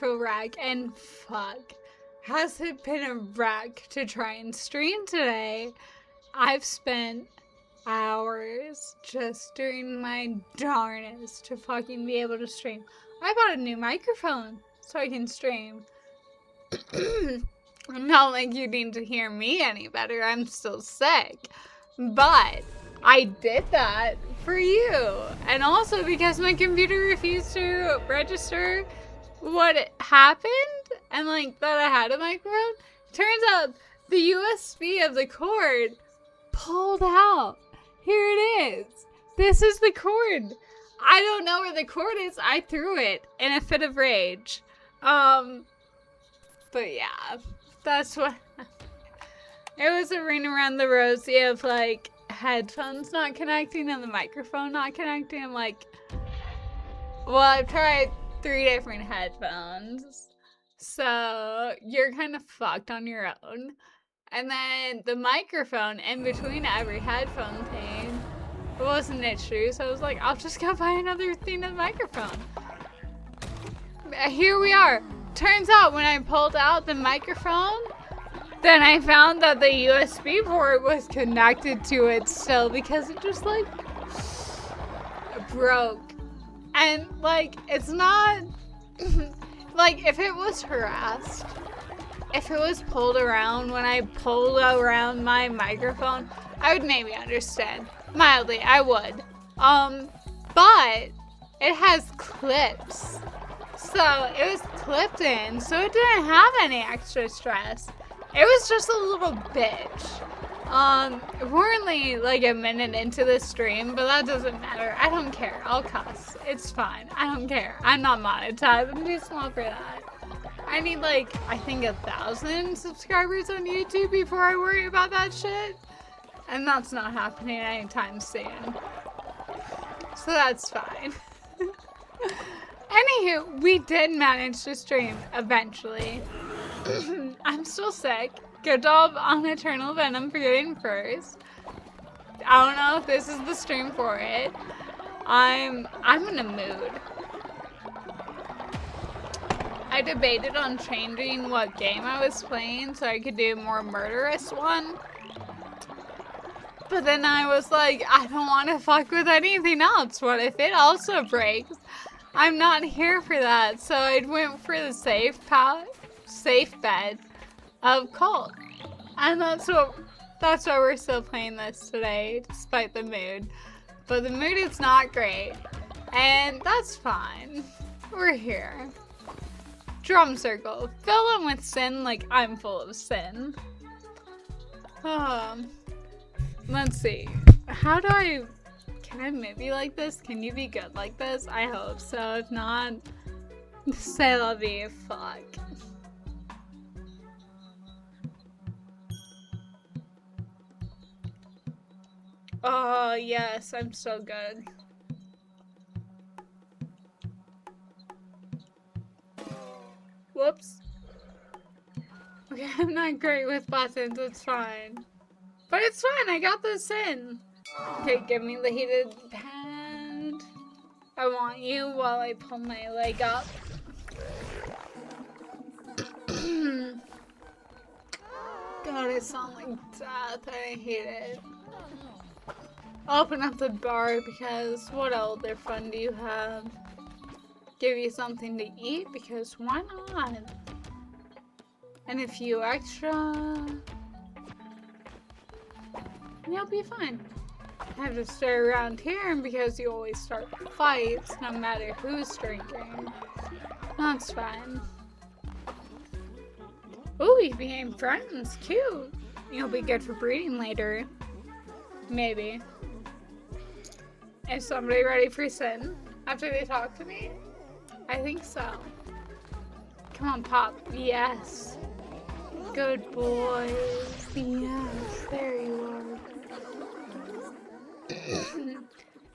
wonderful wreck, and fuck, has it been a wreck to try and stream today. I've spent hours just doing my darnest to fucking be able to stream. I bought a new microphone so I can stream. Not like you need to hear me any better, I'm still sick. But I did that for you. And also because my computer refused to register what happened and like that I had a microphone. Turns out the USB of the cord pulled out. Here it is. This is the cord. I don't know where the cord is. I threw it in a fit of rage. But yeah, that's what it was, a ring around the rosy of like headphones not connecting and the microphone not connecting. I'm like, well, I've tried 3 different headphones, so you're kind of fucked on your own. And then the microphone in between every headphone thing wasn't it true, so I was like, I'll just go buy another thing of microphone. Here we are. Turns out when I pulled out the microphone, then I found that the USB port was connected to it still because it just like broke. And like, it's not like if it was harassed, if it was pulled around when I pulled around my microphone, I would maybe understand. Mildly, I would. But it has clips. So it was clipped in, so it didn't have any extra stress. It was just a little bitch. We're only like a minute into the stream, but that doesn't matter. I don't care. I'll cuss. It's fine. I don't care. I'm not monetized. I'm too small for that. I need like, I think 1,000 subscribers on YouTube before I worry about that shit. And that's not happening anytime soon. So that's fine. Anywho, we did manage to stream eventually. I'm still sick. Good job on Eternal Venom for getting first. I don't know if this is the stream for it. I'm in a mood. I debated on changing what game I was playing so I could do a more murderous one. But then I was like, I don't want to fuck with anything else. What if it also breaks? I'm not here for that. So I went for the safe bet of Cult. And that's why we're still playing this today, despite the mood. But the mood is not great. And that's fine. We're here. Drum circle. Fill them with sin like I'm full of sin. Let's see. Can I maybe like this? Can you be good like this? I hope so. If not, say la vie. Fuck. Oh, yes. I'm so good. Whoops. Okay, I'm not great with buttons. It's fine. But it's fine. I got this in. Okay, give me the heated pad. I want you while I pull my leg up. God, it sounds like death. I hate it. Open up the bar because what other fun do you have? Give you something to eat because why not? And a few extra. You'll be fine. I have to stay around here because you always start fights no matter who's drinking. That's fine. Ooh, we became friends. Cute. You'll be good for breeding later. Maybe. Is somebody ready for sin after they talk to me? I think so. Come on, Pop. Yes. Good boys. Yes, there you are.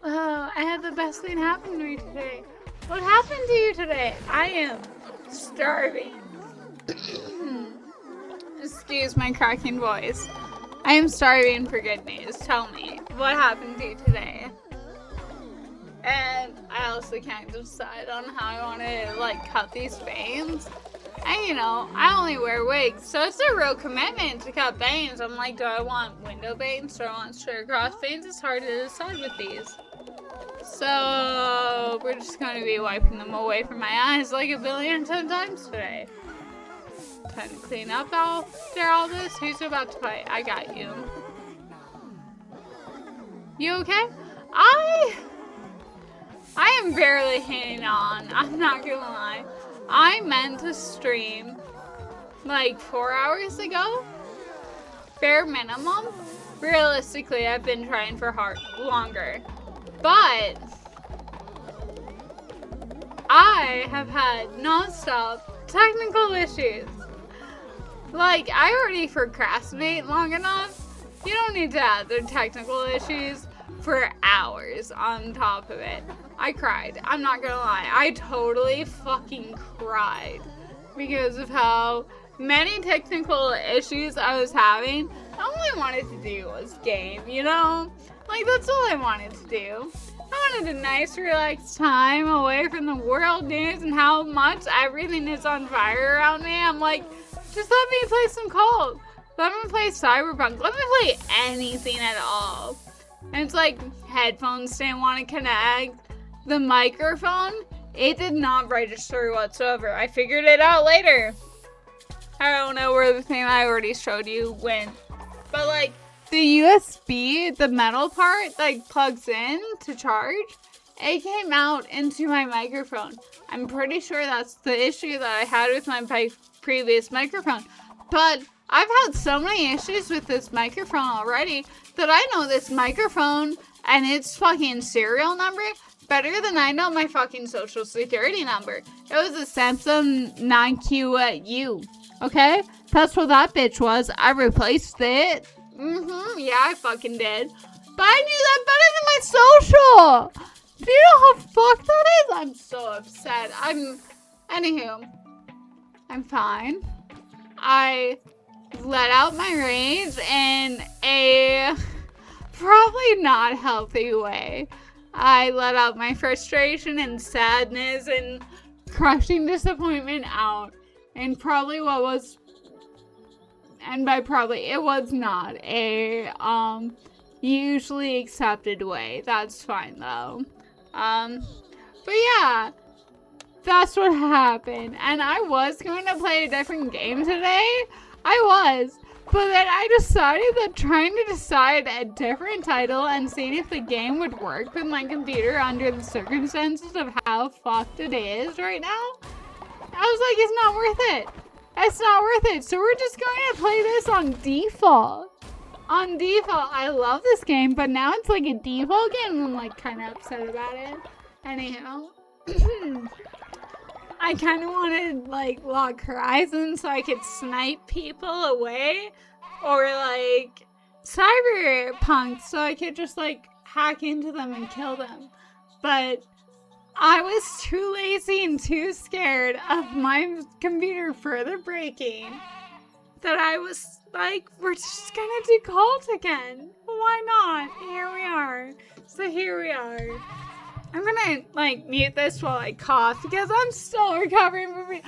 Oh, I had the best thing happen to me today. What happened to you today? I am starving. Excuse my cracking voice. I am starving for good news. Tell me, what happened to you today? And I also can't decide on how I want to, like, cut these bangs. And, you know, I only wear wigs, so it's a real commitment to cut bangs. I'm like, do I want window bangs or do I want straight across bangs? It's hard to decide with these. So, we're just going to be wiping them away from my eyes like 1,000,000,000 times today. Time to clean up after all this. Who's about to fight? I got you. You okay? I am barely hanging on. I'm not gonna lie. I meant to stream like 4 hours ago. Bare minimum. Realistically, I've been trying for longer. But I have had non-stop technical issues. Like, I already procrastinate long enough. You don't need to add the technical issues for hours on top of it. I cried. I'm not gonna lie. I totally fucking cried because of how many technical issues I was having. All I wanted to do was game, you know? Like, that's all I wanted to do. I wanted a nice, relaxed time away from the world news and how much everything is on fire around me. I'm like, just let me play some Call. Let me play Cyberpunk. Let me play anything at all. And it's like, headphones didn't want to connect. The microphone, it did not register whatsoever. I figured it out later. I don't know where the thing I already showed you went. But like, the USB, the metal part that plugs in to charge, it came out into my microphone. I'm pretty sure that's the issue that I had with my previous microphone. But I've had so many issues with this microphone already that I know this microphone and its fucking serial number better than I know my fucking social security number. It was a Samsung 9QU, okay? That's what that bitch was. I replaced it. Yeah, I fucking did. But I knew that better than my social. Do you know how fucked that is? I'm so upset. Anywho, I'm fine. I let out my rage in a probably not healthy way. I let out my frustration and sadness and crushing disappointment out in probably it was not a usually accepted way. That's fine though. But yeah, that's what happened. And I was going to play a different game today. I was. But then I decided that trying to decide a different title and seeing if the game would work with my computer under the circumstances of how fucked it is right now, I was like, it's not worth it. It's not worth it. So we're just going to play this on default. On default, I love this game, but now it's like a default game and I'm like kind of upset about it. Anyhow. I kind of wanted, like, Log Horizon so I could snipe people away. Or, like, Cyberpunk so I could just, like, hack into them and kill them. But I was too lazy and too scared of my computer further breaking that I was like, we're just gonna do Cult again. Why not? Here we are. So here we are. I'm gonna, like, mute this while I cough because I'm still recovering from it.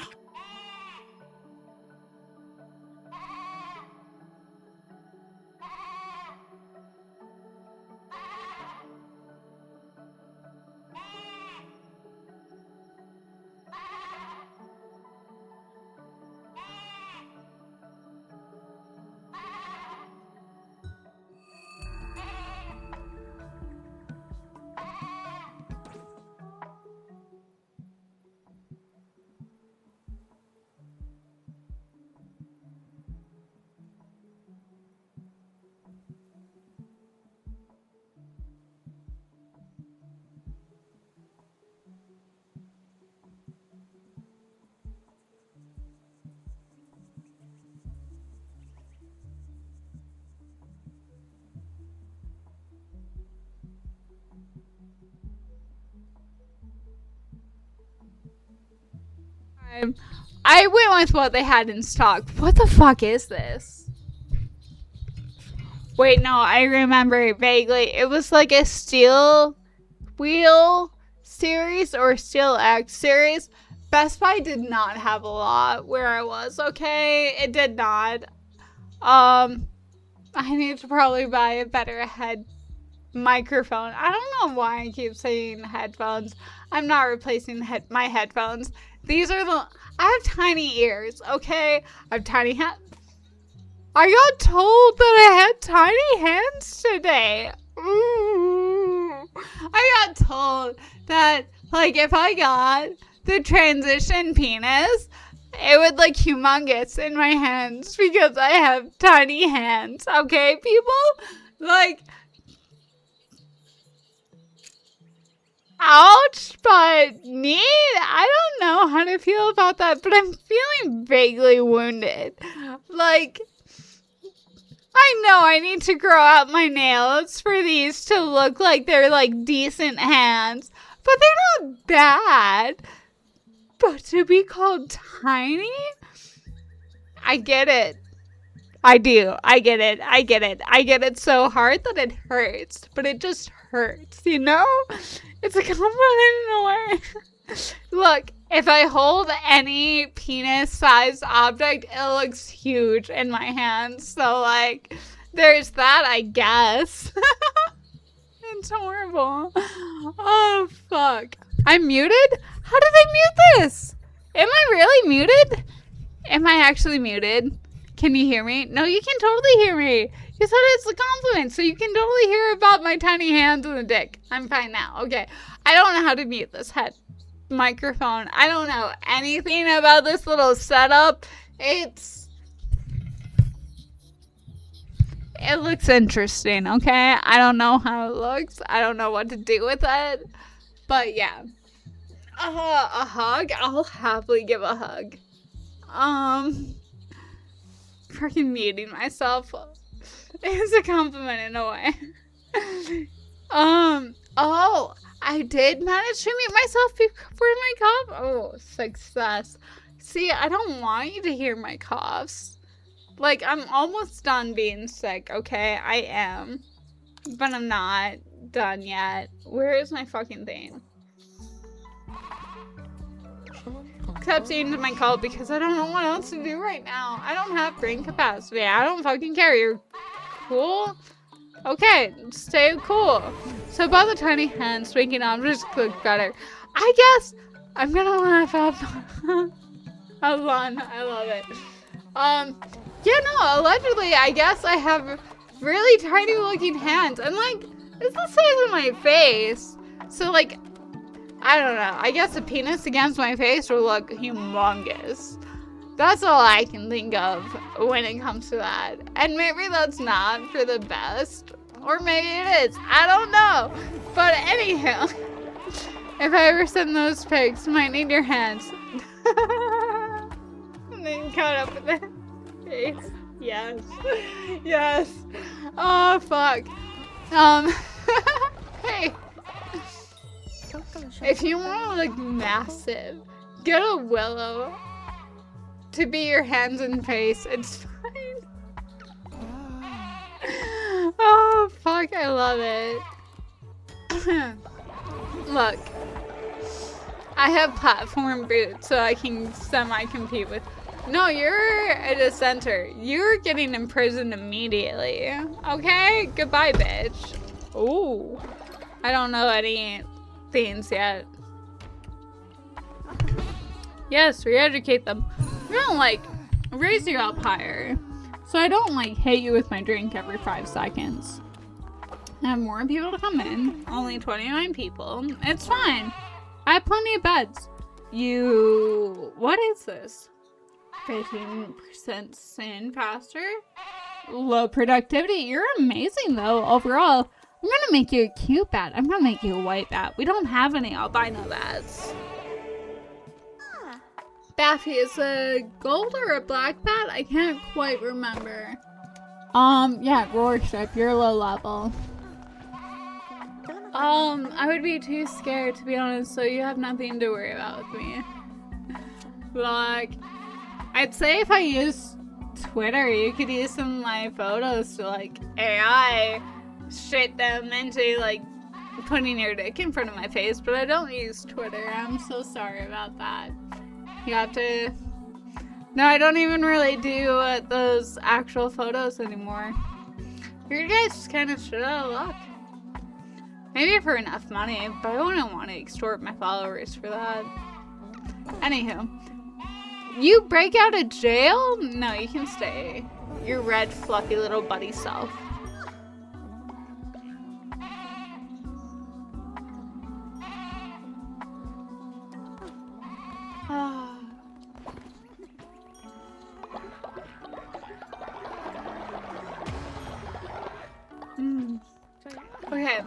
I went with what they had in stock. What the fuck is this? Wait, no, I remember vaguely. It was like a steel Wheel series or Steel X series, Best Buy did not have a lot where I was, okay? It did not. I need to probably buy a better microphone. I don't know why I keep saying headphones. I'm not replacing my headphones. These are I have tiny ears, okay? I have tiny hands. I got told that I had tiny hands today. Ooh. I got told that, like, if I got the transition penis, it would look humongous in my hands because I have tiny hands, okay, people? Like, ouch, but me, I don't know how to feel about that, but I'm feeling vaguely wounded. Like, I know I need to grow out my nails for these to look like they're, like, decent hands, but they're not bad. But to be called tiny? I get it. I do. I get it. I get it. I get it so hard that it hurts, but it just hurts, you know? It's a compliment in a way. Look, if I hold any penis-sized object, it looks huge in my hands. So, like, there's that, I guess. It's horrible. Oh, fuck. I'm muted? How did I mute this? Am I really muted? Am I actually muted? Can you hear me? No, you can totally hear me. You said it's a compliment, so you can totally hear about my tiny hands and the dick. I'm fine now. Okay. I don't know how to mute this microphone. I don't know anything about this little setup. It looks interesting, okay? I don't know how it looks. I don't know what to do with it. But yeah. A hug? I'll happily give a hug. Freaking muting myself is a compliment in a way. Oh, I did manage to mute myself before my cough. Oh, success. See, I don't want you to hear my coughs. Like, I'm almost done being sick, okay? I am. But I'm not done yet. Where is my fucking thing? Kept saying to my call because I don't know what else to do right now. I don't have brain capacity. I don't fucking care. You're cool? Okay, stay cool. So about the tiny hands making objects look better. I guess I'm gonna laugh out. How fun. I love it. Yeah, no, allegedly, I guess I have really tiny looking hands. And like, it's the size of my face. So like, I don't know. I guess a penis against my face will look humongous. That's all I can think of when it comes to that. And maybe that's not for the best. Or maybe it is. I don't know. But anyhow, if I ever send those pics, might need your hands. And then cut up with the face. Yes. Yes. Oh, fuck. Hey. If you want to look massive, get a willow to be your hands and face. It's fine. Oh, fuck. I love it. Look. I have platform boots so I can semi-compete with... No, you're a dissenter. You're getting imprisoned immediately. Okay? Goodbye, bitch. Ooh. I don't know any things yet. Yes, re-educate them. I'm gonna, like, raise you up higher. So I don't, like, hit you with my drink every 5 seconds. I have more people to come in. Only 29 people. It's fine. I have plenty of beds. What is this? 15% sin faster? Low productivity. You're amazing, though, overall. I'm gonna make you a cute bat. I'm gonna make you a white bat. We don't have any albino bats. Baffy, is a gold or a black bat? I can't quite remember. Yeah, Rorschach, you're low level. I would be too scared, to be honest, so you have nothing to worry about with me. Like, I'd say if I use Twitter, you could use some of my photos to, like, AI shit them into, like, putting your dick in front of my face, but I don't use Twitter. I'm so sorry about that. You have to... No, I don't even really do those actual photos anymore. You guys just kind of shit out of luck. Maybe for enough money, but I wouldn't want to extort my followers for that. Anywho. You break out of jail? No, you can stay. Your red, fluffy little buddy self. Okay.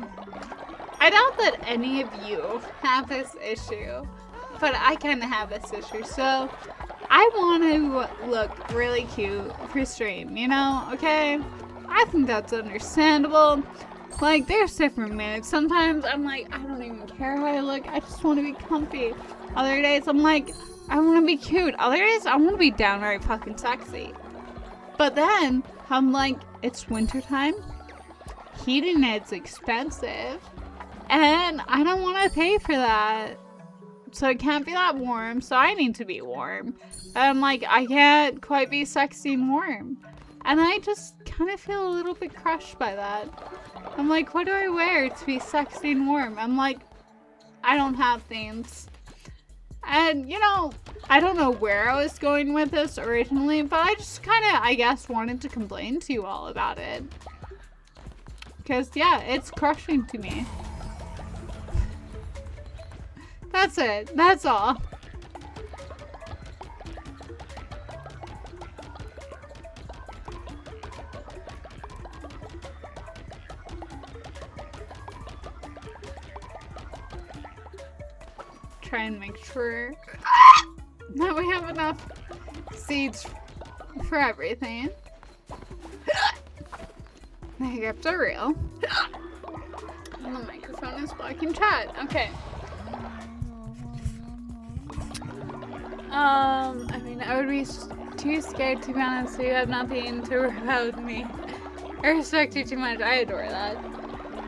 I doubt that any of you have this issue, but I kind of have this issue, so I want to look really cute for stream, you know, okay? I think that's understandable. Like, there's different moods. Sometimes I'm like, I don't even care how I look, I just want to be comfy. Other days I'm like, I want to be cute. Other days I want to be downright fucking sexy. But then I'm like, it's wintertime, heating is expensive, and I don't want to pay for that. So it can't be that warm, so I need to be warm. And I'm like, I can't quite be sexy and warm. And I just kind of feel a little bit crushed by that. I'm like, what do I wear to be sexy and warm? I'm like, I don't have things. And, you know, I don't know where I was going with this originally, but I just kind of, I guess, wanted to complain to you all about it. Because, yeah, it's crushing to me. That's it. That's all. Try and make sure that we have enough seeds for everything. The hiccups are real. And the microphone is blocking chat. Okay. I mean, I would be too scared to be honest, so you have nothing to worry about me. I respect you too much. I adore that.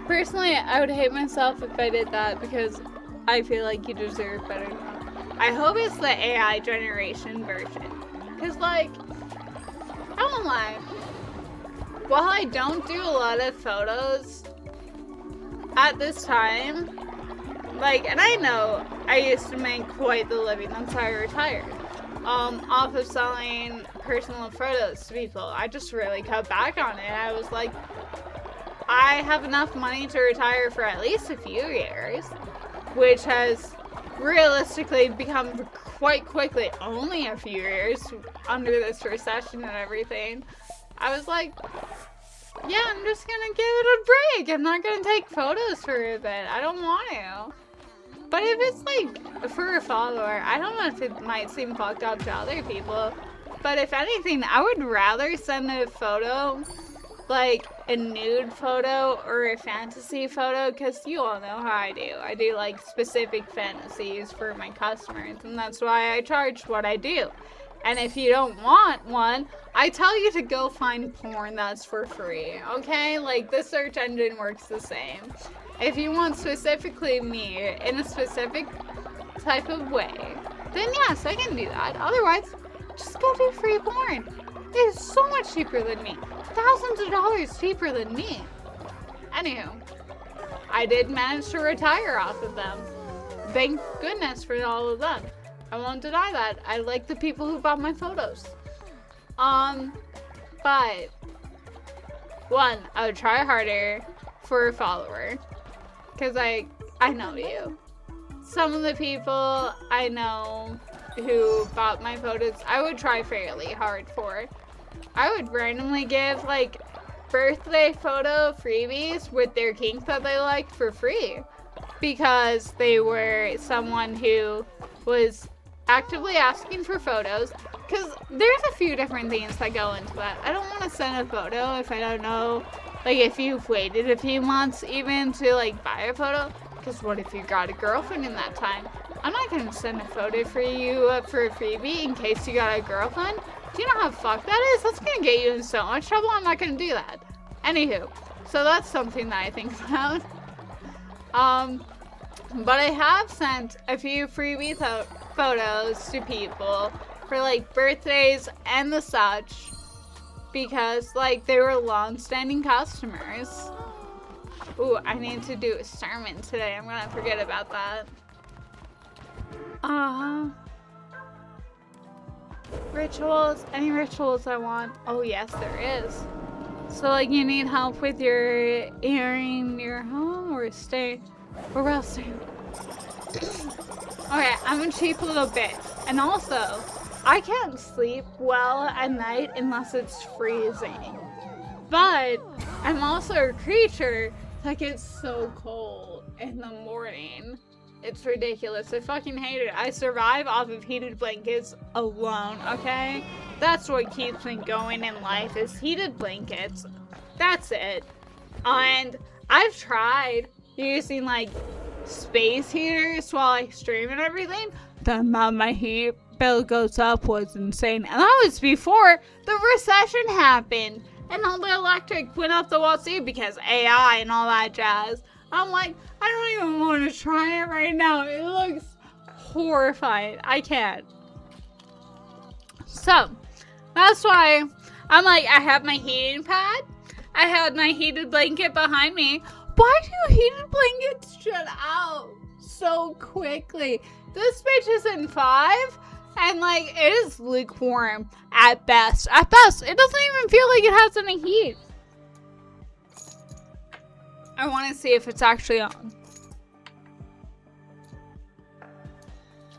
Personally, I would hate myself if I did that because I feel like you deserve better than that. I hope it's the AI generation version. Because, like, I won't lie. While I don't do a lot of photos at this time, like, and I know I used to make quite the living until I retired, off of selling personal photos to people. I just really cut back on it. I was like, I have enough money to retire for at least a few years, which has realistically become quite quickly only a few years under this recession and everything. I was like, yeah, I'm just gonna give it a break. I'm not gonna take photos for a bit. I don't want to. But if it's like for a follower, I don't know if it might seem fucked up to other people, but if anything, I would rather send a photo, like a nude photo or a fantasy photo, because you all know how I do. I do like specific fantasies for my customers, and that's why I charge what I do. And if you don't want one, I tell you to go find porn that's for free, okay? Like, the search engine works the same. If you want specifically me in a specific type of way, then yes, I can do that. Otherwise, just go do free porn. It is so much cheaper than me. Thousands of dollars cheaper than me. Anywho, I did manage to retire off of them. Thank goodness for all of them. I won't deny that. I like the people who bought my photos. But one, I would try harder for a follower. Because I know you. Some of the people I know who bought my photos, I would try fairly hard for. I would randomly give, like, birthday photo freebies with their kink that they liked for free. Because they were someone who was actively asking for photos. Because there's a few different things that go into that. I don't want to send a photo if I don't know, like, if you've waited a few months even to, like, buy a photo. Because what if you got a girlfriend in that time? I'm not going to send a photo for you for a freebie in case you got a girlfriend. Do you know how fucked that is? That's going to get you in so much trouble. I'm not going to do that. Anywho, so that's something that I think about. But I have sent a few freebie photos to people for like birthdays and the such, because like they were long-standing customers. Ooh, I need to do a sermon today. I'm gonna forget about that. Rituals. Any rituals I want? Oh yes, there is. So like you need help with your airing your home or stay or else. Okay, I'm a cheap little bitch. And also, I can't sleep well at night unless it's freezing. But I'm also a creature that gets so cold in the morning. It's ridiculous. I fucking hate it. I survive off of heated blankets alone, okay? That's what keeps me going in life, is heated blankets. That's it. And I've tried using like space heaters while I stream and everything. The amount my heat bill goes up was insane. And that was before the recession happened and all the electric went up the wazoo because AI and all that jazz. I'm like, I don't even want to try it right now. It looks horrifying. I can't. So, that's why I'm like, I have my heating pad. I had my heated blanket behind me. Why do heated blankets shut out so quickly? This bitch is in 5, and like, it is lukewarm at best. At best, it doesn't even feel like it has any heat. I want to see if it's actually on.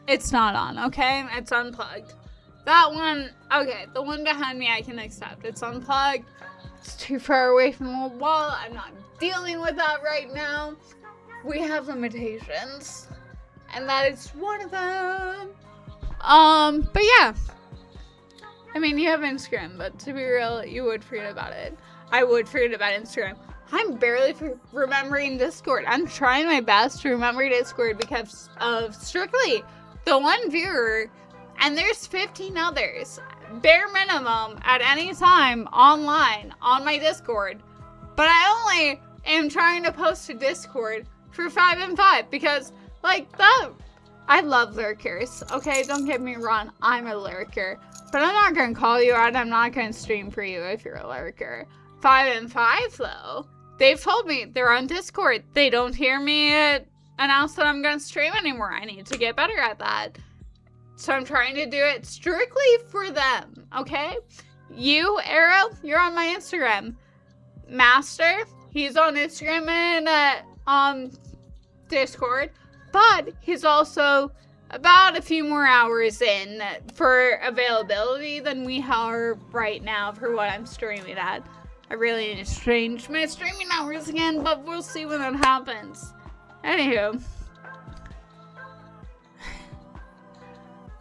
It's not on, okay? It's unplugged. That one, okay, the one behind me I can accept. It's unplugged. It's too far away from the wall. I'm not dealing with that right now. We have limitations, and that is one of them. But yeah. I mean, you have Instagram, but to be real, you would forget about it. I would forget about Instagram. I'm barely remembering Discord. I'm trying my best to remember Discord because of strictly the one viewer, and there's 15 others, bare minimum, at any time online on my Discord. But I only am trying to post to Discord for 5 and 5 because, like, that. I love lurkers, okay? Don't get me wrong, I'm a lurker. But I'm not gonna call you out, I'm not gonna stream for you if you're a lurker. 5 and 5, though. They've told me they're on Discord. They don't hear me announce that I'm going to stream anymore. I need to get better at that. So I'm trying to do it strictly for them, okay? You, Arrow, you're on my Instagram. Master, he's on Instagram and on Discord. But he's also about a few more hours in for availability than we are right now for what I'm streaming at. I really need to change my streaming hours again, but we'll see when that happens. Anywho.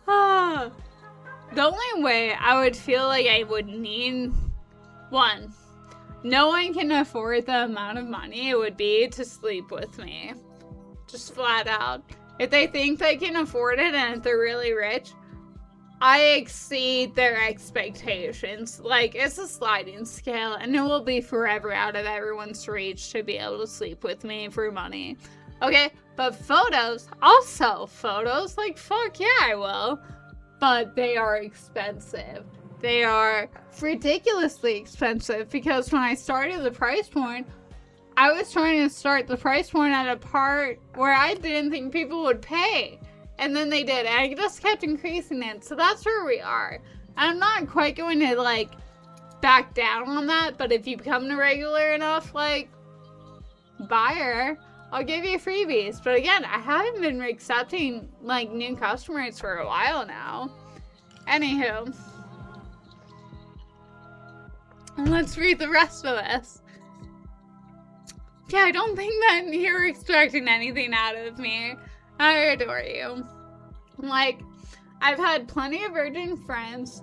The only way I would feel like I would need, one, no one can afford the amount of money it would be to sleep with me. Just flat out. If they think they can afford it and if they're really rich, I exceed their expectations. Like, it's a sliding scale, and it will be forever out of everyone's reach to be able to sleep with me for money. Okay? But photos, also photos, like, fuck yeah, I will. But they are expensive. They are ridiculously expensive, because when I started the price point, I was trying to start the price point at a part where I didn't think people would pay. And then they did, and I just kept increasing it. So that's where we are. I'm not quite going to, like, back down on that, but if you become a regular enough, like, buyer, I'll give you freebies. But again, I haven't been accepting, like, new customers for a while now. Anywho. Let's read the rest of this. Yeah, I don't think that you're expecting anything out of me. I adore you. Like, I've had plenty of virgin friends.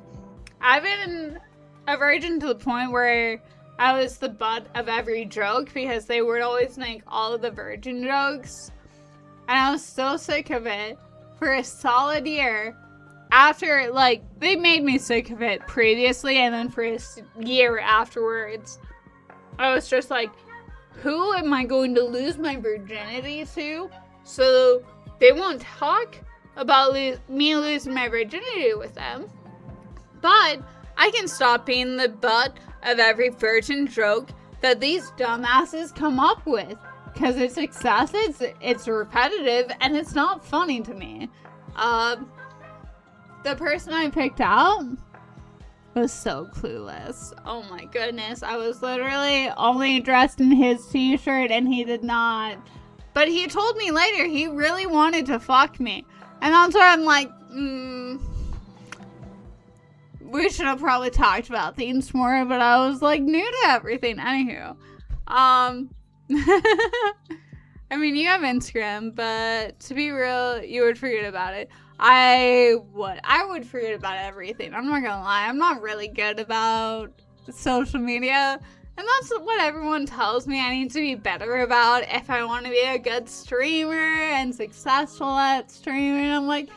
I've been a virgin to the point where I was the butt of every joke because they would always make all of the virgin jokes. And I was so sick of it for a solid year. After, like, they made me sick of it previously, and then for a year afterwards, I was just like, who am I going to lose my virginity to so they won't talk about me losing my virginity with them? But I can stop being the butt of every virgin joke that these dumbasses come up with. Because it's excessive, it's repetitive, and it's not funny to me. The person I picked out was so clueless. Oh my goodness. I was literally only dressed in his t-shirt and he did not. But he told me later he really wanted to fuck me. And that's where I'm like, we should have probably talked about things more, but I was like new to everything. Anywho. I mean, you have Instagram, but to be real, you would forget about it. I would forget about everything. I'm not gonna lie. I'm not really good about social media. And that's what everyone tells me I need to be better about if I want to be a good streamer and successful at streaming. I'm like,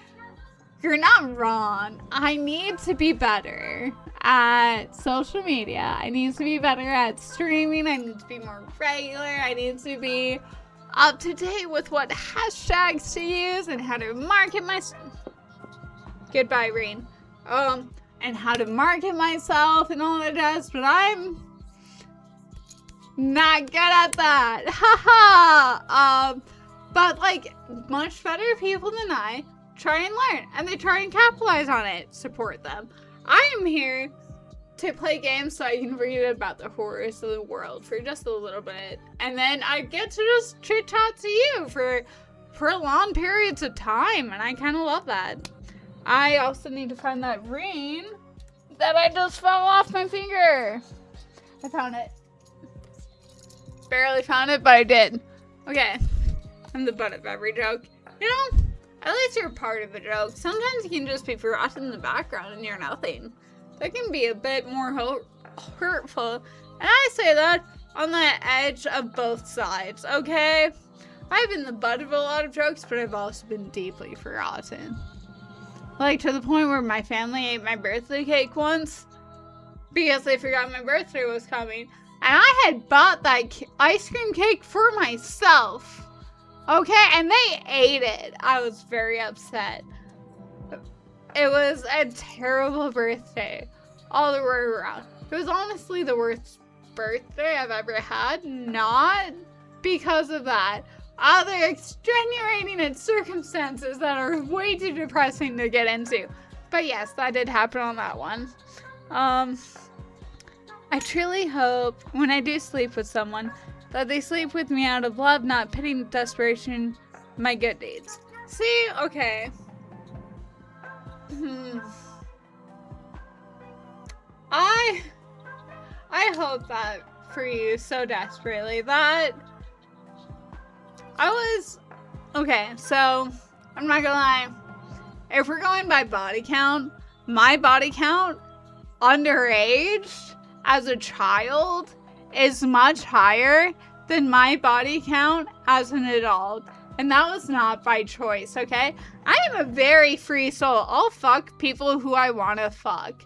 you're not wrong. I need to be better at social media. I need to be better at streaming. I need to be more regular. I need to be up to date with what hashtags to use and how to market myself. Goodbye, Reen. And how to market myself and all that jazz, but I'm not good at that. Haha. But like much better people than I try and learn, and they try and capitalize on it. Support them. I am here to play games so I can forget about the horrors of the world for just a little bit, and then I get to just chit chat to you for long periods of time, and I kind of love that. I also need to find that ring that I just fell off my finger. I found it. Barely found it, but I did. Okay, I'm the butt of every joke. You know, at least you're part of the joke. Sometimes you can just be forgotten in the background and you're nothing. That can be a bit more hurtful. And I say that on the edge of both sides, okay? I've been the butt of a lot of jokes, but I've also been deeply forgotten. Like, to the point where my family ate my birthday cake once because they forgot my birthday was coming. And I had bought that ice cream cake for myself. Okay, and they ate it. I was very upset. It was a terrible birthday all the way around. It was honestly the worst birthday I've ever had. Not because of that. Other extenuating circumstances that are way too depressing to get into. But yes, that did happen on that one. I truly hope when I do sleep with someone that they sleep with me out of love, not pity, desperation, my good deeds. See? Okay. I hope that for you so desperately that okay, so I'm not gonna lie. If we're going by body count, my body count underage as a child is much higher than my body count as an adult. And that was not by choice, okay? I am a very free soul. I'll fuck people who I want to fuck.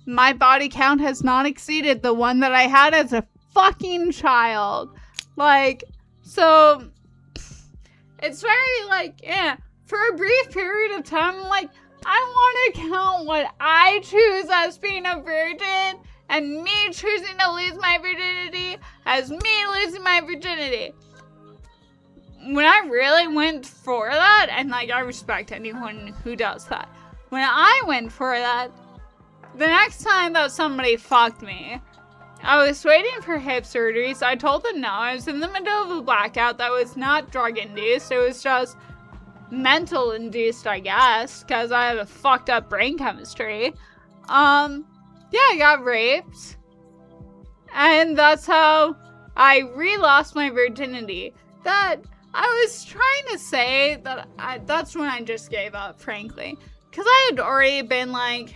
My body count has not exceeded the one that I had as a fucking child. Like, so it's very like, yeah, for a brief period of time, I'm like, I want to count what I choose as being a virgin and me choosing to lose my virginity as me losing my virginity. When I really went for that, and like I respect anyone who does that, when I went for that, the next time that somebody fucked me, I was waiting for hip surgery, so I told them no. I was in the middle of a blackout that was not drug induced, it was just mental induced, I guess, because I had a fucked up brain chemistry. Yeah, I got raped, and that's how I re-lost my virginity. That I was trying to say that that's when I just gave up, frankly, because I had already been like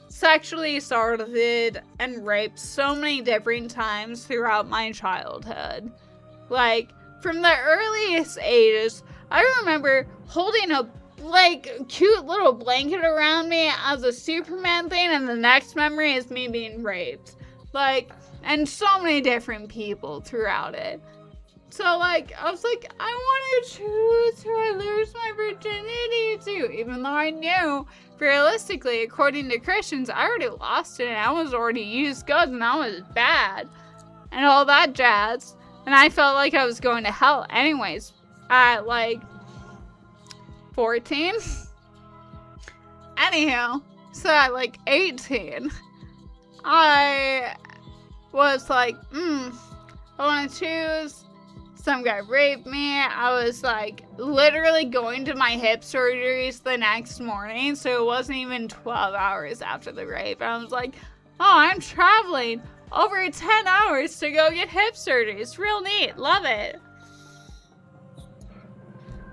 sexually assaulted and raped so many different times throughout my childhood. Like, from the earliest ages, I remember holding a cute little blanket around me as a Superman thing, and the next memory is me being raped. Like, and so many different people throughout it. So, like, I was like, I want to choose who I lose my virginity to. Even though I knew, realistically, according to Christians, I already lost it. And I was already used goods and I was bad. And all that jazz. And I felt like I was going to hell anyways. At, like, 14. Anyhow, so at, like, 18, I was like, I want to choose. Some guy raped me. I was like literally going to my hip surgeries the next morning, so it wasn't even 12 hours after the rape. And I was like, oh, I'm traveling over 10 hours to go get hip surgery. It's real neat. Love it.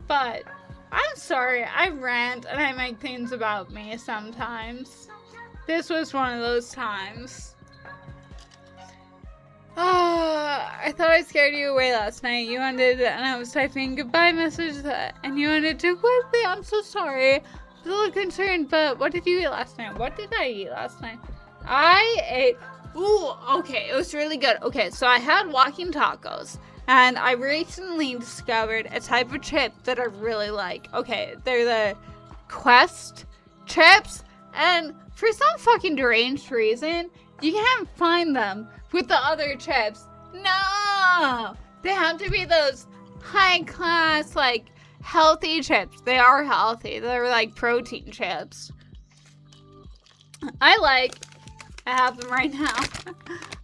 But I'm sorry, I rant and I make things about me sometimes. This was one of those times. I thought I scared you away last night. You ended, and I was typing goodbye message, and you ended too quickly. I'm so sorry. I was a little concerned, but what did you eat last night? What did I eat last night? I ate, okay, it was really good. Okay, so I had walking tacos, and I recently discovered a type of chip that I really like. Okay, they're the Quest chips, and for some fucking deranged reason, you can't find them with the other chips. No! They have to be those high class, like, healthy chips. They are healthy. They're like protein chips. I have them right now.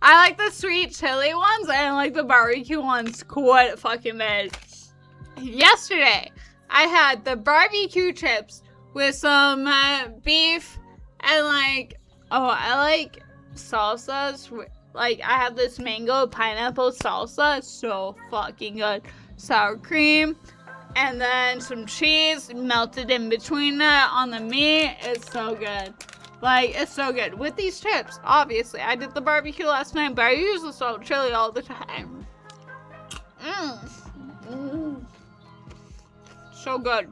I like the sweet chili ones and I like the barbecue ones quite fucking bad. Yesterday, I had the barbecue chips with some beef and like, I like salsas. Like, I have this mango pineapple salsa. It's so fucking good. Sour cream. And then some cheese melted in between that on the meat. It's so good. Like, it's so good. With these chips, obviously. I did the barbecue last night, but I use the salt chili all the time. So good.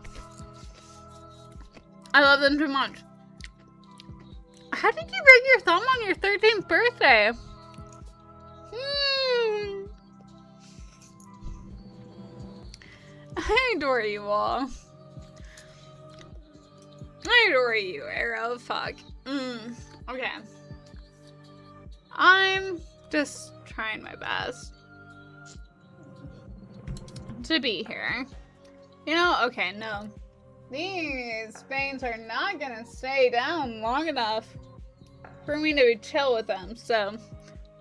I love them too much. How did you break your thumb on your 13th birthday? I adore you all. I adore you, Arrow. Fuck. Okay. I'm just trying my best to be here. You know, okay, no. These bangs are not gonna stay down long enough for me to chill with them, so I'm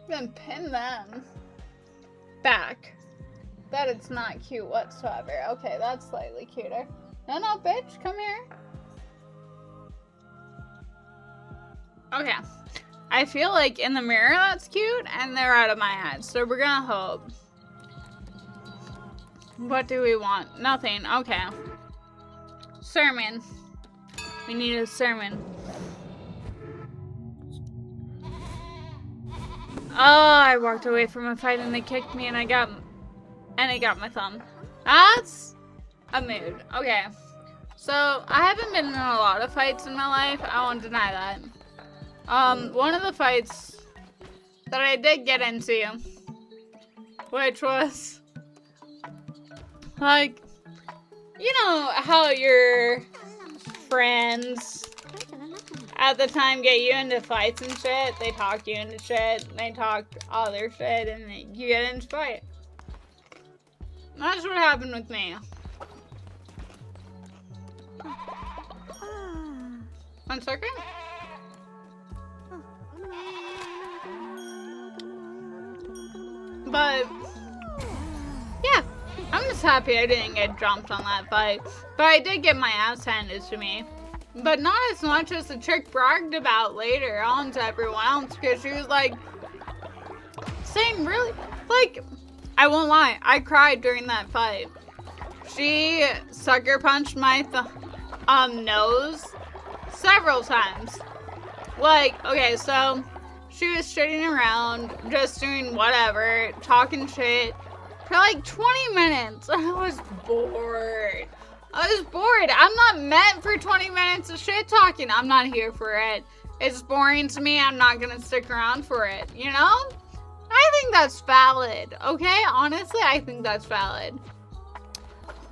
gonna pin them back. That it's not cute whatsoever. Okay, that's slightly cuter. No, bitch, come here. Okay. I feel like in the mirror that's cute, and they're out of my head, so we're gonna hope. What do we want? Nothing. Okay. Sermon. We need a sermon. Oh, I walked away from a fight and they kicked me and I got my thumb. That's a mood. Okay. So, I haven't been in a lot of fights in my life. I won't deny that. One of the fights that I did get into, which was, like, you know how your friends at the time get you into fights and shit? They talk you into shit, they talk other shit, and you get into fight. That's what happened with me. 1 second. But, yeah. I'm just happy I didn't get jumped on that fight. But I did get my ass handed to me. But not as much as the chick bragged about later on to everyone else. Because she was like, saying really, like, I won't lie, I cried during that fight. She sucker punched my nose several times. Like, okay, so she was sitting around, just doing whatever, talking shit for like 20 minutes. I was bored. I'm not meant for 20 minutes of shit talking. I'm not here for it. It's boring to me. I'm not gonna stick around for it, you know? I think that's valid, okay? Honestly, I think that's valid.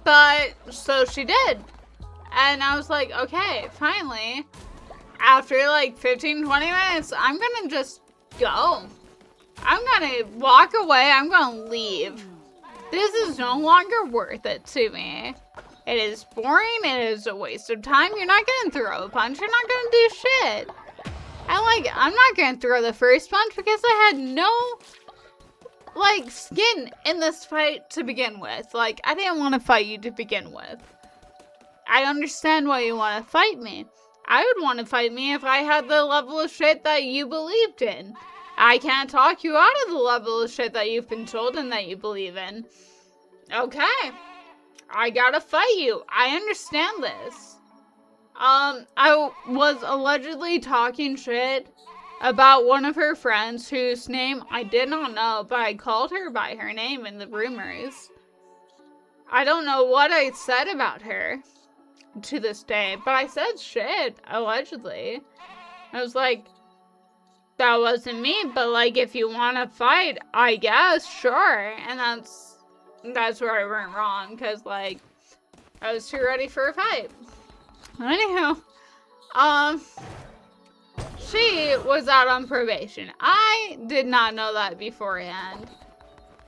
But, so she did. And I was like, okay, finally, after like 15, 20 minutes, I'm gonna just go. I'm gonna walk away. I'm gonna leave. This is no longer worth it to me. It is boring. It is a waste of time. You're not gonna throw a punch. You're not gonna do shit. And I'm not gonna throw the first punch because I had no, skin in this fight to begin with. I didn't want to fight you to begin with. I understand why you want to fight me. I would want to fight me if I had the level of shit that you believed in. I can't talk you out of the level of shit that you've been told and that you believe in. Okay. I gotta fight you. I understand this. I was allegedly talking shit about one of her friends whose name I did not know, but I called her by her name in the rumors. I don't know what I said about her to this day, but I said shit, allegedly. I was like, that wasn't me, but if you want to fight, I guess, sure. And that's where I went wrong, because I was too ready for a fight. Anyhow, she was out on probation. I did not know that beforehand.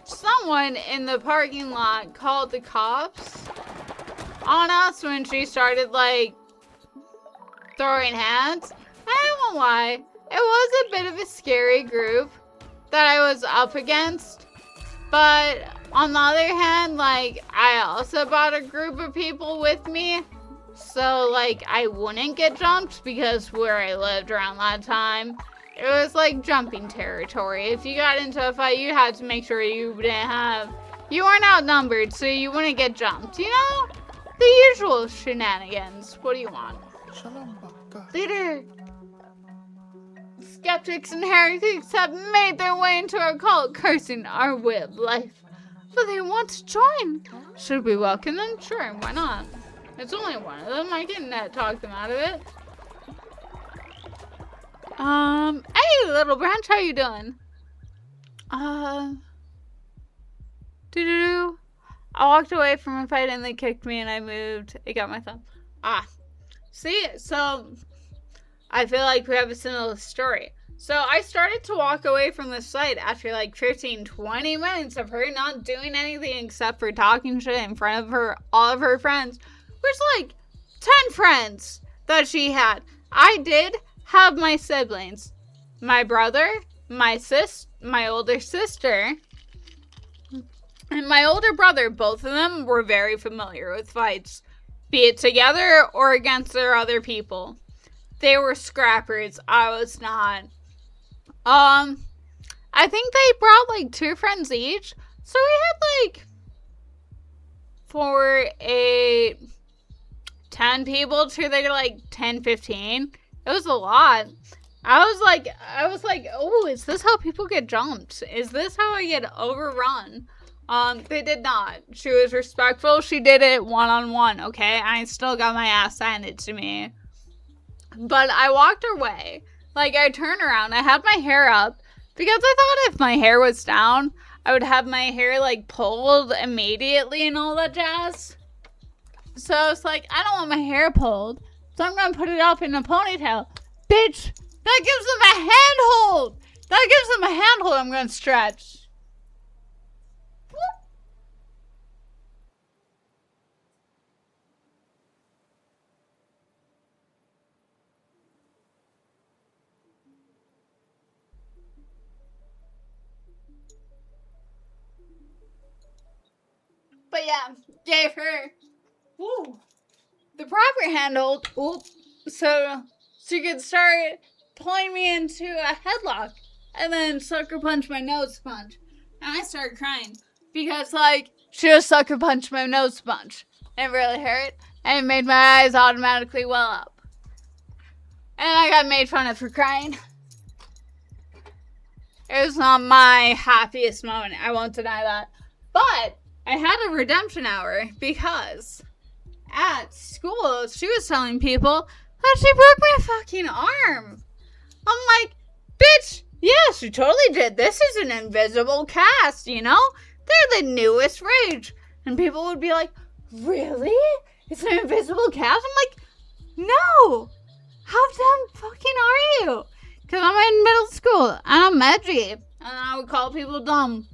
Someone in the parking lot called the cops on us when she started, throwing hands. I won't lie, it was a bit of a scary group that I was up against. But on the other hand, I also brought a group of people with me. So, I wouldn't get jumped because where I lived around that time, it was, jumping territory. If you got into a fight, you had to make sure you weren't outnumbered, so you wouldn't get jumped. You know? The usual shenanigans. What do you want? Later, skeptics and heretics have made their way into our cult, cursing our way of life. But they want to join. Should we welcome them? Sure, why not? It's only one of them. I can talk them out of it. Hey, little branch, how you doing? I walked away from a fight and they kicked me and I moved. It got my thumb. See, so I feel like we have a similar story. So I started to walk away from the site after 15, 20 minutes of her not doing anything except for talking shit in front of all of her friends. Which 10 friends that she had. I did have my siblings. My brother, my older sister, and my older brother. Both of them were very familiar with fights. Be it together or against their other people. They were scrappers. I was not. I think they brought 2 friends each. So we had for a 10 people to their 10, 15. It was a lot. I was like, oh, is this how people get jumped? Is this how I get overrun? They did not. She was respectful. She did it one-on-one, okay? I still got my ass handed to me. But I walked away. I turned around. I had my hair up because I thought if my hair was down, I would have my hair pulled immediately and all that jazz. So I was like, I don't want my hair pulled, so I'm going to put it up in a ponytail. Bitch, that gives them a handhold. That gives them a handhold I'm going to stretch. But yeah, gave her the proper handhold, so she could start pulling me into a headlock and then sucker punch my nose punch. And I started crying because she just sucker punched my nose punch. It really hurt and it made my eyes automatically well up. And I got made fun of for crying. It was not my happiest moment, I won't deny that. But I had a redemption hour because at school she was telling people that she broke my fucking arm. she totally did. This is an invisible cast, you know? They're the newest rage. And people would be like, really? It's an invisible cast? I'm like, no. How dumb fucking are you? Because I'm in middle school and I'm edgy. And I would call people dumb.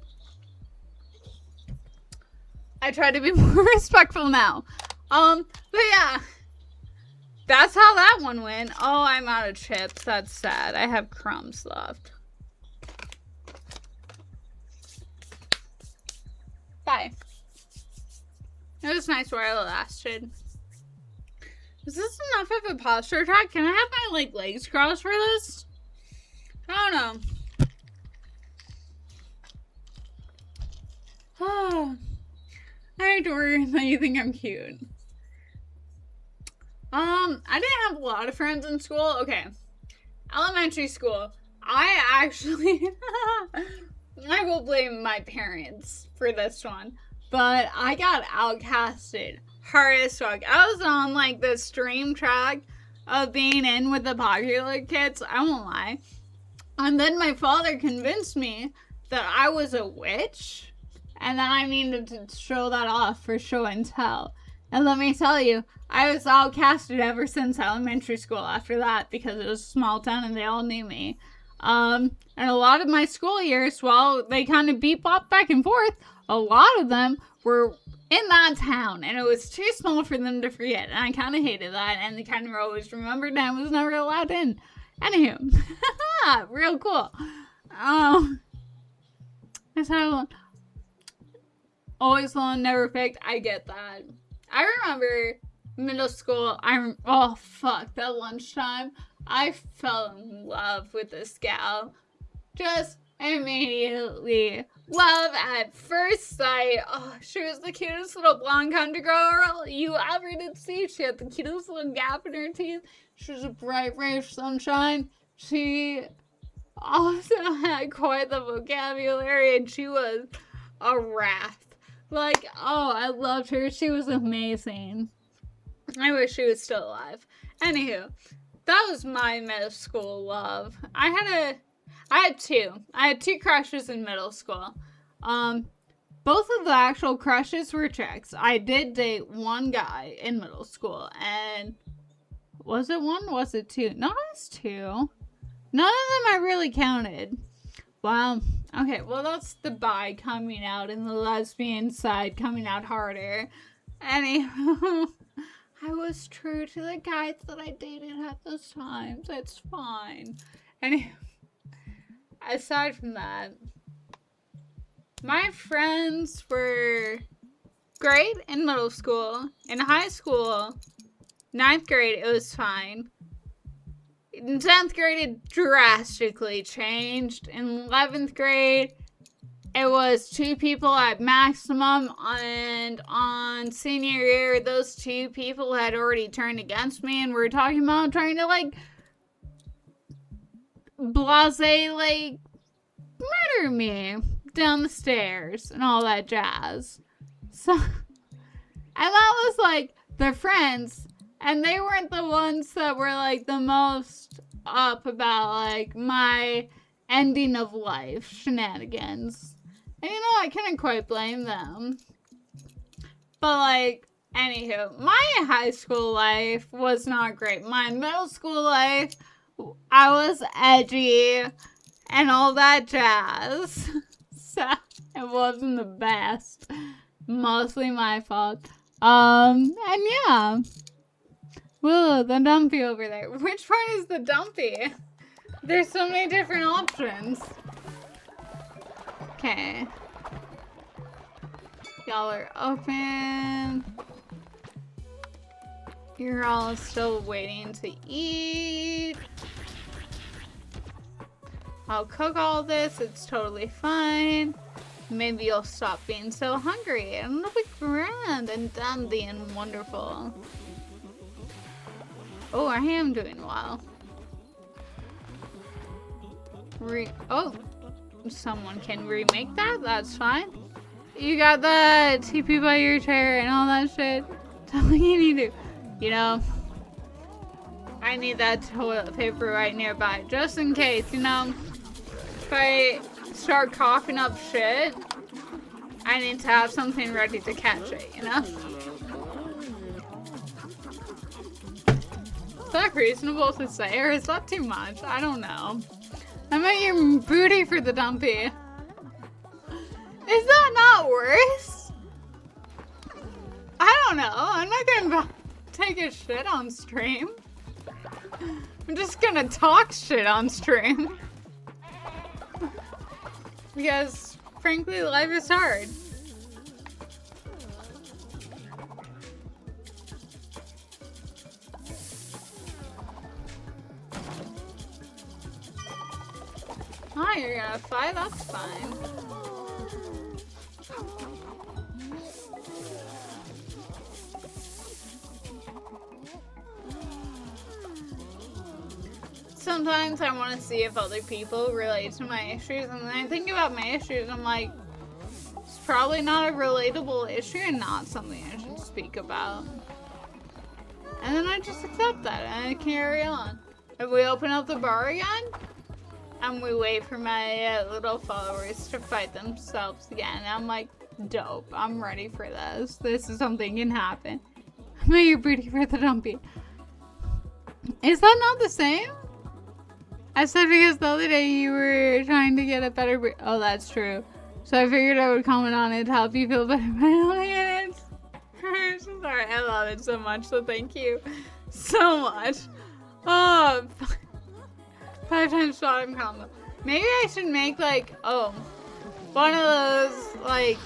I try to be more respectful now. But yeah. That's how that one went. Oh, I'm out of chips. That's sad. I have crumbs left. Bye. It was nice while it lasted. Is this enough of a posture track? Can I have my legs crossed for this? I don't know. Oh, I adore that you think I'm cute. I didn't have a lot of friends in school. Okay. Elementary school. I actually, I will blame my parents for this one. But I got outcasted hard as fuck. I was on the stream track of being in with the popular kids. I won't lie. And then my father convinced me that I was a witch. And that I needed to show that off for show and tell. And let me tell you, I was outcasted ever since elementary school after that because it was a small town and they all knew me. And a lot of my school years, while they kind of bebop back and forth, a lot of them were in that town. And it was too small for them to forget. And I kind of hated that. And they kind of always remembered and I was never allowed in. Anywho, real cool. That's how always alone, never picked. I get that. I remember middle school. Oh fuck, that lunchtime. I fell in love with this gal. Just immediately. Love at first sight. Oh, she was the cutest little blonde country girl you ever did see. She had the cutest little gap in her teeth. She was a bright ray of sunshine. She also had quite the vocabulary and she was a wrath. I loved her. She was amazing. I wish she was still alive. Anywho, that was my middle school love. I had two. I had two crushes in middle school. Both of the actual crushes were chicks. I did date one guy in middle school, and was it one? Was it two? No, it was two. None of them I really counted. Wow. Okay, well, that's the bi coming out and the lesbian side coming out harder. Anywho, I was true to the guys that I dated at those times. It's fine. Anywho, aside from that, my friends were great in middle school. In high school, 9th grade, it was fine. In 10th grade, it drastically changed. In 11th grade, it was 2 people at maximum. And on senior year, those 2 people had already turned against me. And we were talking about trying to, murder me down the stairs and all that jazz. So, and that was, their friends. And they weren't the ones that were, the most up about, my ending of life shenanigans. And, I couldn't quite blame them. But, anywho, my high school life was not great. My middle school life, I was edgy and all that jazz. So, it wasn't the best. Mostly my fault. And yeah. Whoa, the dumpy over there. Which part is the dumpy? There's so many different options. Okay. Y'all are open. You're all still waiting to eat. I'll cook all this. It's totally fine. Maybe you'll stop being so hungry and it'll be grand and dandy and wonderful. Oh, I am doing well. Someone can remake that? That's fine. You got that TP by your chair and all that shit. Tell me you need to. I need that toilet paper right nearby. Just in case, if I start coughing up shit, I need to have something ready to catch it, you know? Is that reasonable to say, or is that too much? I don't know. I meant your booty for the dumpy. Is that not worse? I don't know. I'm not gonna take a shit on stream. I'm just gonna talk shit on stream. Because, frankly, life is hard. Oh, you're gonna fight? That's fine. Sometimes I want to see if other people relate to my issues, and then I think about my issues, I'm like, it's probably not a relatable issue and not something I should speak about. And then I just accept that and I carry on. If we open up the bar again, and we wait for my little followers to fight themselves again, and I'm like, dope, I'm ready for this. This is something can happen. May your booty for the dumpy. Is that not the same? I said because the other day you were trying to get a better oh, that's true. So I figured I would comment on it to help you feel better. But I don't get it. I'm so sorry. I love it so much. So thank you so much. Oh, 5 times bottom combo. Maybe I should make like, one of those, like,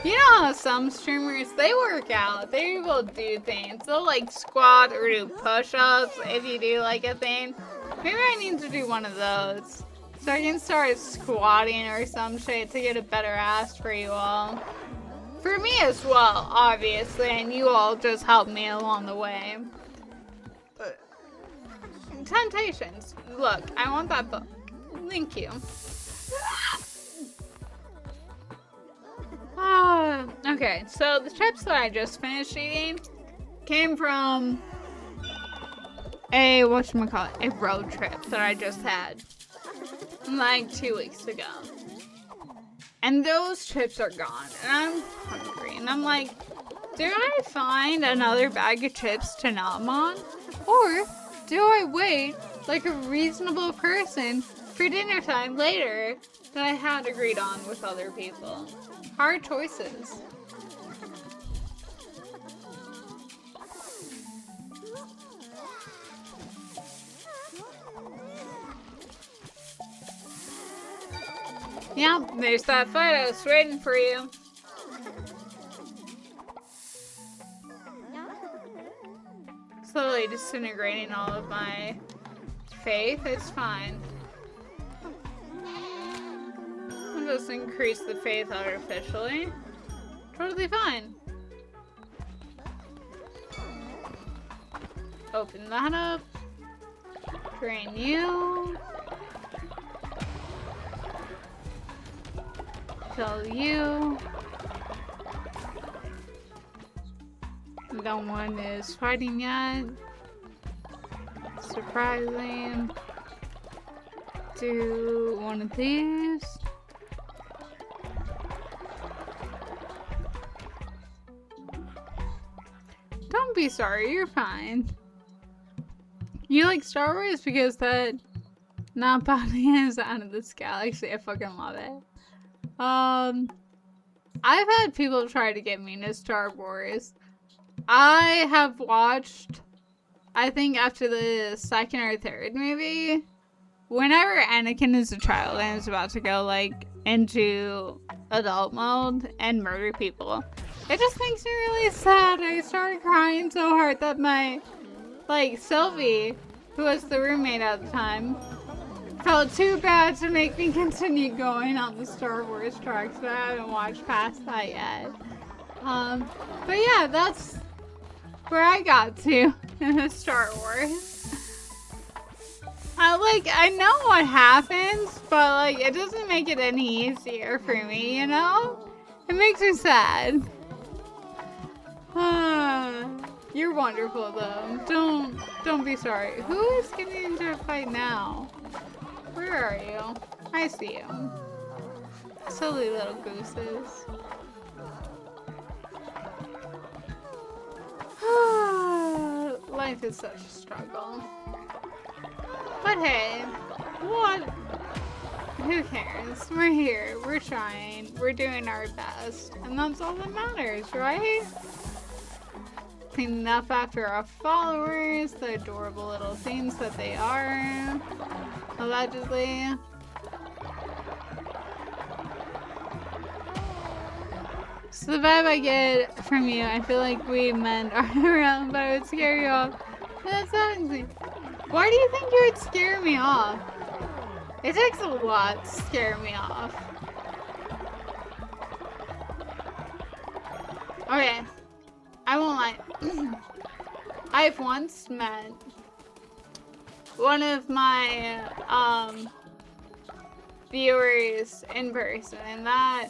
you know how some streamers, they work out. They will do things. They'll like squat or do push-ups if you do like a thing. Maybe I need to do one of those. So I can start squatting or some shit to get a better ass for you all. For me as well, obviously, and you all just help me along the way. But Temptations. Look, I want that book. Thank you. Okay, so the chips that I just finished eating came from a road trip that I just had like 2 weeks ago. And those chips are gone, and I'm hungry, and I'm like, do I find another bag of chips to nom on? Or do I wait like a reasonable person for dinner time later that I had agreed on with other people? Hard choices. Yeah, there's that fight. I was waiting for you. Slowly disintegrating all of my faith. It's fine. I'll just increase the faith artificially. Totally fine. Open that up. Drain you. Tell you. No one is fighting yet. Surprising. Do one of these. Don't be sorry, you're fine. You like Star Wars because that not body is out of this galaxy. I fucking love it. I've had people try to get me into Star Wars. I have watched, I think after the second or third movie, whenever Anakin is a child and is about to go like into adult mode and murder people, it just makes me really sad. I started crying so hard that my, Sylvie, who was the roommate at the time, felt too bad to make me continue going on the Star Wars tracks, but I haven't watched past that yet. But yeah, that's where I got to in the Star Wars. I know what happens, but it doesn't make it any easier for me, you know? It makes me sad. You're wonderful though. Don't be sorry. Who is getting into a fight now? Where are you? I see you. Silly little gooses. Life is such a struggle. But hey, what? Who cares? We're here, we're trying, we're doing our best, and that's all that matters, right? Cleaning up after our followers, the adorable little things that they are, allegedly. So the vibe I get from you, I feel like we men are around, but I would scare you off. That's actually. Why do you think you would scare me off? It takes a lot to scare me off. Okay, I won't lie. I've once met one of my viewers in person, and that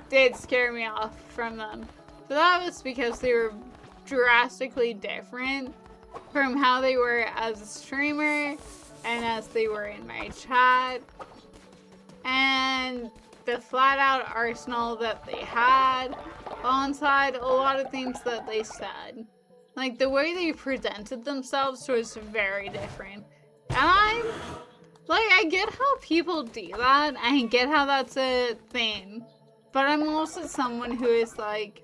did scare me off from them. But that was because they were drastically different from how they were as a streamer and as they were in my chat, and the flat out arsenal that they had alongside a lot of things that they said. Like, the way they presented themselves was very different. And I get how people do that, I get how that's a thing, but I'm also someone who is like,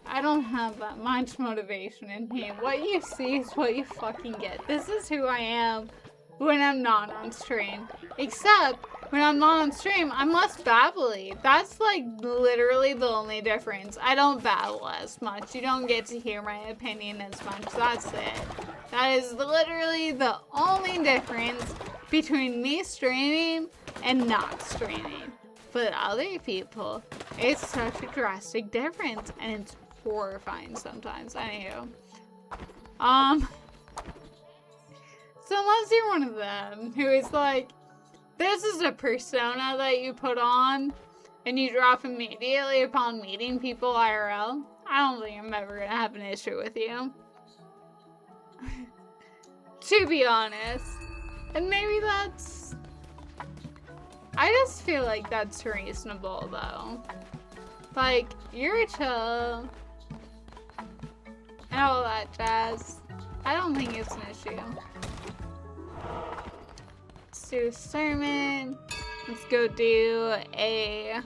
I don't have that much motivation in me. What you see is what you fucking get. This is who I am when I'm not on stream. Except, when I'm not on stream, I'm less babbly. That's like literally the only difference. I don't babble as much. You don't get to hear my opinion as much. That's it. That is literally the only difference between me streaming and not streaming. But other people, it's such a drastic difference, and it's horrifying sometimes. Anywho. So unless you're one of them who is like, this is a persona that you put on and you drop immediately upon meeting people IRL, I don't think I'm ever gonna have an issue with you. To be honest. And maybe that's... I just feel like that's reasonable though. Like, you're chill and all that jazz. I don't think it's an issue. Let's do a sermon. Let's go do a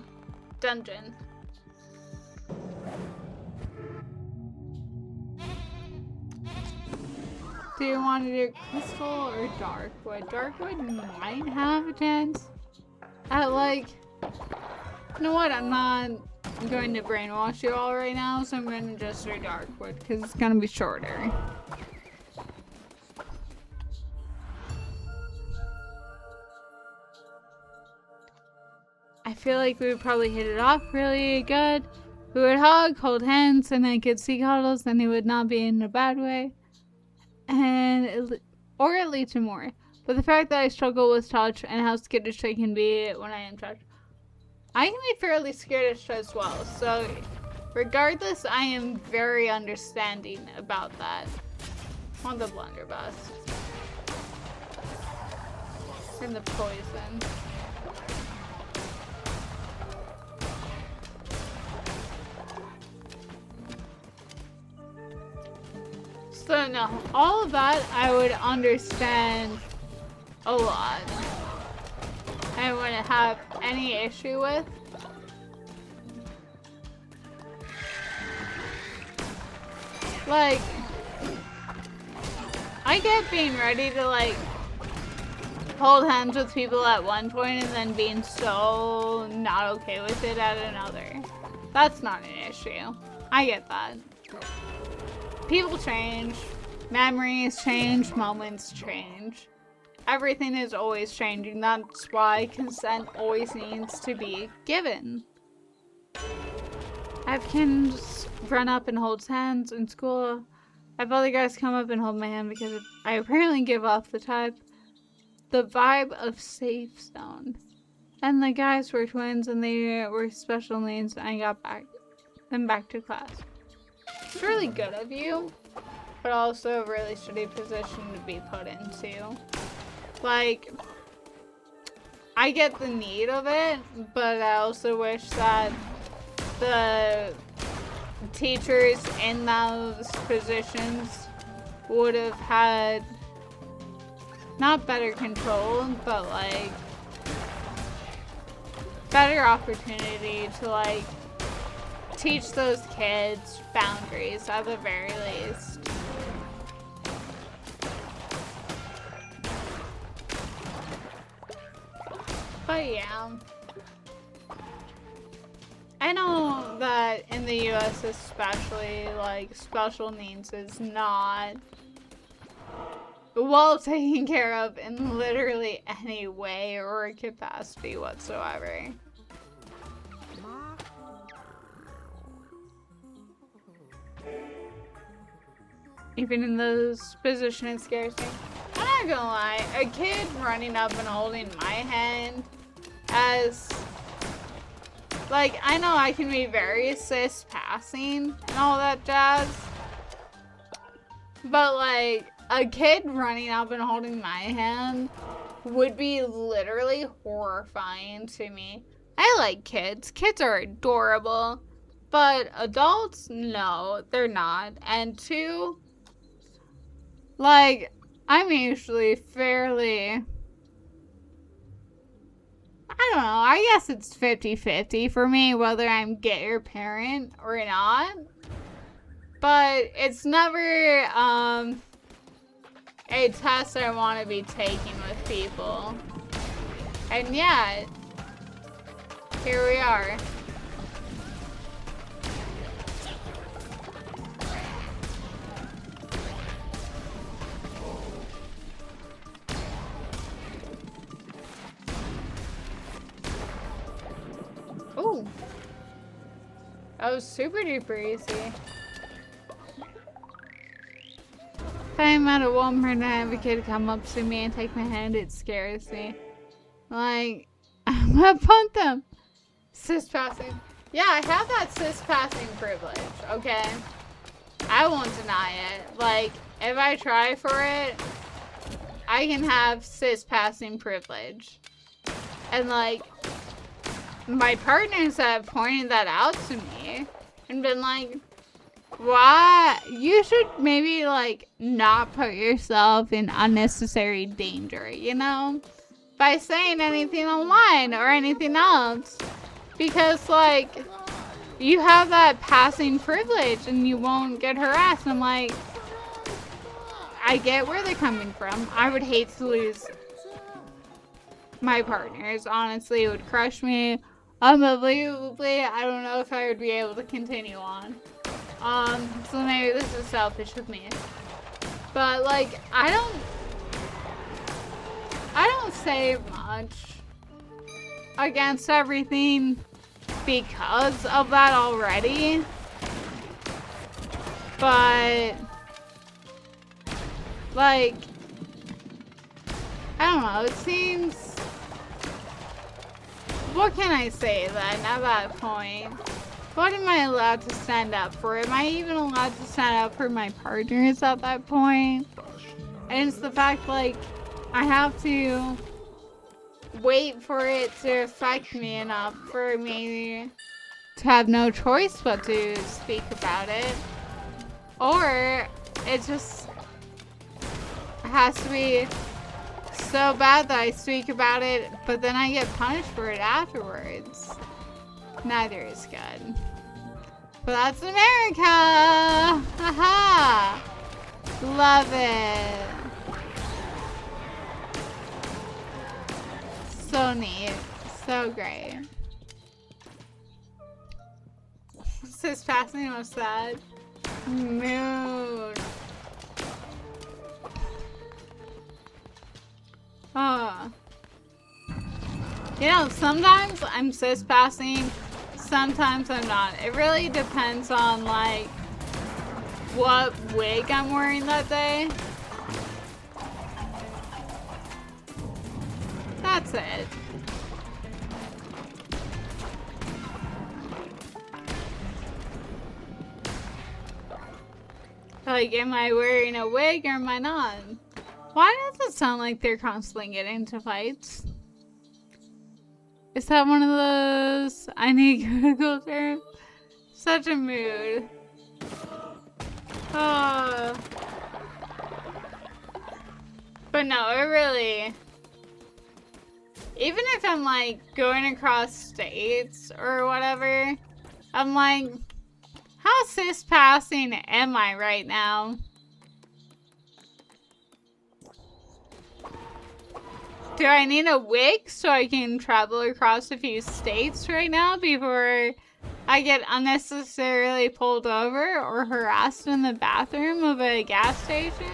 dungeon. Do you want to do crystal or darkwood? Darkwood might have a chance at like, you know what, I'm not going to brainwash you all right now, so I'm going to just do darkwood because it's going to be shorter. I feel like we would probably hit it off really good. We would hug, hold hands, and then get sea cuddles, and it would not be in a bad way. Or it leads to more. But the fact that I struggle with touch and how skittish I can be when I am touched, I can be fairly skittish as well. So regardless, I am very understanding about that. On the blunderbuss. And the poison. So no, all of that I would understand a lot. I wouldn't have any issue with. Like, I get being ready to like hold hands with people at one point and then being so not okay with it at another. That's not an issue. I get that. People change, memories change, moments change. Everything is always changing. That's why consent always needs to be given. I have kids run up and hold hands in school. I have other guys come up and hold my hand because I apparently give off the vibe of safe zone. And the guys were twins and they were special needs, and I got back to class. It's really good of you, but also a really shitty position to be put into. Like, I get the need of it, but I also wish that the teachers in those positions would have had not better control, but like better opportunity to like teach those kids boundaries at the very least. But yeah, I know that in the US especially, like, special needs is not well taken care of in literally any way or capacity whatsoever. Even in those positions it scares me. I'm not gonna lie, a kid running up and holding my hand as, like, I know I can be very cis passing and all that jazz, but like a kid running up and holding my hand would be literally horrifying to me. I like kids. Kids are adorable, but adults, no, they're not. And two, like, I'm usually fairly, I don't know, I guess it's 50-50 for me whether I'm gay or parent or not. But it's never a test I want to be taking with people. And yet, here we are. Ooh. That was super duper easy. If I'm at a Walmart and I have a kid come up to me and take my hand, it scares me. Like, I'm gonna punt them. Cis passing. Yeah, I have that cis passing privilege, okay? I won't deny it. Like, if I try for it, I can have cis passing privilege. And like, my partners have pointed that out to me and been like, why? You should maybe like not put yourself in unnecessary danger, you know? By saying anything online or anything else. Because like, you have that passing privilege and you won't get harassed. I'm like, I get where they're coming from. I would hate to lose my partners. Honestly, it would crush me. Unbelievably, I don't know if I would be able to continue on. So maybe this is selfish of me. But like, I don't say much against everything because of that already. But like, I don't know, it seems, what can I say then at that point? What am I allowed to stand up for? Am I even allowed to stand up for my partners at that point? And it's the fact, like, I have to wait for it to affect me enough for me to have no choice but to speak about it. Or it just has to be so bad that I speak about it, but then I get punished for it afterwards. Neither is good. But that's America! Haha! Love it. So neat. So great. Cis passing was sad. Mood. Oh. You know, sometimes I'm cis passing, sometimes I'm not. It really depends on like what wig I'm wearing that day. That's it. Like, am I wearing a wig or am I not? Why does it sound like they're constantly getting into fights? Is that one of those I need Google terms? Such a mood. Oh. But no, it really... Even if I'm like going across states or whatever, I'm like, how cis passing am I right now? Do I need a wig so I can travel across a few states right now before I get unnecessarily pulled over or harassed in the bathroom of a gas station?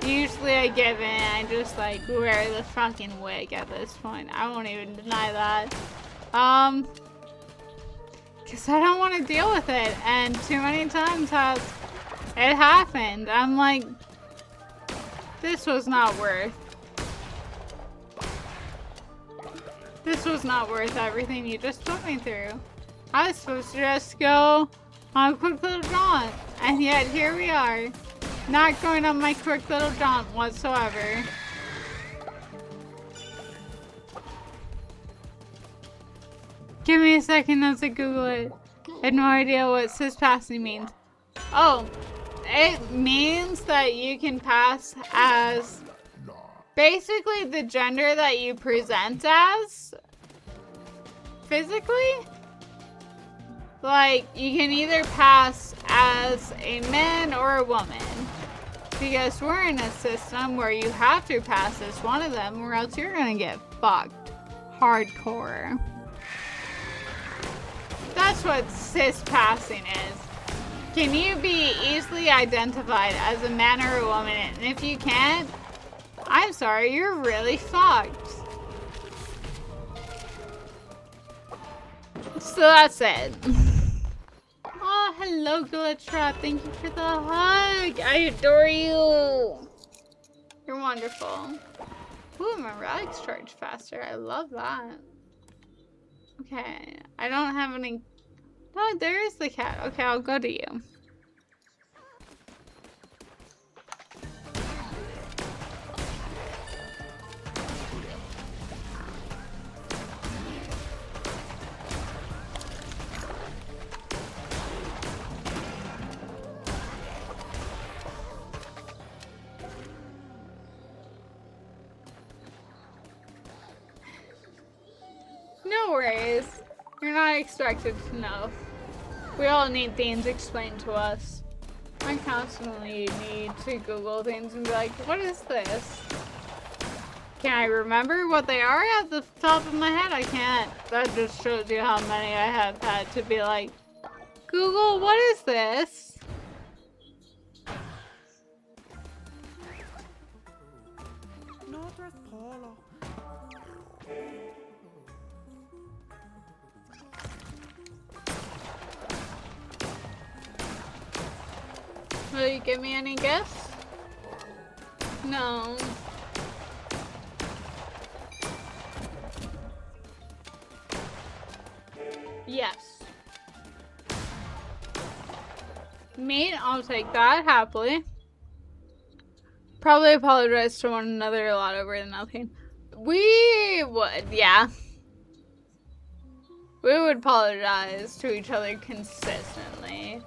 Usually I give in, I just like wear the fucking wig at this point. I won't even deny that. Cause I don't want to deal with it, and too many times has it happened. I'm like, this was not worth everything you just put me through. I was supposed to just go on a quick little jaunt, and yet here we are. Not going on my quick little jaunt whatsoever. Give me a second to Google it. I have no idea what cis passing means. Oh, it means that you can pass as basically the gender that you present as physically. Like, you can either pass as a man or a woman. Because we're in a system where you have to pass as one of them or else you're gonna get fucked. Hardcore. That's what cis passing is. Can you be easily identified as a man or a woman? And if you can't, I'm sorry, you're really fucked. So that's it. Oh, hello, Glitchtrap. Thank you for the hug. I adore you. You're wonderful. Ooh, my relics charge faster. I love that. Okay, I don't have any... No, there is the cat. Okay, I'll go to you. No worries. You're not expected to know. We all need things explained to us. I constantly need to Google things and be like, what is this? Can I remember what they are at the top of my head? I can't. That just shows you how many I have had to be like, Google, what is this? Will you give me any gifts? No. Yes. Meat, I'll take that happily. Probably apologize to one another a lot over nothing. We would, yeah. We would apologize to each other consistently.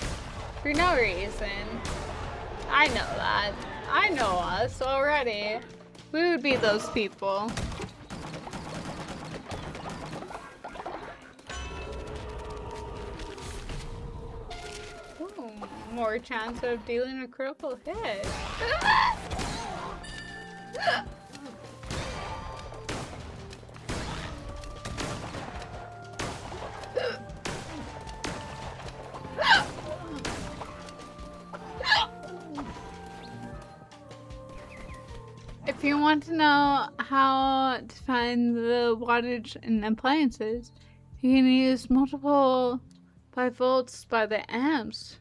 For no reason. I know that. I know us already. We would be those people. Ooh, more chance of dealing a critical hit. If you want to know how to find the wattage in appliances, you can use multiple 5 volts by the amps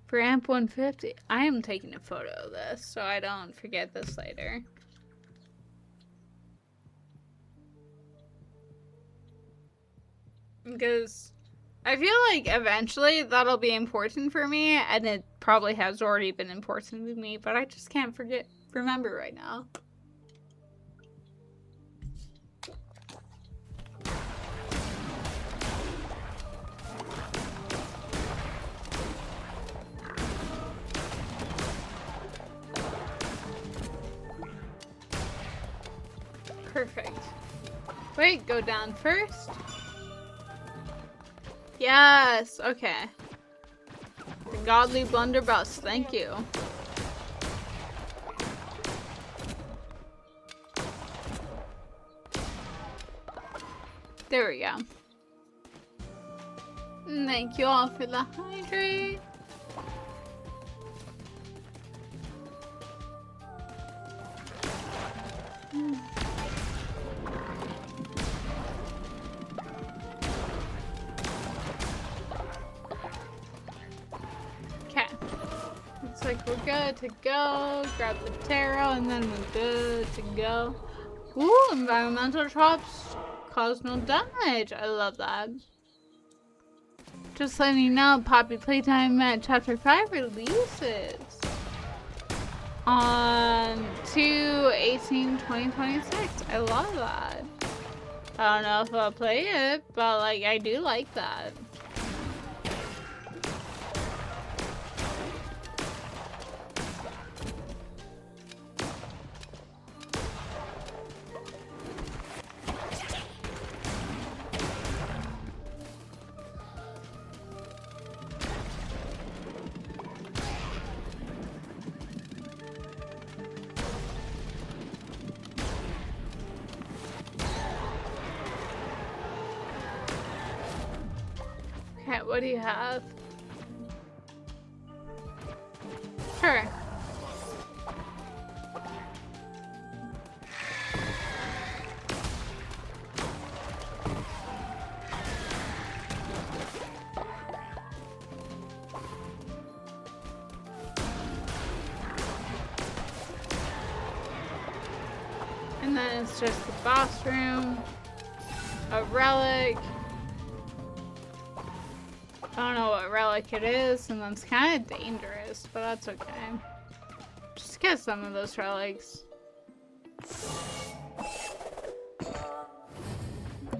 for amp 150. I am taking a photo of this so I don't forget this later. Because I feel like eventually that'll be important for me, and it probably has already been important to me, but I just can't remember right now. Wait, go down first? Yes, okay. The godly blunderbuss, thank you. There we go. Thank you all for the hydrate. Okay. Looks like we're good to go. Grab the tarot and then we're good to go. Ooh, environmental traps cause no damage. I love that. Just letting you know, Poppy Playtime at Chapter 5 releases on 2/18/2026. I love that. I don't know if I'll play it, but like I do like that. Okay, what do you have? Sure. And then it's just the boss room, a relic. I don't know what relic it is, and that's kind of dangerous, but that's okay. Just get some of those relics.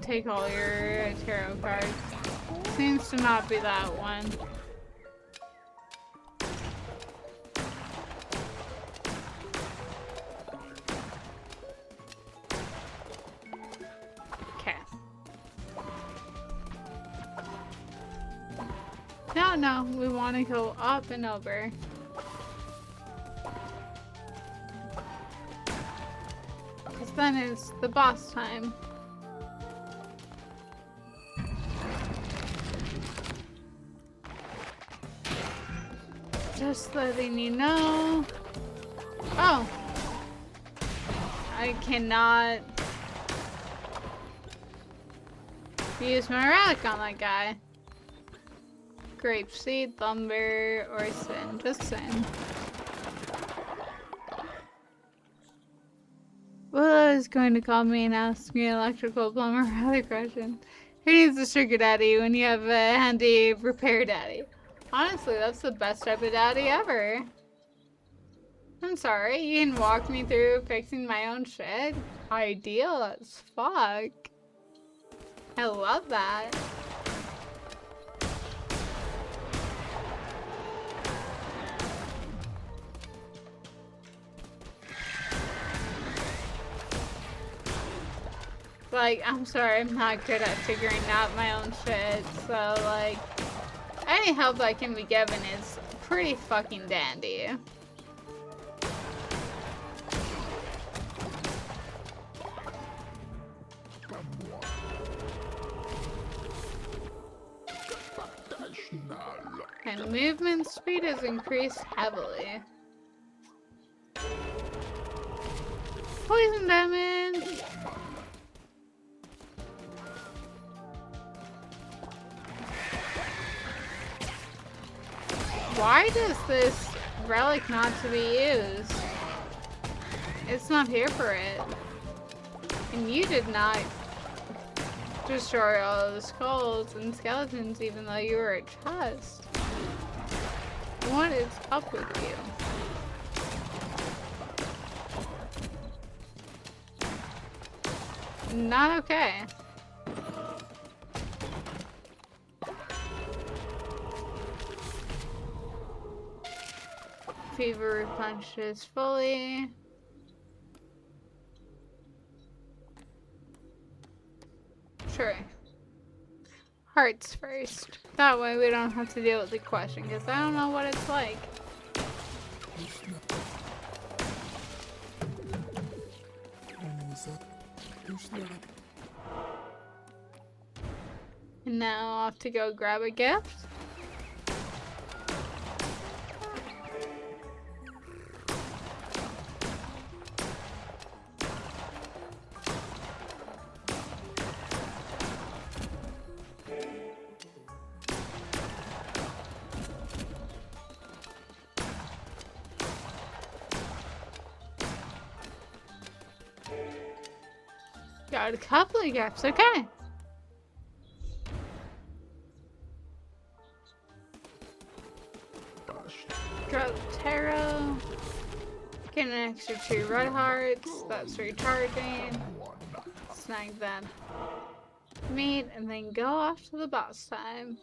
Take all your tarot cards. Seems to not be that one. No, we want to go up and over. Because then it's the boss time. Just letting you know. Oh. I cannot use my relic on that guy. Grapeseed, lumber, or sin. Just sin. Willow is going to call me and ask me an electrical plumber other question. Who needs a sugar daddy when you have a handy repair daddy? Honestly, that's the best type of daddy ever. I'm sorry, you can walk me through fixing my own shit? Ideal as fuck. I love that. Like, I'm sorry, I'm not good at figuring out my own shit, so, like, any help I can be given is pretty fucking dandy. And movement speed is increased heavily. Poison damage! Why does this relic not to be used? It's not here for it. And you did not destroy all of the skulls and skeletons even though you were a chest. What is up with you? Not okay. Fever replenishes fully. Sure. Hearts first. That way we don't have to deal with the question, because I don't know what it's like. And now off to go grab a gift. Got a couple of gifts, okay. Drop tarot. Get an extra 2 red hearts. That's recharging. Snag that meat and then go off to the boss time.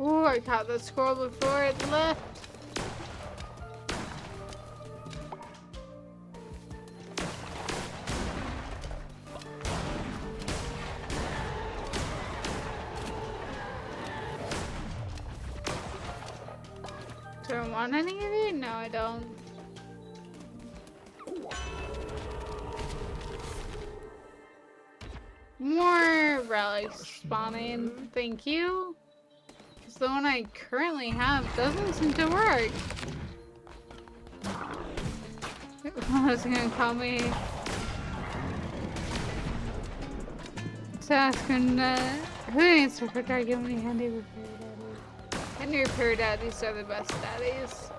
Ooh, I caught the squirrel before it left. Do I want any of you? No, I don't. More relics spawning. Thank you. Because the one I currently have doesn't seem to work. I was gonna call me to ask who needs to protect you when you handy repair daddies. And repair daddies are the best daddies.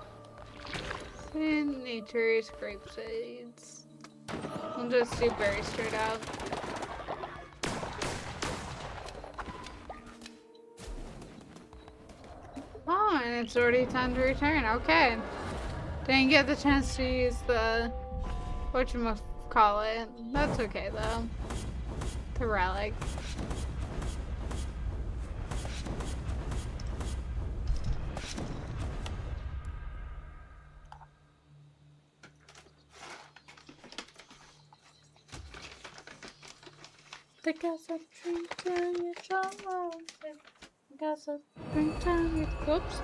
And nature's grape seeds. I'll just do berries straight out. Oh, and it's already time to return. Okay. Didn't get the chance to use the whatchamacallit. That's okay though. The relic. The gossip drink down your shower. Gossip drink down your whoops.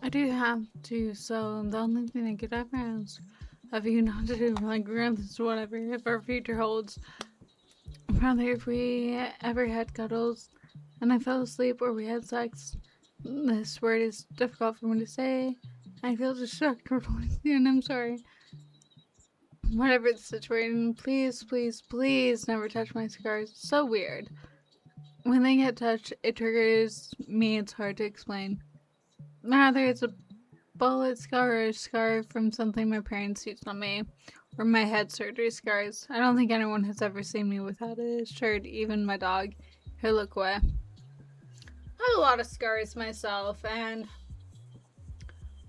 I do have to, so the only thing I could ever ask of you not to do, like, grants, whatever, if our future holds, rather if we ever had cuddles and I fell asleep or we had sex, this word is difficult for me to say. I feel distracted and I'm sorry. Whatever the situation, please, please, please never touch my scars. It's so weird. When they get touched, it triggers me. It's hard to explain. Rather it's a bullet scar or a scar from something my parents used on me, or my head surgery scars. I don't think anyone has ever seen me without a shirt, even my dog. Here, look away. I have a lot of scars myself, and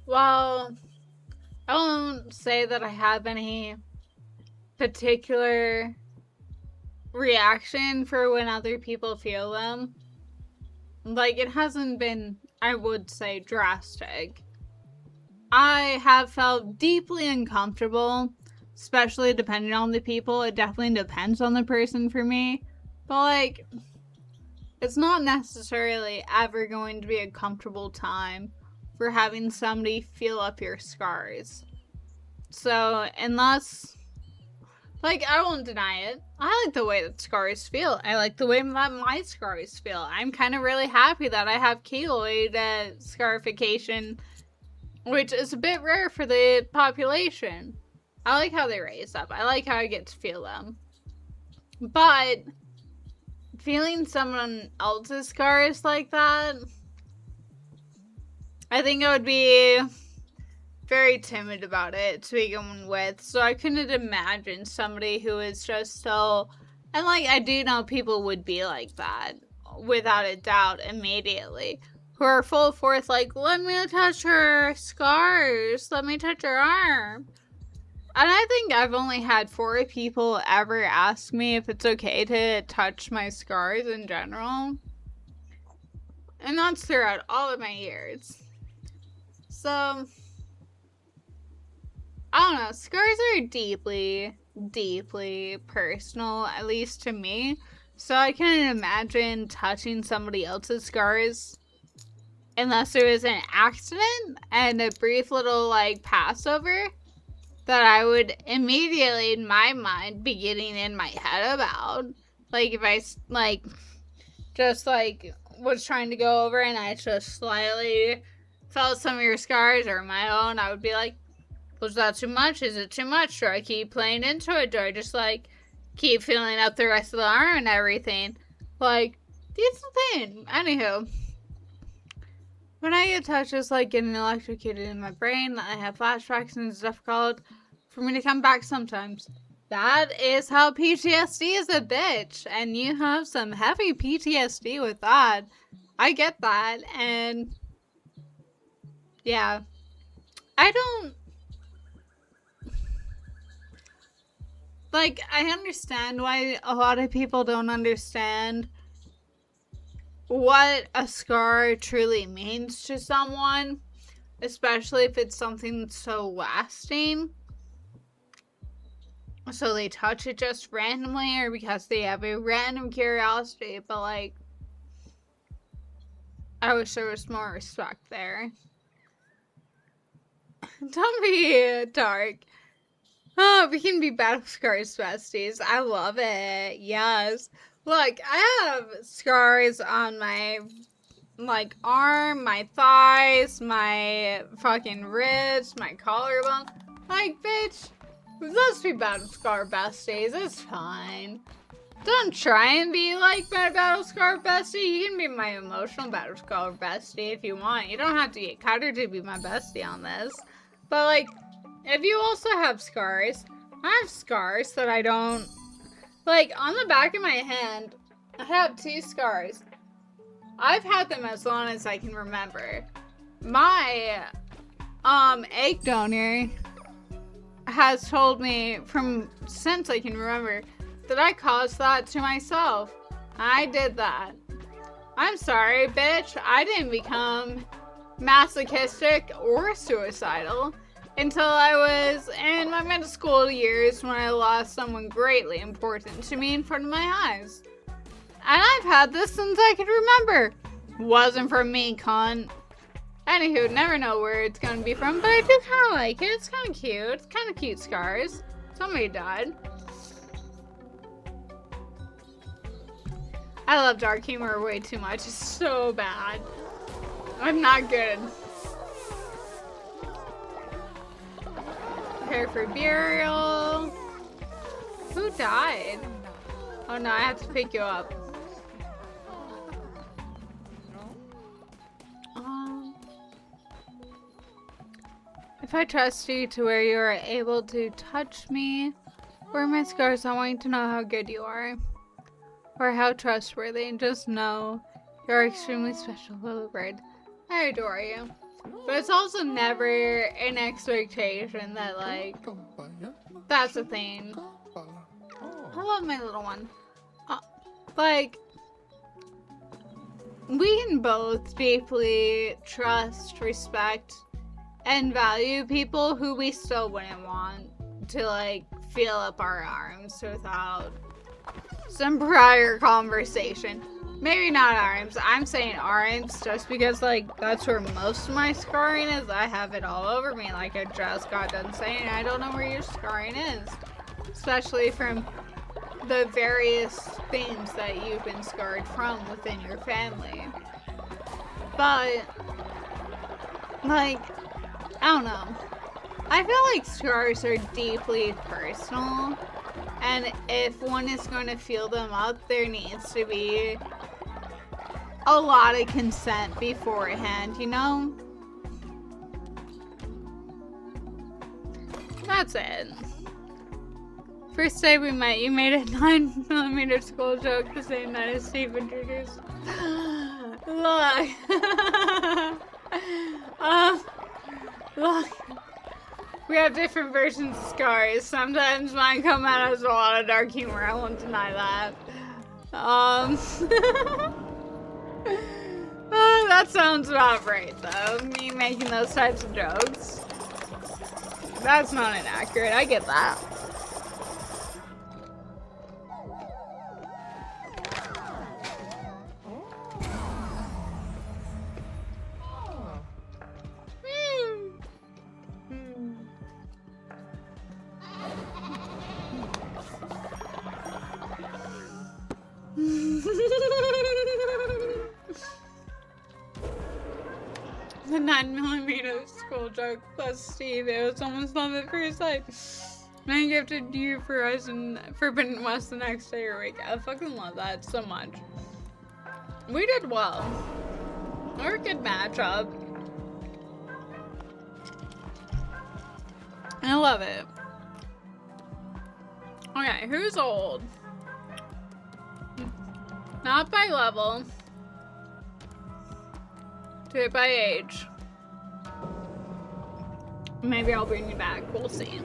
while I won't say that I have any particular reaction for when other people feel them, like, it hasn't been, I would say, drastic. I have felt deeply uncomfortable, especially depending on the people. It definitely depends on the person for me. But, like, it's not necessarily ever going to be a comfortable time for having somebody feel up your scars. So, unless, like, I won't deny it. I like the way that scars feel. I like the way that my scars feel. I'm kind of really happy that I have keloid scarification, which is a bit rare for the population. I like how they raise up. I like how I get to feel them. But feeling someone else's scars like that, I think I would be very timid about it to begin with. So I couldn't imagine somebody who is just so, and like, I do know people would be like that without a doubt immediately, who are full force like, let me touch her scars, let me touch her arm. And I think I've only had 4 people ever ask me if it's okay to touch my scars in general. And that's throughout all of my years. So, I don't know. Scars are deeply, deeply personal, at least to me. So I can't imagine touching somebody else's scars unless there was an accident and a brief little, like, passover that I would immediately, in my mind, be getting in my head about. Like, if I, like, just, like, was trying to go over and I just slightly felt some of your scars or my own, I would be like, was that too much? Is it too much? Do I keep playing into it? Do I just, like, keep feeling up the rest of the arm and everything? Like, it's the thing. Anywho, when I get touched, it's like getting electrocuted in my brain. I have flashbacks and it's difficult for me to come back sometimes. That is how PTSD is a bitch. And you have some heavy PTSD with that. I get that. And yeah. I don't, like, I understand why a lot of people don't understand what a scar truly means to someone, especially if it's something that's so lasting. So they touch it just randomly or because they have a random curiosity, but like, I wish there was more respect there. Don't be dark. Oh, we can be battle scars besties. I love it. Yes. Look, I have scars on my, like, arm, my thighs, my fucking ribs, my collarbone. Like, bitch, let's be battle scar besties. It's fine. Don't try and be like my battle scar bestie. You can be my emotional battle scar bestie if you want. You don't have to get cutter to be my bestie on this. But, like, if you also have scars, I have scars that I don't, like, on the back of my hand, I have 2 scars. I've had them as long as I can remember. My, egg donor has told me from since I can remember that I caused that to myself. I did that. I'm sorry, bitch. I didn't become masochistic or suicidal until I was in my middle school years when I lost someone greatly important to me in front of my eyes. And I've had this since I can remember. Wasn't from me, cunt. Anywho, never know where it's gonna be from, but I do kinda like it. It's kinda cute. It's kinda cute scars. Somebody died. I love dark humor way too much. It's so bad. I'm not good. Prepare for burial. Who died? Oh no, I have to pick you up. If I trust you to where you are able to touch me, wear my scars, I want you to know how good you are. Or how trustworthy. Just know you're extremely special, little bird. I adore you. But it's also never an expectation that, like, that's a thing. I love my little one. Like, we can both deeply trust, respect, and value people who we still wouldn't want to, like, feel up our arms without some prior conversation. Maybe not arms. I'm saying arms just because, like, that's where most of my scarring is. I have it all over me, like I just got done saying. I don't know where your scarring is. Especially from the various things that you've been scarred from within your family. But, like, I don't know. I feel like scars are deeply personal. And if one is going to feel them up, there needs to be a lot of consent beforehand, you know? That's it. First day we met, you made a 9mm school joke the same night as Steve introduced. Look. Look. We have different versions of scars. Sometimes mine come out as a lot of dark humor. I won't deny that. Oh, that sounds about right, though. Me making those types of jokes. That's not inaccurate. I get that. The 9mm school joke plus Steve. It was almost love at first sight. I gifted you for us and Forbidden West the next day or week. I fucking love that so much. We did well. We're a good matchup. I love it. Okay, who's old? Not by level. Do it by age. Maybe I'll bring you back. We'll see.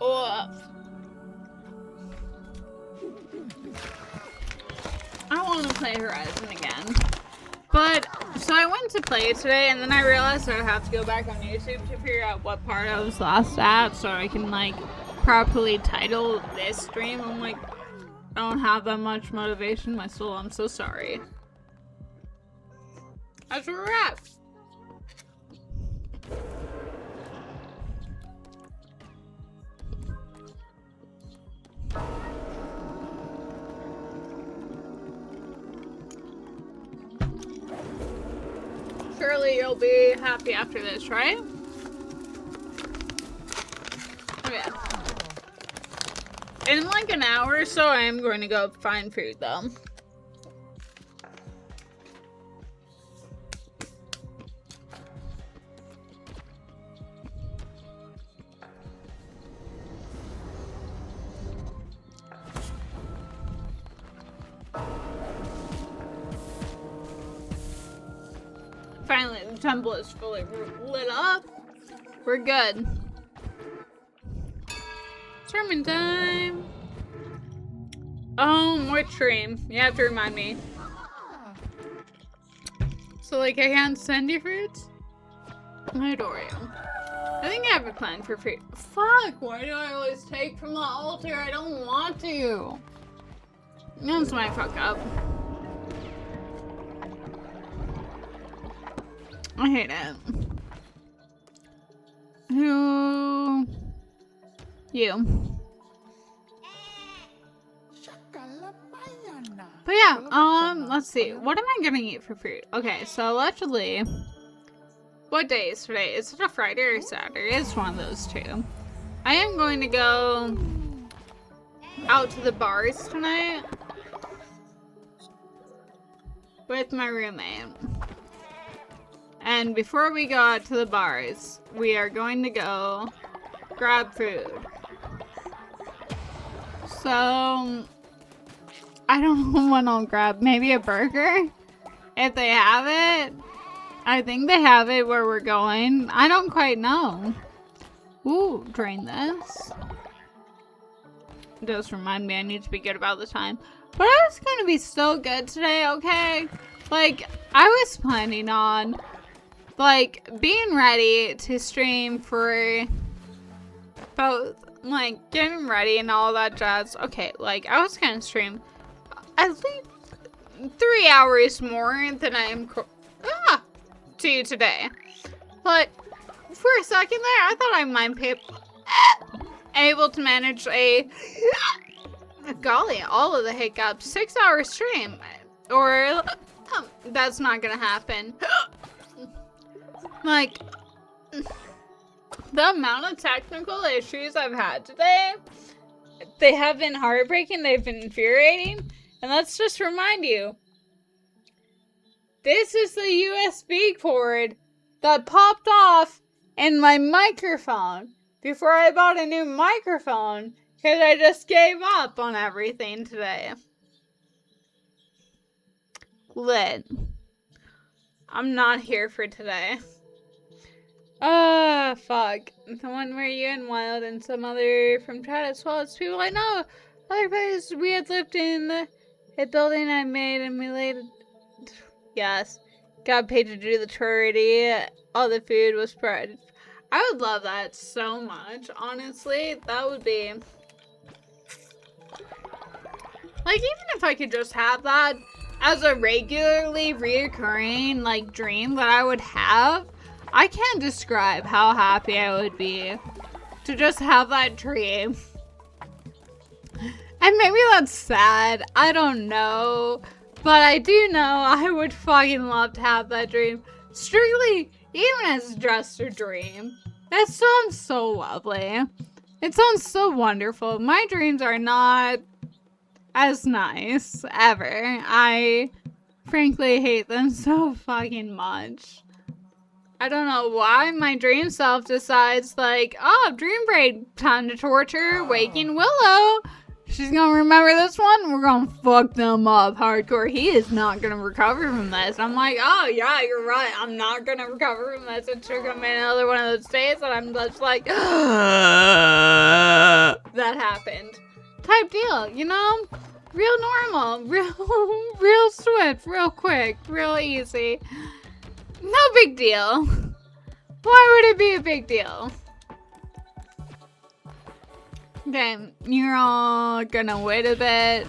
Oh. I want to play Horizon again. But, so I went to play it today, and then I realized I would have to go back on YouTube to figure out what part I was lost at, so I can, like, properly title this stream. I'm like, I don't have that much motivation, my soul. I'm so sorry. That's where we're at. Surely you'll be happy after this, right? Okay. In like an hour or so, I am going to go find food, though. Finally, the temple is fully lit up. We're good. Sermon time. Which stream? You have to remind me. So, like, I can't send you fruits? I adore you. I think I have a plan for fruit. Fuck! Why do I always take from the altar? I don't want to. That's my fuck up. I hate it. Who? You. But yeah, let's see. What am I gonna eat for fruit? Okay, so allegedly, what day is today? Is it a Friday or a Saturday? It's one of those two. I am going to go out to the bars tonight with my roommate. And before we go out to the bars, we are going to go grab food. So, I don't know what I'll grab. Maybe a burger? If they have it. I think they have it where we're going. I don't quite know. Ooh, drain this. It does remind me I need to be good about the time. But I was going to be so good today, okay? Like, I was planning on like being ready to stream for both, like getting ready and all that jazz. Okay, like I was gonna stream at least 3 hours more than I am to you today. But for a second there, I thought I might be able to manage golly, all of the hiccups. 6 hour stream. Or that's not gonna happen. Like, the amount of technical issues I've had today, they have been heartbreaking, they've been infuriating. And let's just remind you, this is the USB cord that popped off in my microphone before I bought a new microphone because I just gave up on everything today. Lit. I'm not here for today. Fuck. The one where you and Wild and some other from chat as well as people I know. Other places we had lived in a building I made and we laid. Yes. Got paid to do the charity. All the food was spread. I would love that so much. Honestly, that would be. Like, even if I could just have that as a regularly reoccurring, like, dream that I would have, I can't describe how happy I would be to just have that dream. And maybe that's sad. I don't know. But I do know I would fucking love to have that dream. Strictly, even as just a dream. That sounds so lovely. It sounds so wonderful. My dreams are not as nice, ever. I frankly hate them so fucking much. I don't know why my dream self decides, like, oh, dream break, time to torture Waking Willow. She's gonna remember this one, we're gonna fuck them up hardcore. He is not gonna recover from this. I'm like, oh yeah, you're right. I'm not gonna recover from this. It's gonna be another one of those days that I'm just like, that happened. Type deal, you know? Real normal, real swift, real quick, real easy. No big deal. Why would it be a big deal? Okay, you're all gonna wait a bit.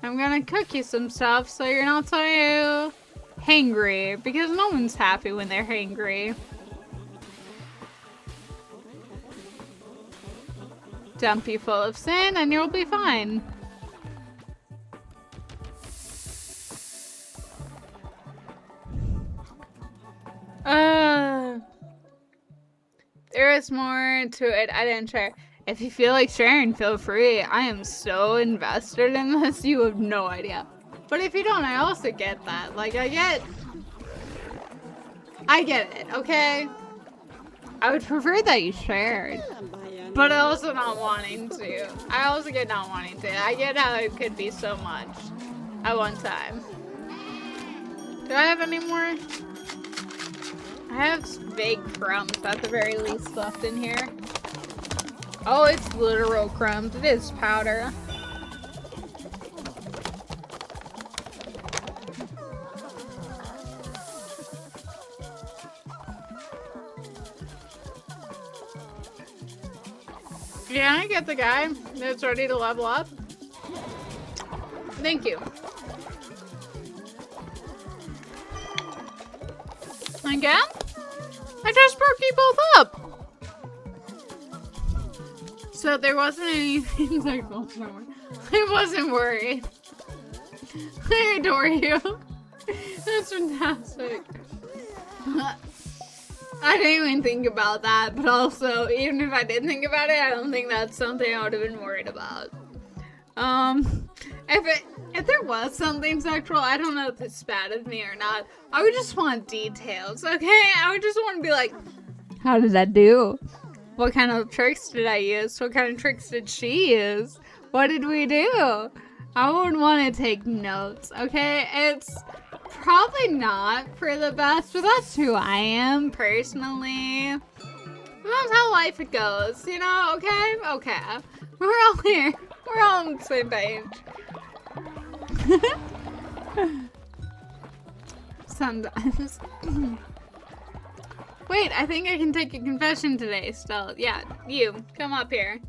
I'm gonna cook you some stuff so you're not so hangry, because no one's happy when they're hangry. Dump you full of sin and you'll be fine. There is more to it. I didn't share. If you feel like sharing, feel free. I am so invested in this, you have no idea. But if you don't, I also get that. Like, I get it, okay? I would prefer that you shared. But also not wanting to. I also get not wanting to. I get how it could be so much at one time. Do I have any more? I have fake crumbs at the very least left in here. Oh, it's literal crumbs. It is powder. Can I get the guy that's ready to level up? Thank you. Again? I just broke you both up. So there wasn't anything sexual somewhere. I wasn't worried. I adore you. That's fantastic. I didn't even think about that, but also, even if I did think about it, I don't think that's something I would have been worried about. If there was something sexual, I don't know if it's bad of me or not. I would just want details, okay? I would just want to be like, how did that do? What kind of tricks did I use? What kind of tricks did she use? What did we do? I would want to take notes, okay? It's probably not for the best, but that's who I am personally. That's how life goes, you know? Okay? Okay. We're all here. We're all on the same page. Sometimes. Wait, I think I can take a confession today still. Yeah, you. Come up here.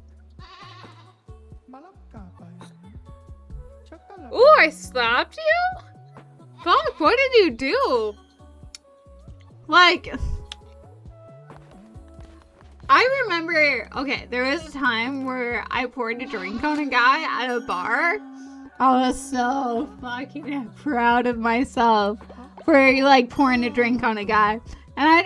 Ooh, I slapped you? Fuck, what did you do? Like, I remember, okay, there was a time where I poured a drink on a guy at a bar. I was so fucking proud of myself for, like, pouring a drink on a guy. And I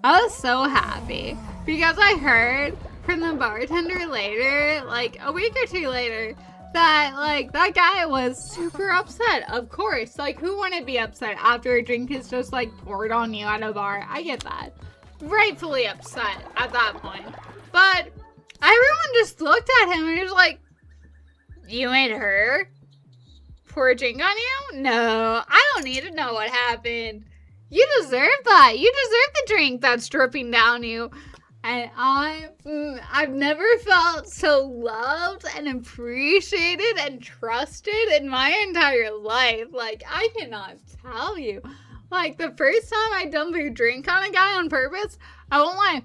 was so happy because I heard from the bartender later, like, a week or two later, that, like, that guy was super upset. Of course. Like, who wouldn't be upset after a drink is just, like, poured on you at a bar? I get that. Rightfully upset at that point. But everyone just looked at him and was like, you made her pour a drink on you? No, I don't need to know what happened. You deserve that. You deserve the drink that's dripping down you. And I've never felt so loved and appreciated and trusted in my entire life. Like, I cannot tell you. Like, the first time I dumped a drink on a guy on purpose, I won't lie,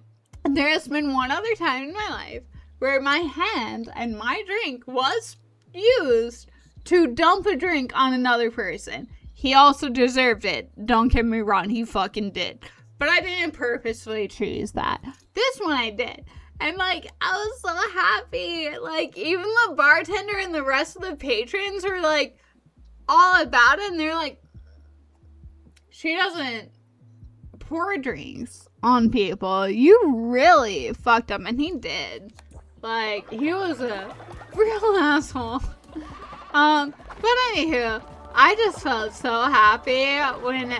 there has been one other time in my life where my hand and my drink was used to dump a drink on another person. He also deserved it. Don't get me wrong, he fucking did. But I didn't purposefully choose that. This one I did. And, like, I was so happy. Like, even the bartender and the rest of the patrons were, like, all about it. And they're like, she doesn't pour drinks on people. You really fucked up. And he did. Like, he was a real asshole. But anywho, I just felt so happy when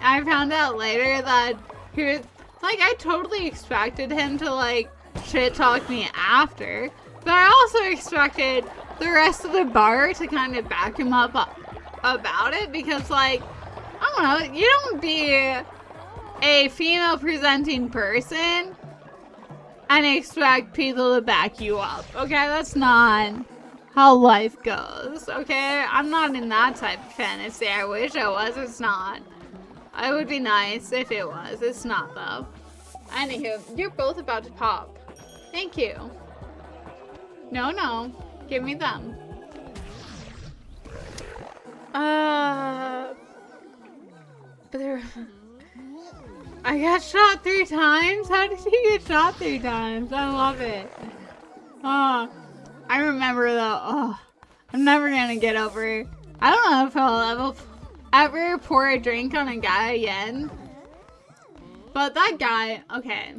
I found out later that he was, like, I totally expected him to, like, shit talk me after. But I also expected the rest of the bar to kind of back him up about it. Because, like, I don't know, you don't be a female presenting person and expect people to back you up. Okay, that's not how life goes. Okay, I'm not in that type of fantasy. I wish I was. It's not. It would be nice if it was. It's not, though. Anywho, you're both about to pop. Thank you. No. Give me them. But I got shot 3 times? How did he get shot 3 times? I love it. I remember, though. I'm never gonna get over it. I don't know if I'll ever pour a drink on a guy again. But that guy, okay.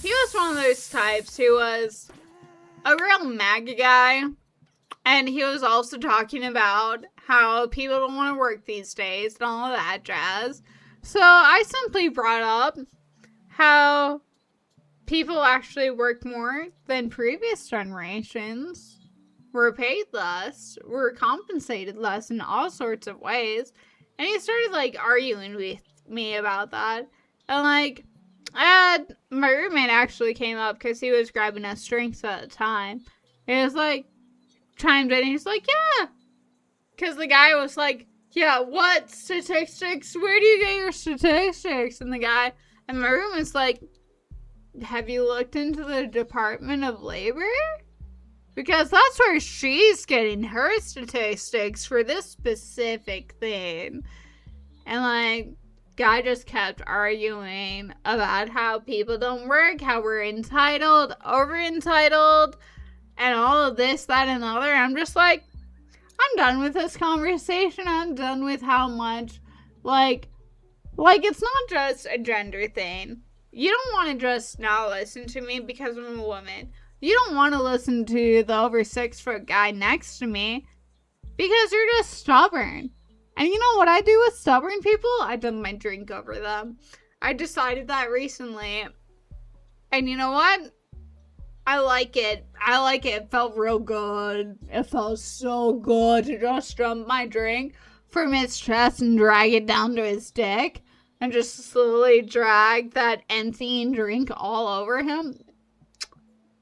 He was one of those types who was a real MAGA guy. And he was also talking about how people don't want to work these days and all of that jazz. So I simply brought up how people actually work more than previous generations, were paid less, were compensated less in all sorts of ways. And he started, like, arguing with me about that. And, like, my roommate actually came up because he was grabbing us drinks at the time. He was, like, chimed in and he's like, yeah. Because the guy was like, yeah, what statistics? Where do you get your statistics? And my roommate's like, have you looked into the Department of Labor? Because that's where she's getting her statistics for this specific thing. And, like, guy just kept arguing about how people don't work, how we're entitled, over-entitled, and all of this, that, and the other. I'm just like, I'm done with this conversation. I'm done with how much, like, it's not just a gender thing. You don't want to just not listen to me because I'm a woman. You don't want to listen to the over 6-foot guy next to me because you're just stubborn. And you know what I do with stubborn people? I dump my drink over them. I decided that recently. And you know what? I like it. It felt real good. It felt so good to just dump my drink from his chest and drag it down to his dick. And just slowly drag that emptying drink all over him.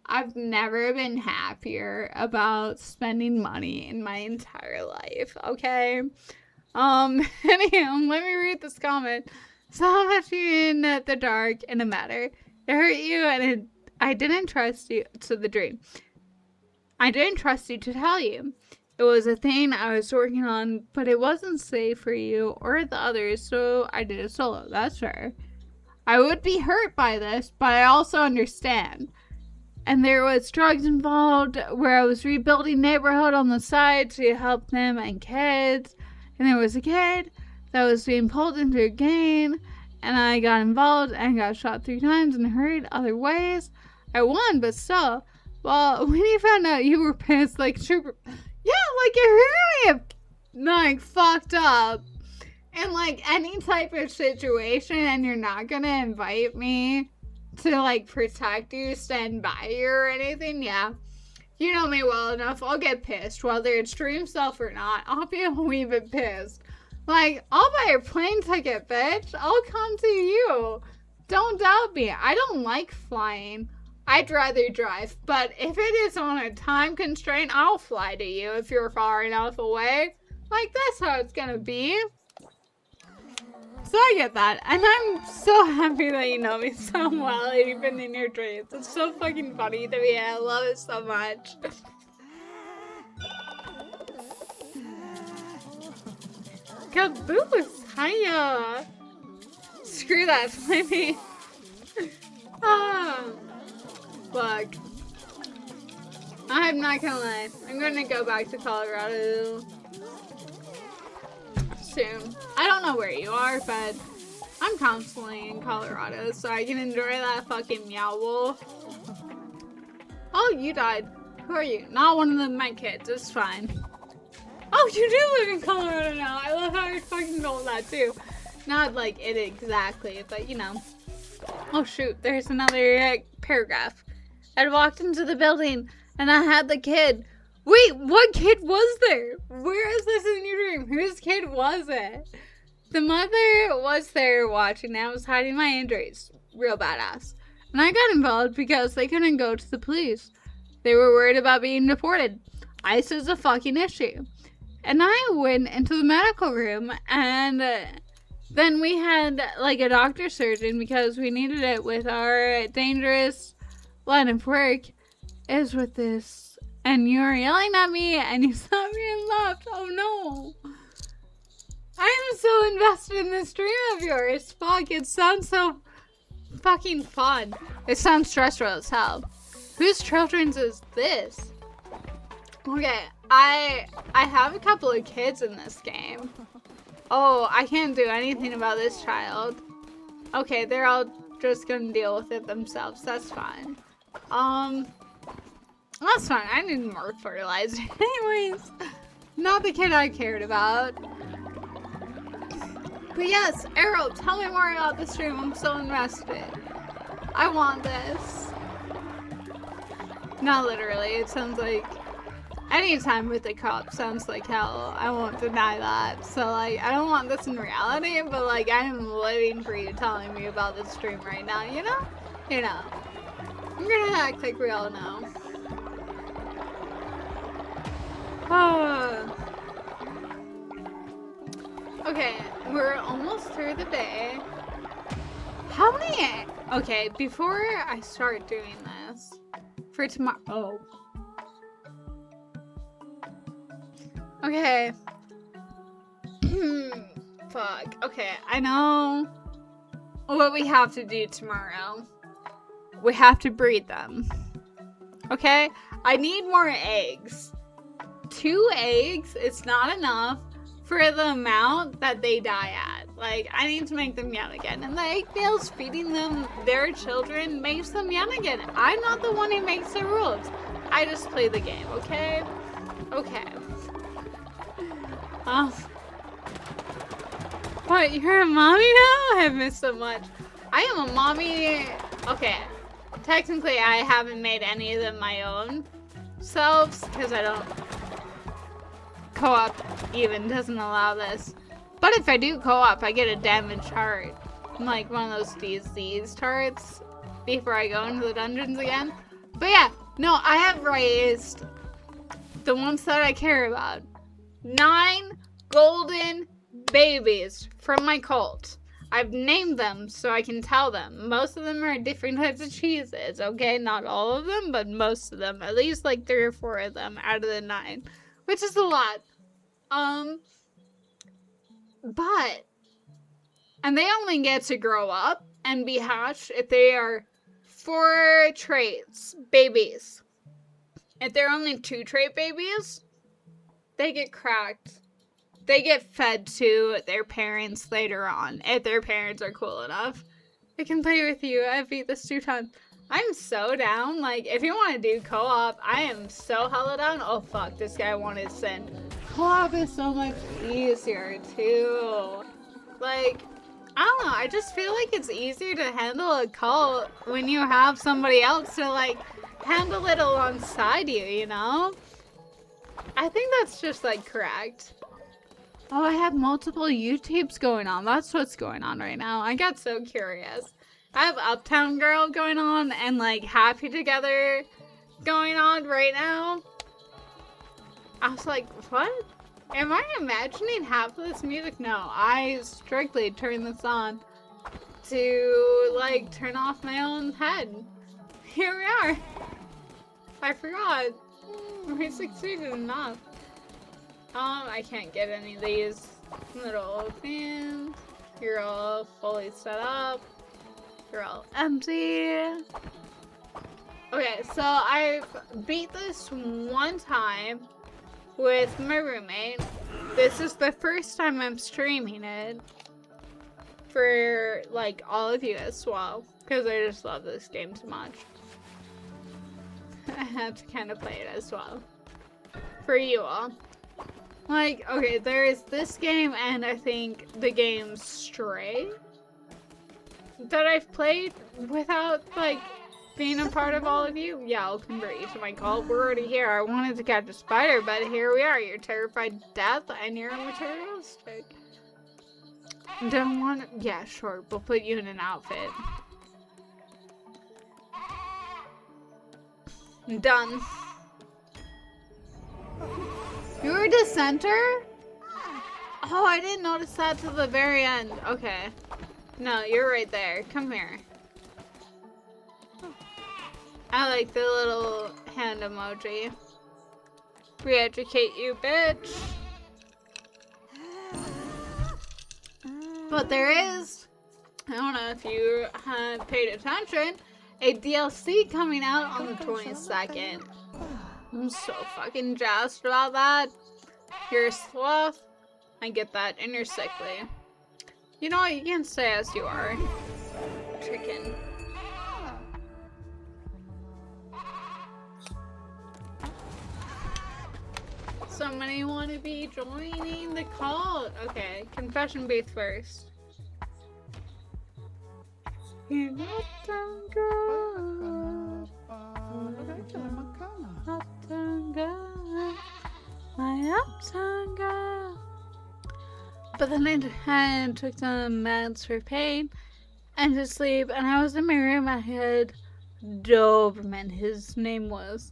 I've never been happier about spending money in my entire life, okay? Anyhow, let me read this comment. So how much you in the dark in a matter. It hurt you and I didn't trust you to the dream. I didn't trust you to tell you. It was a thing I was working on, but it wasn't safe for you or the others, so I did it solo. That's fair. I would be hurt by this, but I also understand. And there was drugs involved where I was rebuilding neighborhood on the side to help them and kids. And there was a kid that was being pulled into a gang, and I got involved and got shot 3 times and hurt other ways. I won, but still. Well, when you found out you were pissed, like, super... Yeah, like, it really, like, fucked up. In, like, any type of situation, and you're not gonna invite me to, like, protect you, stand by you, or anything, yeah. You know me well enough, I'll get pissed. Whether it's dream stuff or not, I'll be a wee bit pissed. Like, I'll buy a plane ticket, bitch. I'll come to you. Don't doubt me. I don't like flying. I'd rather drive. But if it is on a time constraint, I'll fly to you if you're far enough away. Like, that's how it's gonna be. So I get that. And I'm so happy that you know me so well, even in your dreams. It's so fucking funny to me. I love it so much. Caboose! Hiya! Screw that, Flamey. Look. I'm not gonna lie. I'm gonna go back to Colorado soon. I don't know where you are, but I'm constantly in Colorado, so I can enjoy that fucking meow wolf. Oh, you died. Who are you? Not one of them, my kids. It's fine. Oh, you do live in Colorado now. I love how you're fucking told that too. Not like it exactly, but you know. Oh shoot, there's another paragraph. I walked into the building and I had the kid. Wait, what kid was there? Where is this in your dream? Whose kid was it? The mother was there watching and I was hiding my injuries. Real badass. And I got involved because they couldn't go to the police. They were worried about being deported. ICE is a fucking issue. And I went into the medical room and then we had like a doctor surgeon because we needed it with our dangerous line of work is with this. And you were yelling at me and you stopped me and left. Oh no. I am so invested in this dream of yours. Fuck, it sounds so fucking fun. It sounds stressful as hell. Whose children's is this? Okay, I have a couple of kids in this game. Oh, I can't do anything about this child. Okay, they're all just gonna deal with it themselves. That's fine. That's fine. I need more fertilizer. Anyways, not the kid I cared about. But yes, Arrow, tell me more about this stream. I'm so invested. I want this. Not literally. It sounds like any time with the cop sounds like hell. I won't deny that. So, like, I don't want this in reality, but, like, I am living for you telling me about this stream right now, you know? You know. I'm gonna act like we all know. Okay, we're almost through the day. How many... Okay, before I start doing this, for tomorrow... Oh. Okay. Fuck. Okay, I know what we have to do tomorrow. We have to breed them. Okay? I need more eggs. 2 eggs is not enough for the amount that they die at. Like, I need to make them young again. And the egg males feeding them their children makes them young again. I'm not the one who makes the rules. I just play the game, okay? Okay. What, you're a mommy now? I miss so much. I am a mommy. Okay. Technically, I haven't made any of them my own selves because I don't... Co-op even doesn't allow this. But if I do co-op, I get a damaged heart. I'm like one of those DZ's hearts before I go into the dungeons again. But yeah, no, I have raised the ones that I care about. 9 golden babies from my cult. I've named them so I can tell them. Most of them are different types of cheeses, okay? Not all of them, but most of them. At least like 3 or 4 of them out of the 9. which is a lot. And they only get to grow up and be hatched if they are 4 traits babies. If they're only 2 trait babies, they get cracked. They get fed to their parents later on, if their parents are cool enough. I can play with you. I've beat this 2 times. I'm so down. Like, if you want to do co-op, I am so hella down. Oh, fuck. This guy wanted sin. Co-op is so much easier, too. Like, I don't know. I just feel like it's easier to handle a cult when you have somebody else to, like, handle it alongside you, you know? I think that's just, like, correct. Oh, I have multiple YouTubes going on. That's what's going on right now. I got so curious. I have Uptown Girl going on and, like, Happy Together going on right now. I was like, what? Am I imagining half of this music? No, I strictly turned this on to, like, turn off my own head. Here we are. I forgot. We succeeded enough. I can't get any of these little things. You're all fully set up. You're all empty. Okay, so I've beat this one time with my roommate. This is the first time I'm streaming it for, like, all of you as well, because I just love this game so much. I have to kind of play it as well for you all. Like, okay, there is this game and I think the game Stray that I've played without, like, being a part of all of you. Yeah, I'll convert you to my cult. We're already here. I wanted to catch a spider, but here we are. You're terrified to death and you're materialistic. Don't want... Yeah, sure. We'll put you in an outfit. Done. You're a dissenter? Oh, I didn't notice that till the very end. Okay. No, you're right there. Come here. I like the little hand emoji. Re-educate you, bitch. But there is, I don't know if you had paid attention, a DLC coming out on the 22nd. I'm so fucking jazzed about that. You're a sloth. I get that. And you're sickly. You know what? You can stay as you are. Chicken. Somebody want to be joining the cult. Okay, confession booth first. You're uptown girl. Uptown girl. My uptown girl. But then I took some meds for pain and to sleep, and I was in my room. I had Doberman. His name was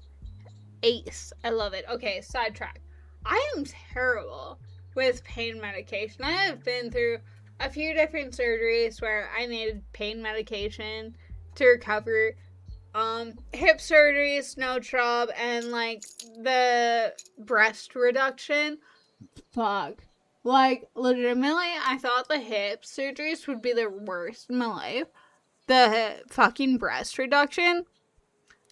Ace. I love it. Okay, sidetrack. I am terrible with pain medication. I have been through a few different surgeries where I needed pain medication to recover. Hip surgeries, no job, and like the breast reduction. Fuck. Like, legitimately, I thought the hip surgeries would be the worst in my life. The fucking breast reduction,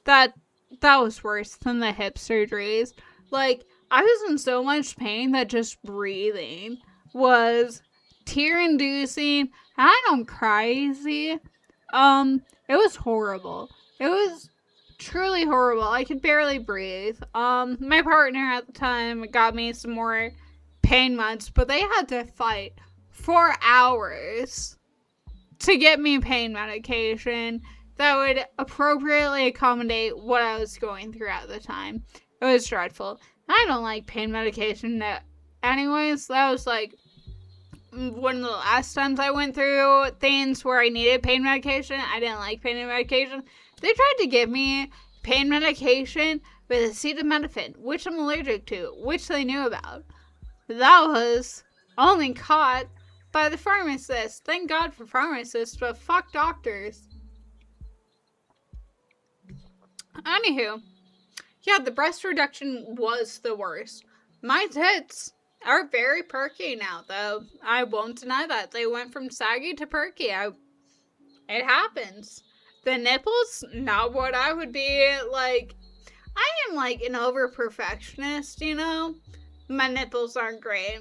that was worse than the hip surgeries. Like, I was in so much pain that just breathing was tear-inducing, and I don't cry easy. It was horrible. It was truly horrible. I could barely breathe. My partner at the time got me some more pain meds, but they had to fight for hours to get me pain medication that would appropriately accommodate what I was going through at the time. It was dreadful. I don't like pain medication anyways. That was like one of the last times I went through things where I needed pain medication. I didn't like pain medication. They tried to give me pain medication with acetaminophen, which I'm allergic to, which they knew about. That was only caught by the pharmacist. Thank God for pharmacists, but fuck doctors. Anywho, yeah, the breast reduction was the worst. My tits are very perky now, though. I won't deny that. They went from saggy to perky. It happens. The nipples, not what I would be like. I am like an over perfectionist, you know? My nipples aren't great.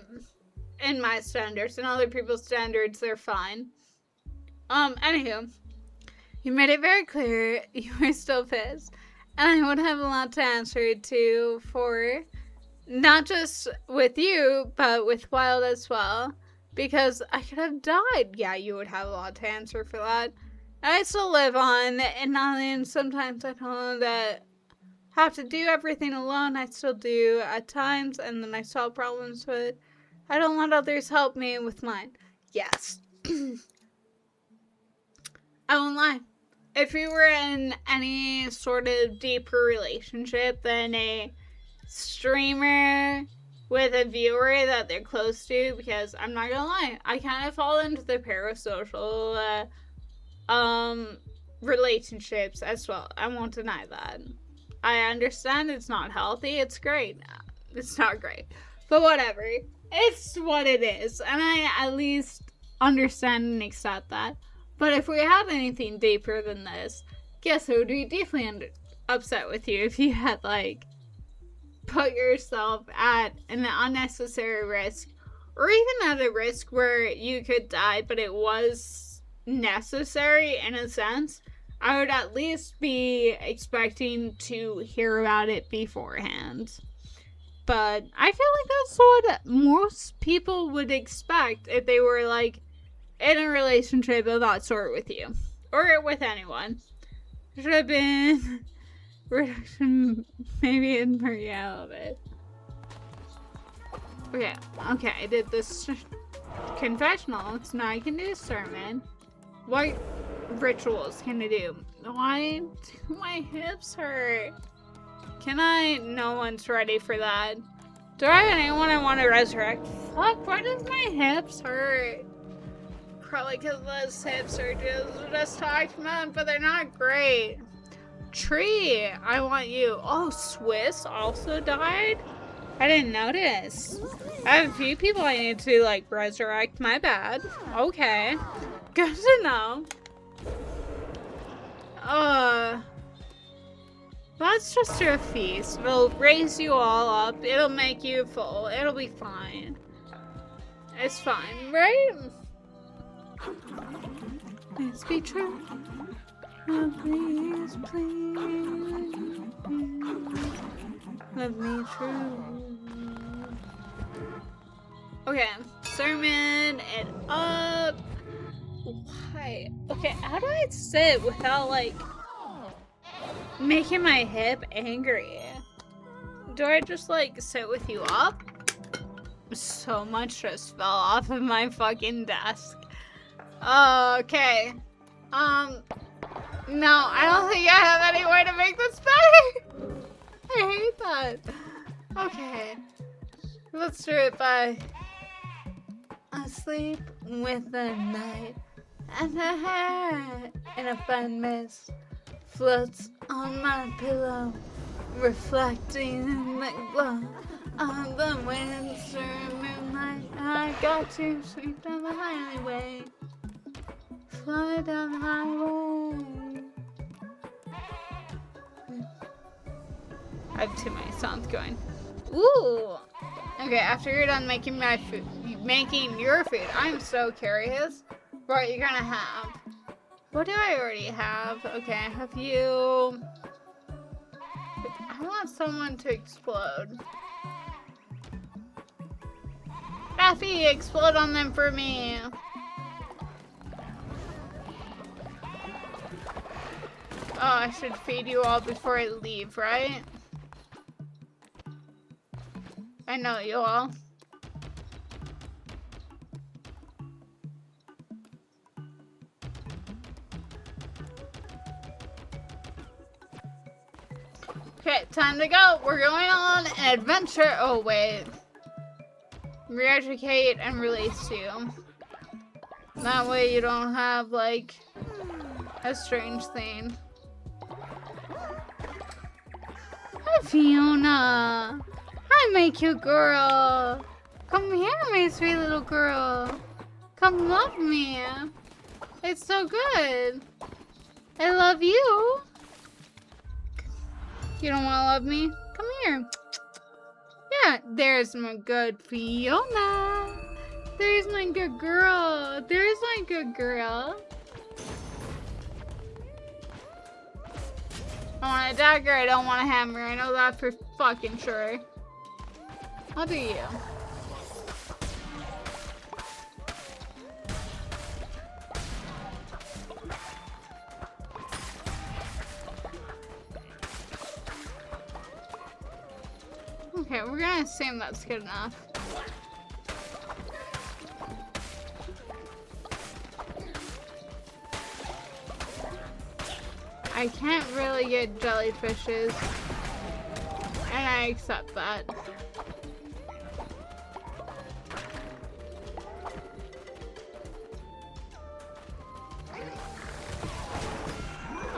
In my standards. In other people's standards, they're fine. Anywho. You made it very clear you were still pissed. And I would have a lot to answer to for not just with you, but with Wild as well. Because I could have died. Yeah, you would have a lot to answer for that. And I still live on, and sometimes I don't know that I have to do everything alone. I still do at times, and then I solve problems, but I don't let others help me with mine. Yes. I won't lie. If you were in any sort of deeper relationship than a streamer with a viewer that they're close to, because I'm not gonna lie, I kind of fall into the parasocial relationships as well. I won't deny that. I understand it's not healthy. It's great. It's not great, but whatever. It's what it is, and I at least understand and accept that. But if we had anything deeper than this, guess I would be deeply upset with you if you had, like, put yourself at an unnecessary risk, or even at a risk where you could die, but it was necessary in a sense. I would at least be expecting to hear about it beforehand. But I feel like that's what most people would expect if they were, like, in a relationship of that sort with you. Or with anyone. Should have been reduction maybe in Maria a little bit. Okay, I did this confessional, so now I can do a sermon. What rituals can I do? Why do my hips hurt? No one's ready for that. Do I have anyone I want to resurrect? Fuck, why does my hips hurt? Probably because those hip surgeries we just talked about, but they're not great. Tree, I want you. Oh, Swiss also died? I didn't notice. I have a few people I need to, like, resurrect. My bad. Okay. Good to know. Let's just do a feast. It'll raise you all up. It'll make you full. It'll be fine. It's fine, right? Please be true. Oh, please, please. Love me true. Okay, sermon it up. Why? Okay, how do I sit without, like, making my hip angry? Do I just, like, sit with you up? So much just fell off of my fucking desk. Okay. No, I don't think I have any way to make this better. I hate that. Okay. Let's do it by asleep with the night, and a hat in a fine mist floats on my pillow, reflecting the glow of the winter moonlight. I got to sleep down the highway, fly down the highway. I have too many songs going. Ooh. Okay, after you're done making my food, making your food, I'm so curious what you're gonna have. What do I already have? Okay, I have you. I want someone to explode. Raffy, explode on them for me. Oh, I should feed you all before I leave, right? I know you all. Okay, time to go. We're going on an adventure. Oh, wait. Re-educate and release you. That way you don't have, like, a strange thing. Hi, Fiona. Hi, my cute girl. Come here, my sweet little girl. Come love me. It's so good. I love you. You don't want to love me? Come here. Yeah, there's my good Fiona. There's my good girl. There's my good girl. I want a dagger, I don't want a hammer. I know that for fucking sure. I'll do you. Okay, we're gonna assume that's good enough. I can't really get jellyfishes, and I accept that.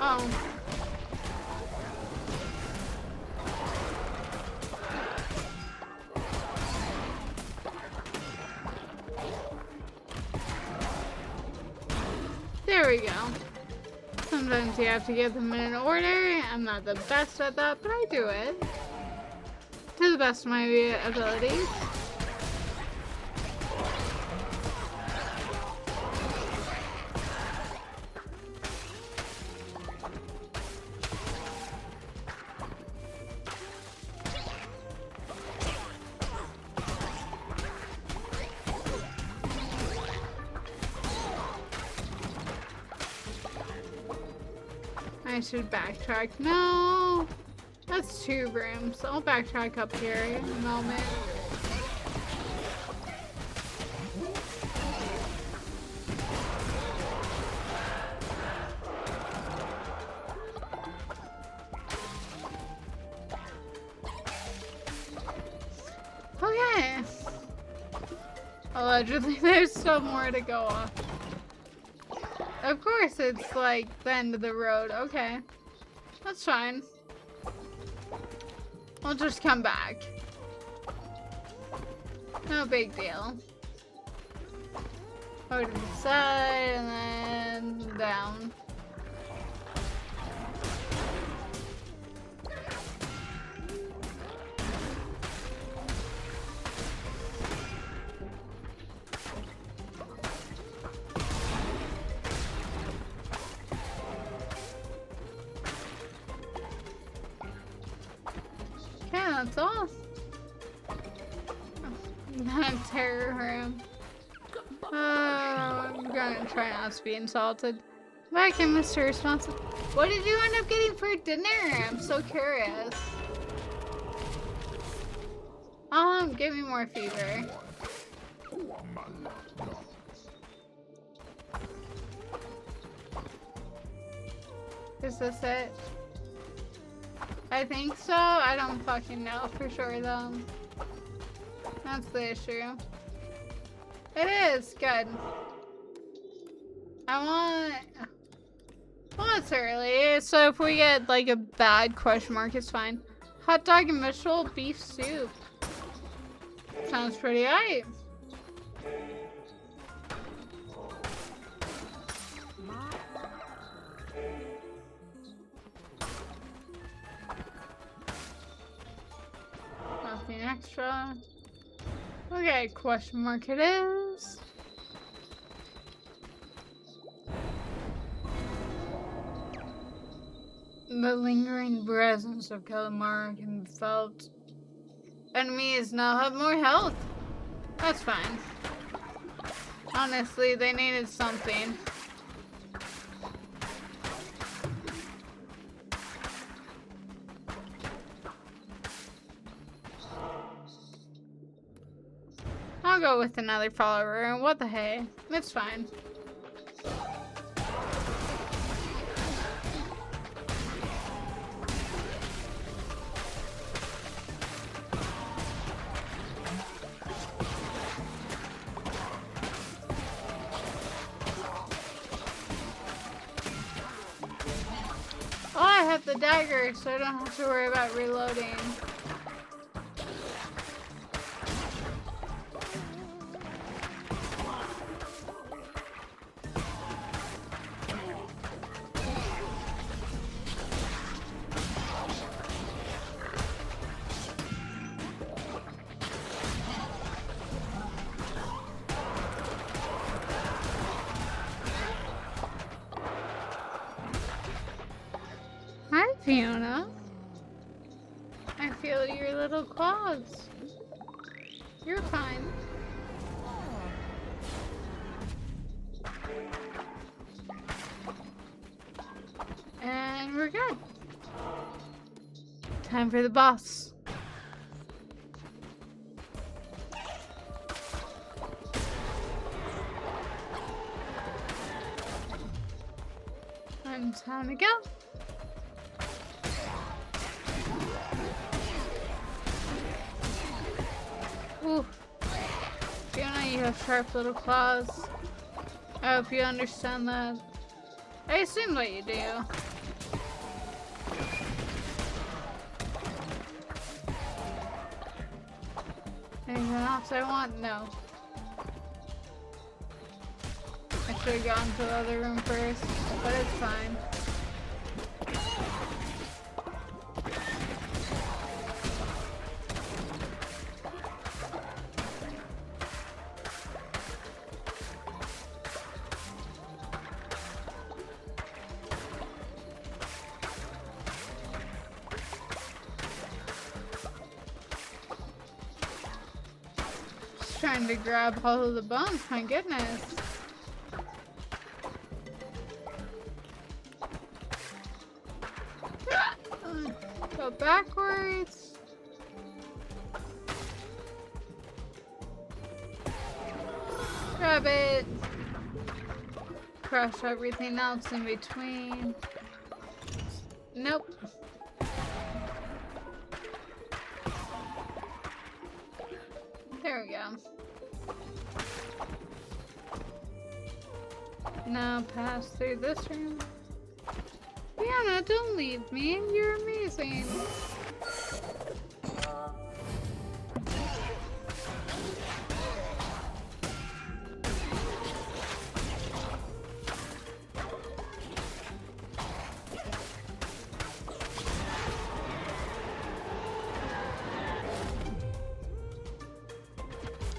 Oh. There we go. Sometimes you have to get them in an order. I'm not the best at that, but I do it. To the best of my abilities. I should backtrack. No! That's 2 rooms. I'll backtrack up here in a moment. Okay. Allegedly, there's still more to go off. Of course, it's like the end of the road. Okay. That's fine. I'll just come back. No big deal. Over to the side and then down. That's all. That terror room. I'm gonna try not to be insulted. Why can Mr. Responsive? What did you end up getting for dinner? I'm so curious. Give me more fever. Is this it? I think so. I don't fucking know for sure though. That's the issue. It is good. Well, it's early, so if we get like a bad question mark, it's fine. Hot dog and vegetable beef soup. Sounds pretty aight. Nothing extra. Okay, question mark it is. The lingering presence of Calamari can be felt. Enemies now have more health. That's fine. Honestly, they needed something. I'll go with another follower. What the hey? It's fine. Oh, I have the dagger, so I don't have to worry about reloading. Fiona, I feel your little claws. You're fine. And we're good. Time for the boss. And time to go. Ooh. Fiona, you have sharp little claws. I hope you understand that. I assume what you do. Anything else I want? No. I should have gone to the other room first, but it's fine. Just trying to grab all of the bones, my goodness. Go backwards. Grab it. Crush everything else in between. Nope. There we go. Now pass through this room. Fiona, don't leave me. You're amazing.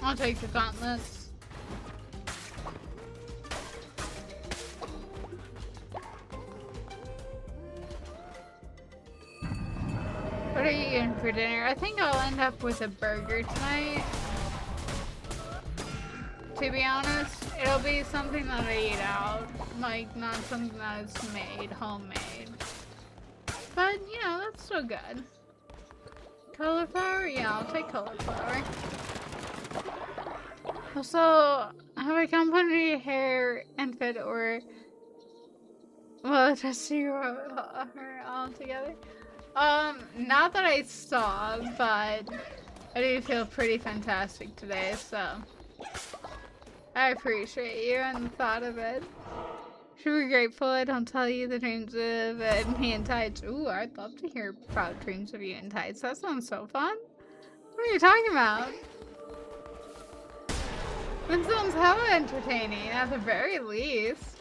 I'll take the gauntlets. What are you eating for dinner? I think I'll end up with a burger tonight. To be honest, it'll be something that I eat out. Like, not something that is made, homemade. But, you know, that's still good. Cauliflower? Yeah, I'll take cauliflower. Also, have I complemented hair and fit or... well, just see her all together? Not that I saw, but I do feel pretty fantastic today, so I appreciate you and the thought of it. Should be grateful I don't tell you the dreams of me in tights. Ooh, I'd love to hear about dreams of you in tights. That sounds so fun. What are you talking about? That sounds hella entertaining, at the very least.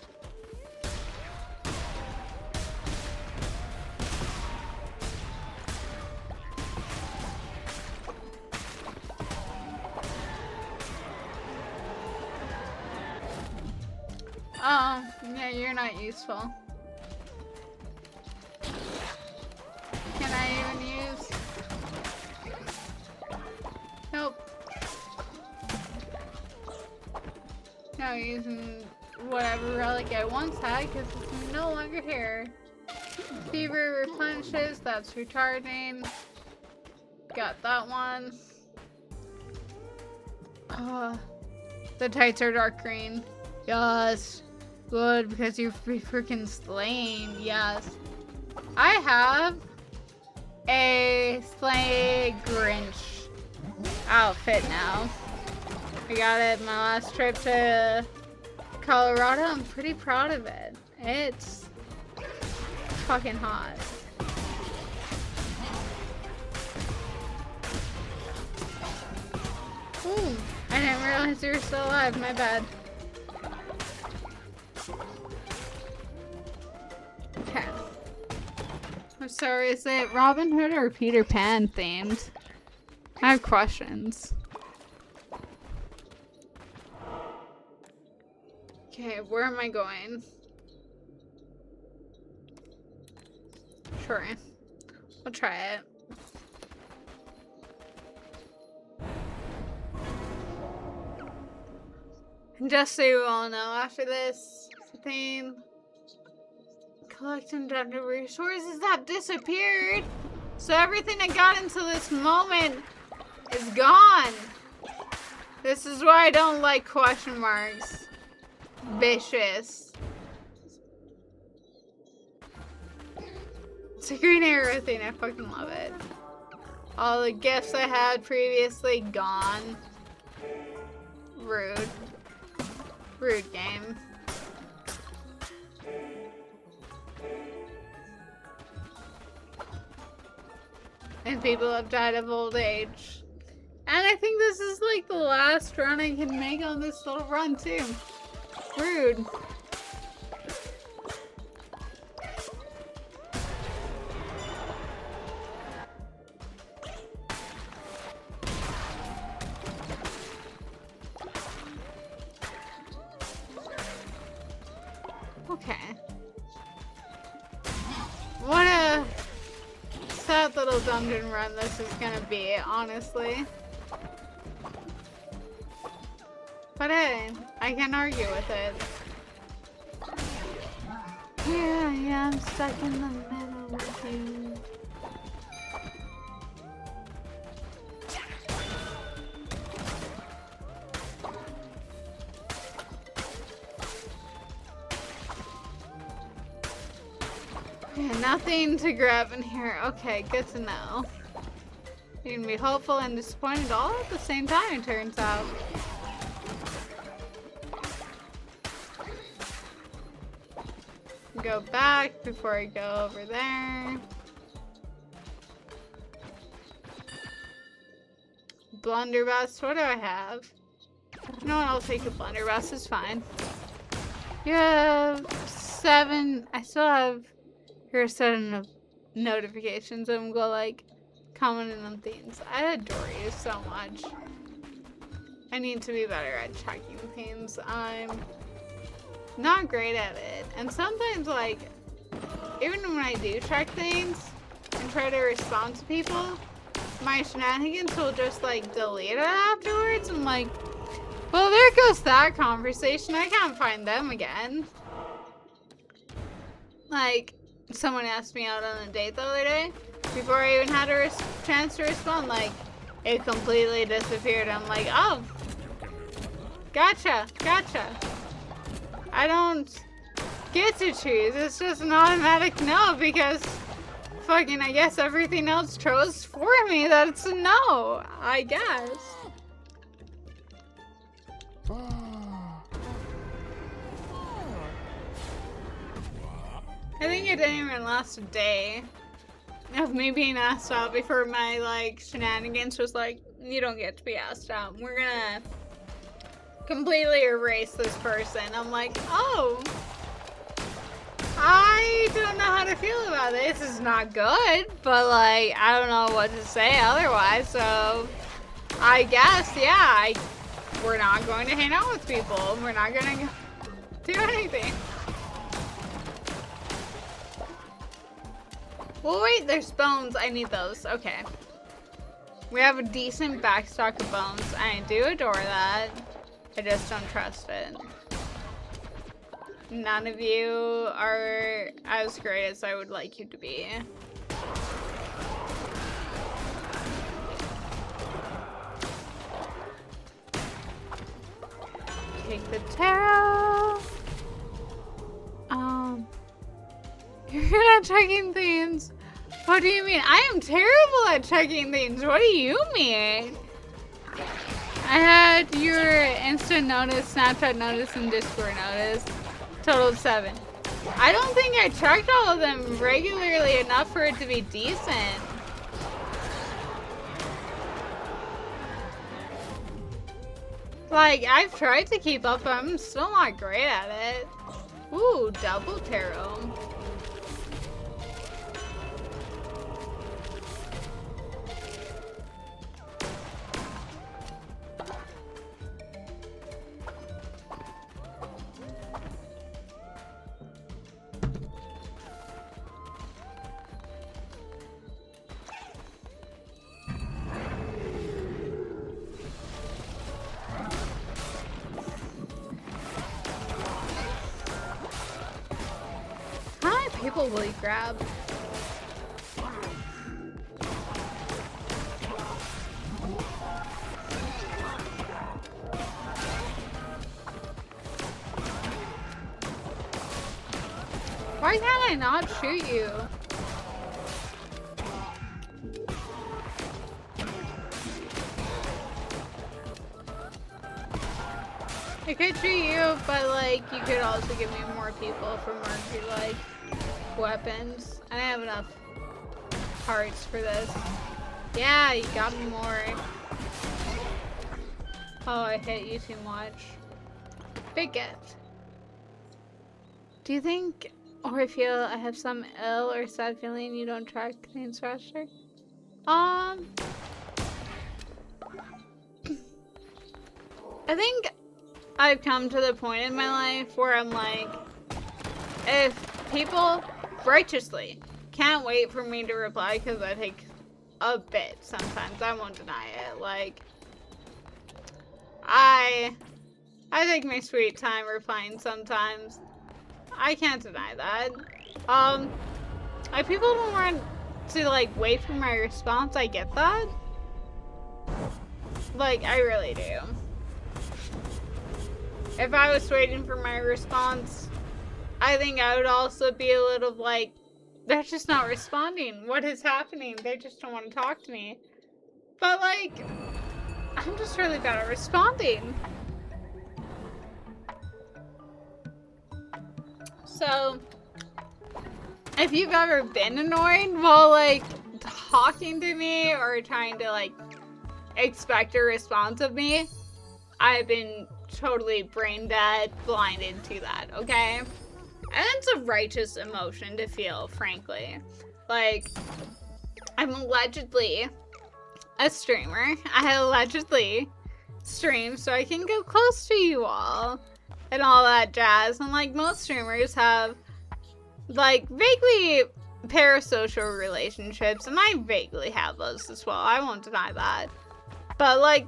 Oh, yeah, you're not useful. Can I even use? Nope. No, using whatever relic I once had because it's no longer here. Fever replenishes, that's recharging. Got that one. The tights are dark green. Yes. Good, because you're freaking slain. Yes. I have a Slay Grinch outfit now. I got it my last trip to Colorado. I'm pretty proud of it. It's fucking hot. Ooh, I didn't realize you were still alive. My bad. Okay. I'm sorry, is it Robin Hood or Peter Pan themed? I have questions. Okay, where am I going? Sure. We'll try it. And just so you all know, after this thing, collecting dungeon resources have disappeared. So everything I got until this moment is gone. This is why I don't like question marks. Vicious. It's a green arrow thing. I fucking love it. All the gifts I had previously gone. Rude. Rude game. And people have died of old age. And I think this is like the last run I can make on this little run too. Rude. Okay. What a sad little dungeon run this is gonna be, honestly. But hey, I can't argue with it. Here I am, stuck in the middle with you. Yeah, nothing to grab in here. Okay, good to know. You can be hopeful and disappointed all at the same time, it turns out. Go back before I go over there. Blunderbuss, what do I have? No, I'll take a blunderbuss, it's fine. You have 7, I still have your 7 notifications. I'm gonna like commenting on things. I adore you so much. I need to be better at checking things. I'm not great at it. And sometimes, like, even when I do check things and try to respond to people, my shenanigans will just, like, delete it afterwards. I'm like, well, there goes that conversation. I can't find them again. Like, someone asked me out on a date the other day. Before I even had a chance to respond, like, it completely disappeared. I'm like, oh, gotcha. I don't get to choose. It's just an automatic no because fucking I guess everything else chose for me that it's a no. I guess. I think it didn't even last a day of me being asked out before my like shenanigans was like, you don't get to be asked out. We're gonna completely erase this person. I'm like, oh, I don't know how to feel about this. This is not good, but like, I don't know what to say otherwise. So I guess, yeah, we're not going to hang out with people. We're not going to do anything. Well, wait, there's bones. I need those. Okay. We have a decent backstock of bones. I do adore that. I just don't trust it. None of you are as great as I would like you to be. Take the tarot. You're good at checking things. What do you mean? I am terrible at checking things. What do you mean? I had your instant notice, Snapchat notice, and Discord notice. Total of 7. I don't think I checked all of them regularly enough for it to be decent. Like, I've tried to keep up, but I'm still not great at it. Ooh, double tarot. People will grab. Why can't I not shoot you? I could shoot you, but like you could also give me more people for mercy like weapons. I don't have enough parts for this. Yeah, you got me more. Oh, I hit you too much. Big gift. Do you think or feel I have some ill or sad feeling you don't track things faster? I think I've come to the point in my life where I'm like, if people righteously can't wait for me to reply because I take a bit sometimes, I won't deny it. Like, I take my sweet time replying sometimes. I can't deny that. If people don't want to like wait for my response, I get that. Like, I really do. If I was waiting for my response, I think I would also be a little like, they're just not responding. What is happening? They just don't want to talk to me. But like, I'm just really bad at responding. So, if you've ever been annoyed while like talking to me or trying to like expect a response of me, I've been totally brain dead, blinded to that, okay? And it's a righteous emotion to feel, frankly. Like, I'm allegedly a streamer. I allegedly stream so I can go close to you all and all that jazz. And like most streamers have like vaguely parasocial relationships, and I vaguely have those as well. I won't deny that. But like,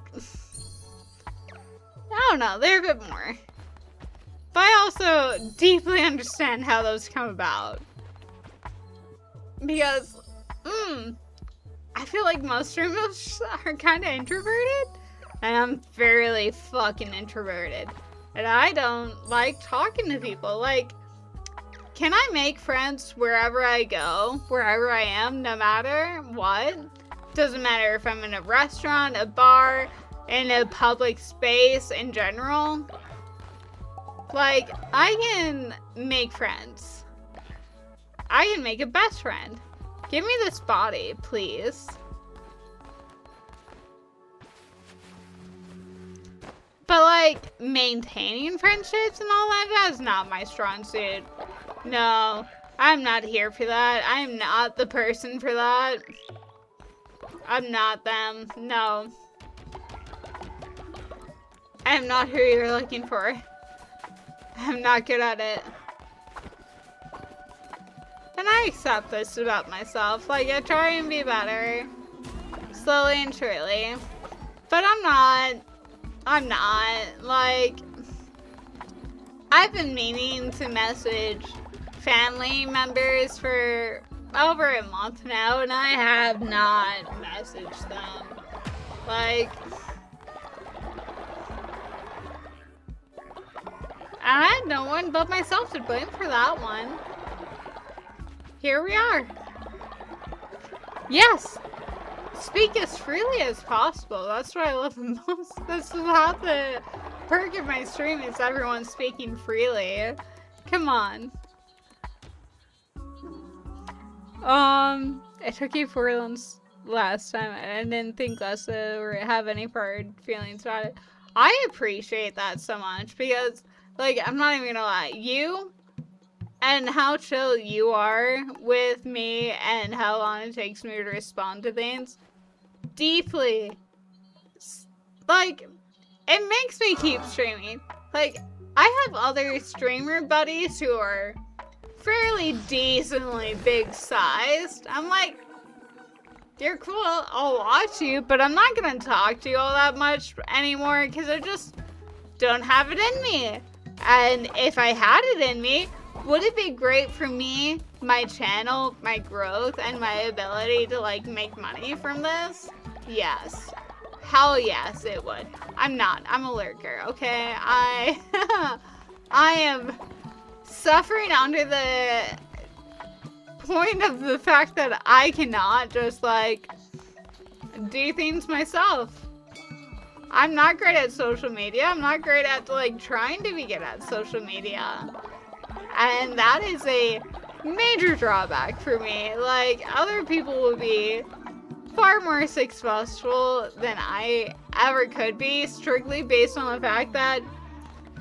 I don't know, they're a bit more. But I also deeply understand how those come about. Because, I feel like most streamers are kind of introverted. And I'm fairly fucking introverted. And I don't like talking to people. Like, can I make friends wherever I go? Wherever I am, no matter what? Doesn't matter if I'm in a restaurant, a bar, in a public space in general. Like, I can make friends. I can make a best friend. Give me this body, please. But like, maintaining friendships and all that is not my strong suit. No, I'm not here for that. I'm not the person for that. I'm not them. No. I am not who you're looking for. I'm not good at it. And I accept this about myself. Like, I try and be better. Slowly and surely. But I'm not. Like, I've been meaning to message family members for over a month now, and I have not messaged them. Like, I had no one but myself to blame for that one. Here we are. Yes! Speak as freely as possible. That's what I love the most. This is how the perk of my stream is everyone speaking freely. Come on. It took you 4 months last time. I didn't think less or have any hard feelings about it. I appreciate that so much because, like, I'm not even gonna lie. You and how chill you are with me and how long it takes me to respond to things. Deeply. Like, it makes me keep streaming. Like, I have other streamer buddies who are fairly decently big sized. I'm like, you're cool, I'll watch you, but I'm not gonna talk to you all that much anymore because I just don't have it in me. And if I had it in me, would it be great for me, my channel, my growth, and my ability to, like, make money from this? Yes. Hell yes, it would. I'm not. I'm a lurker, okay? I am suffering under the point of the fact that I cannot just, like, do things myself. I'm not great at social media. I'm not great at, like, trying to be good at social media. And that is a major drawback for me. Like, other people would be far more successful than I ever could be, strictly based on the fact that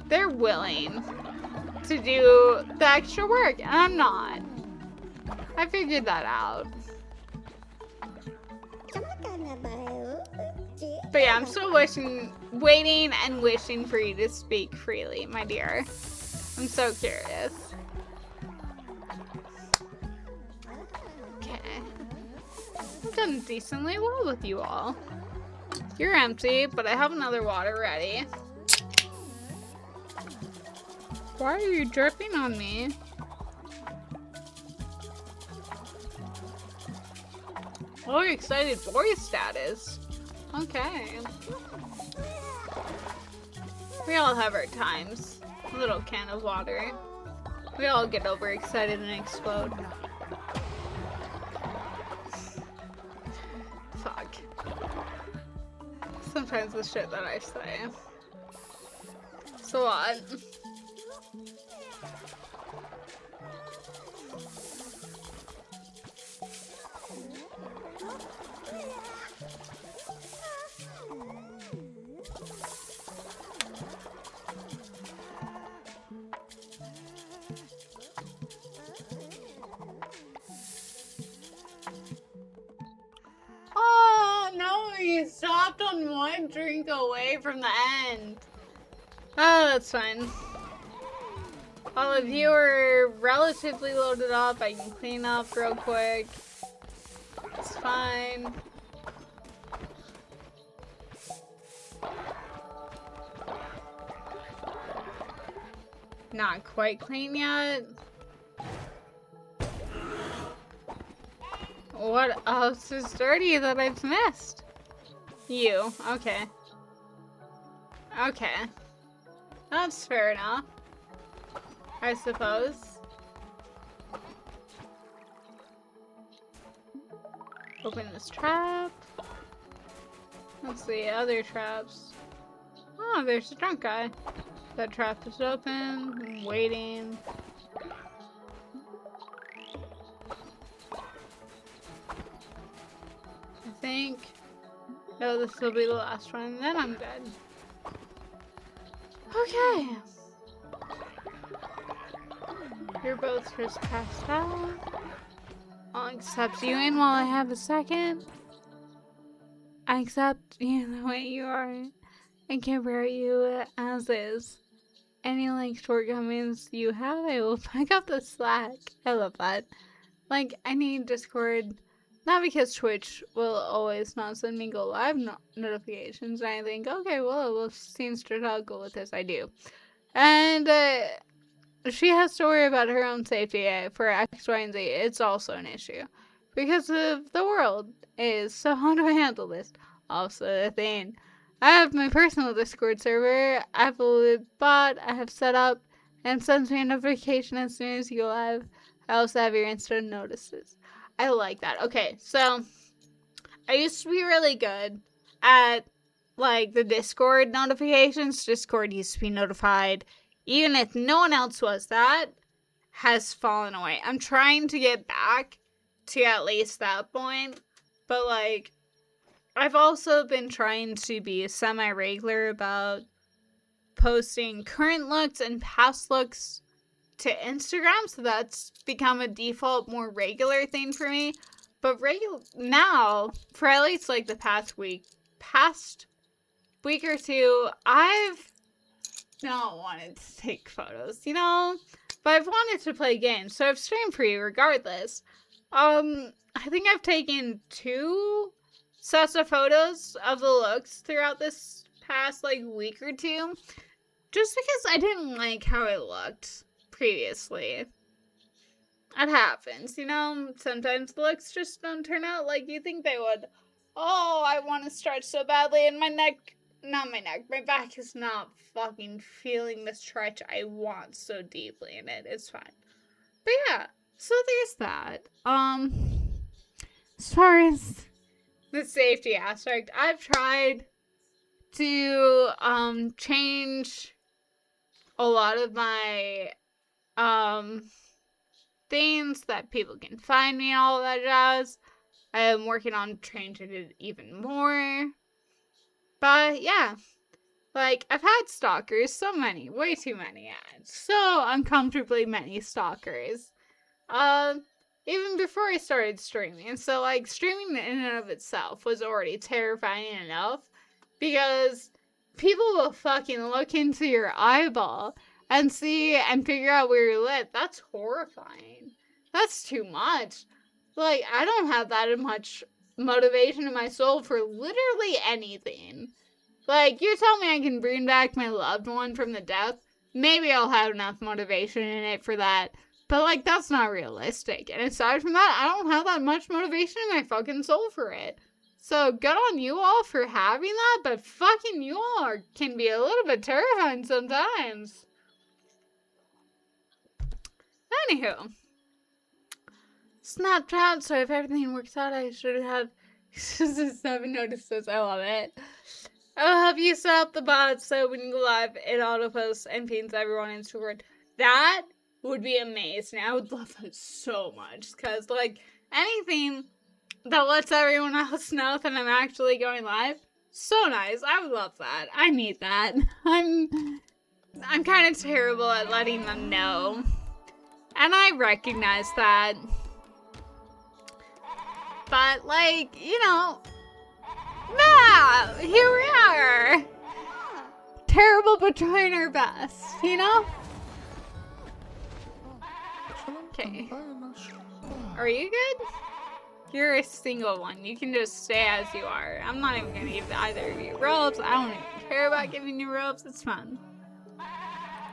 they're willing to do the extra work, and I'm not. I figured that out. But yeah, I'm still waiting and wishing for you to speak freely, my dear. I'm so curious. Okay. I've done decently well with you all. You're empty, but I have another water ready. Why are you dripping on me? Oh, excited boy status. Okay. We all have our times. A little can of water. We all get overexcited and explode. Fuck. Sometimes the shit that I say. It's a lot. Oh, no, you stopped on one drink away from the end. Oh, that's fine. All of you are relatively loaded up. I can clean up real quick. It's fine. Not quite clean yet. What else is dirty that I've missed? You. Okay. Okay. That's fair enough, I suppose. Open this trap. Let's see, other traps. Oh, there's a drunk guy. That trap is open. I'm waiting. I think. No, this will be the last one, and then I'm good. Okay. You're both just passed out. I'll accept you in while I have a second. I accept you the way you are. I care about you as is. Any, like, shortcomings you have, I will pick up the slack. I love that. Like, I need Discord, not because Twitch will always not send me go live notifications, and I think, okay, well, it seems to struggle with this. I do. And, she has to worry about her own safety for X, Y, and Z. It's also an issue. Because of the world is, so how do I handle this? Also the thing. I have my personal Discord server. I have a bot I have set up and sends me a notification as soon as you go live. I also have your instant notices. I like that. Okay, so I used to be really good at, like, the Discord notifications. Discord used to be notified even if no one else was. That has fallen away. I'm trying to get back to at least that point, but, like, I've also been trying to be semi-regular about posting current looks and past looks to Instagram, so that's become a default, more regular thing for me. But now, for at least, like, the past week or two, I've not wanted to take photos, you know? But I've wanted to play games, so I've streamed for you regardless. I think I've taken 2 sets of photos of the looks throughout this past, like, week or two. Just because I didn't like how it looked previously. It happens, you know? Sometimes the looks just don't turn out like you think they would. Oh, I want to stretch so badly, and my back is not fucking feeling the stretch I want so deeply in it. It's fine. But yeah, so there's that. As far as the safety aspect, I've tried to, change a lot of my, things that people can find me, all that jazz. I am working on changing it even more. But yeah, like, I've had stalkers, so many, way too many, so uncomfortably many stalkers. Even before I started streaming. So, like, streaming in and of itself was already terrifying enough, because people will fucking look into your eyeball and see and figure out where you live. That's horrifying. That's too much. Like, I don't have that much motivation in my soul for literally anything. Like, you tell me I can bring back my loved one from the death, maybe I'll have enough motivation in it for that. But, like, that's not realistic. And aside from that, I don't have that much motivation in my fucking soul for it. So, good on you all for having that, but fucking you all can be a little bit terrifying sometimes. Anywho. Snapchat, so if everything works out, I should have 7 notices. I love it. I'll have you set up the bot so when you go live, it auto-posts and pings everyone in Discord. That would be amazing. I would love that so much. Because, like, anything that lets everyone else know that I'm actually going live, so nice. I would love that. I need that. I'm kind of terrible at letting them know. And I recognize that. But, like, you know, nah, here we are. Terrible, but trying our best, you know? Okay. Are you good? You're a single one. You can just stay as you are. I'm not even gonna give either of you robes. I don't even care about giving you robes. It's fun.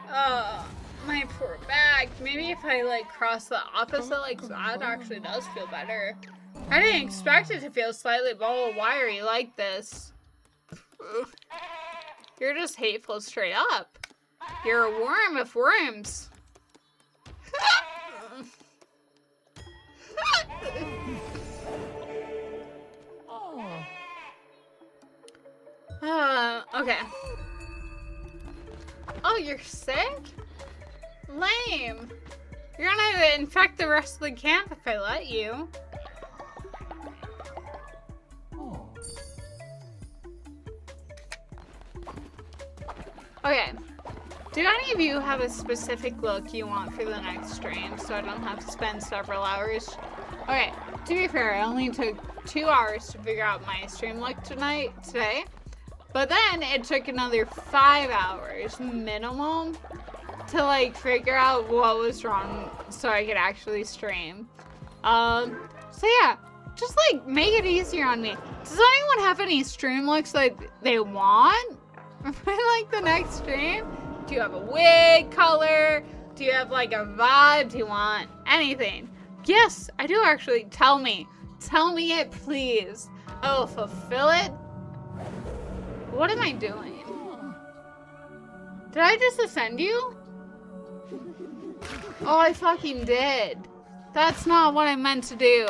Oh, my poor back. Maybe if I, like, cross the opposite, like, that actually does feel better. I didn't expect it to feel slightly wiry like this. You're just hateful straight up. You're a worm of worms. Okay. Oh, you're sick? Lame. You're gonna infect the rest of the camp if I let you. Okay, do any of you have a specific look you want for the next stream so I don't have to spend several hours? Okay, to be fair, I only took 2 hours to figure out my stream look today, but then it took another 5 hours minimum to, like, figure out what was wrong so I could actually stream. So yeah, just, like, make it easier on me. Does anyone have any stream looks that they want for, like, the next stream? Do you have a wig color? Do you have, like, a vibe? Do you want anything? Yes, I do actually. Tell me. Tell me it, please. I will fulfill it. What am I doing? Did I just offend you? Oh, I fucking did. That's not what I meant to do.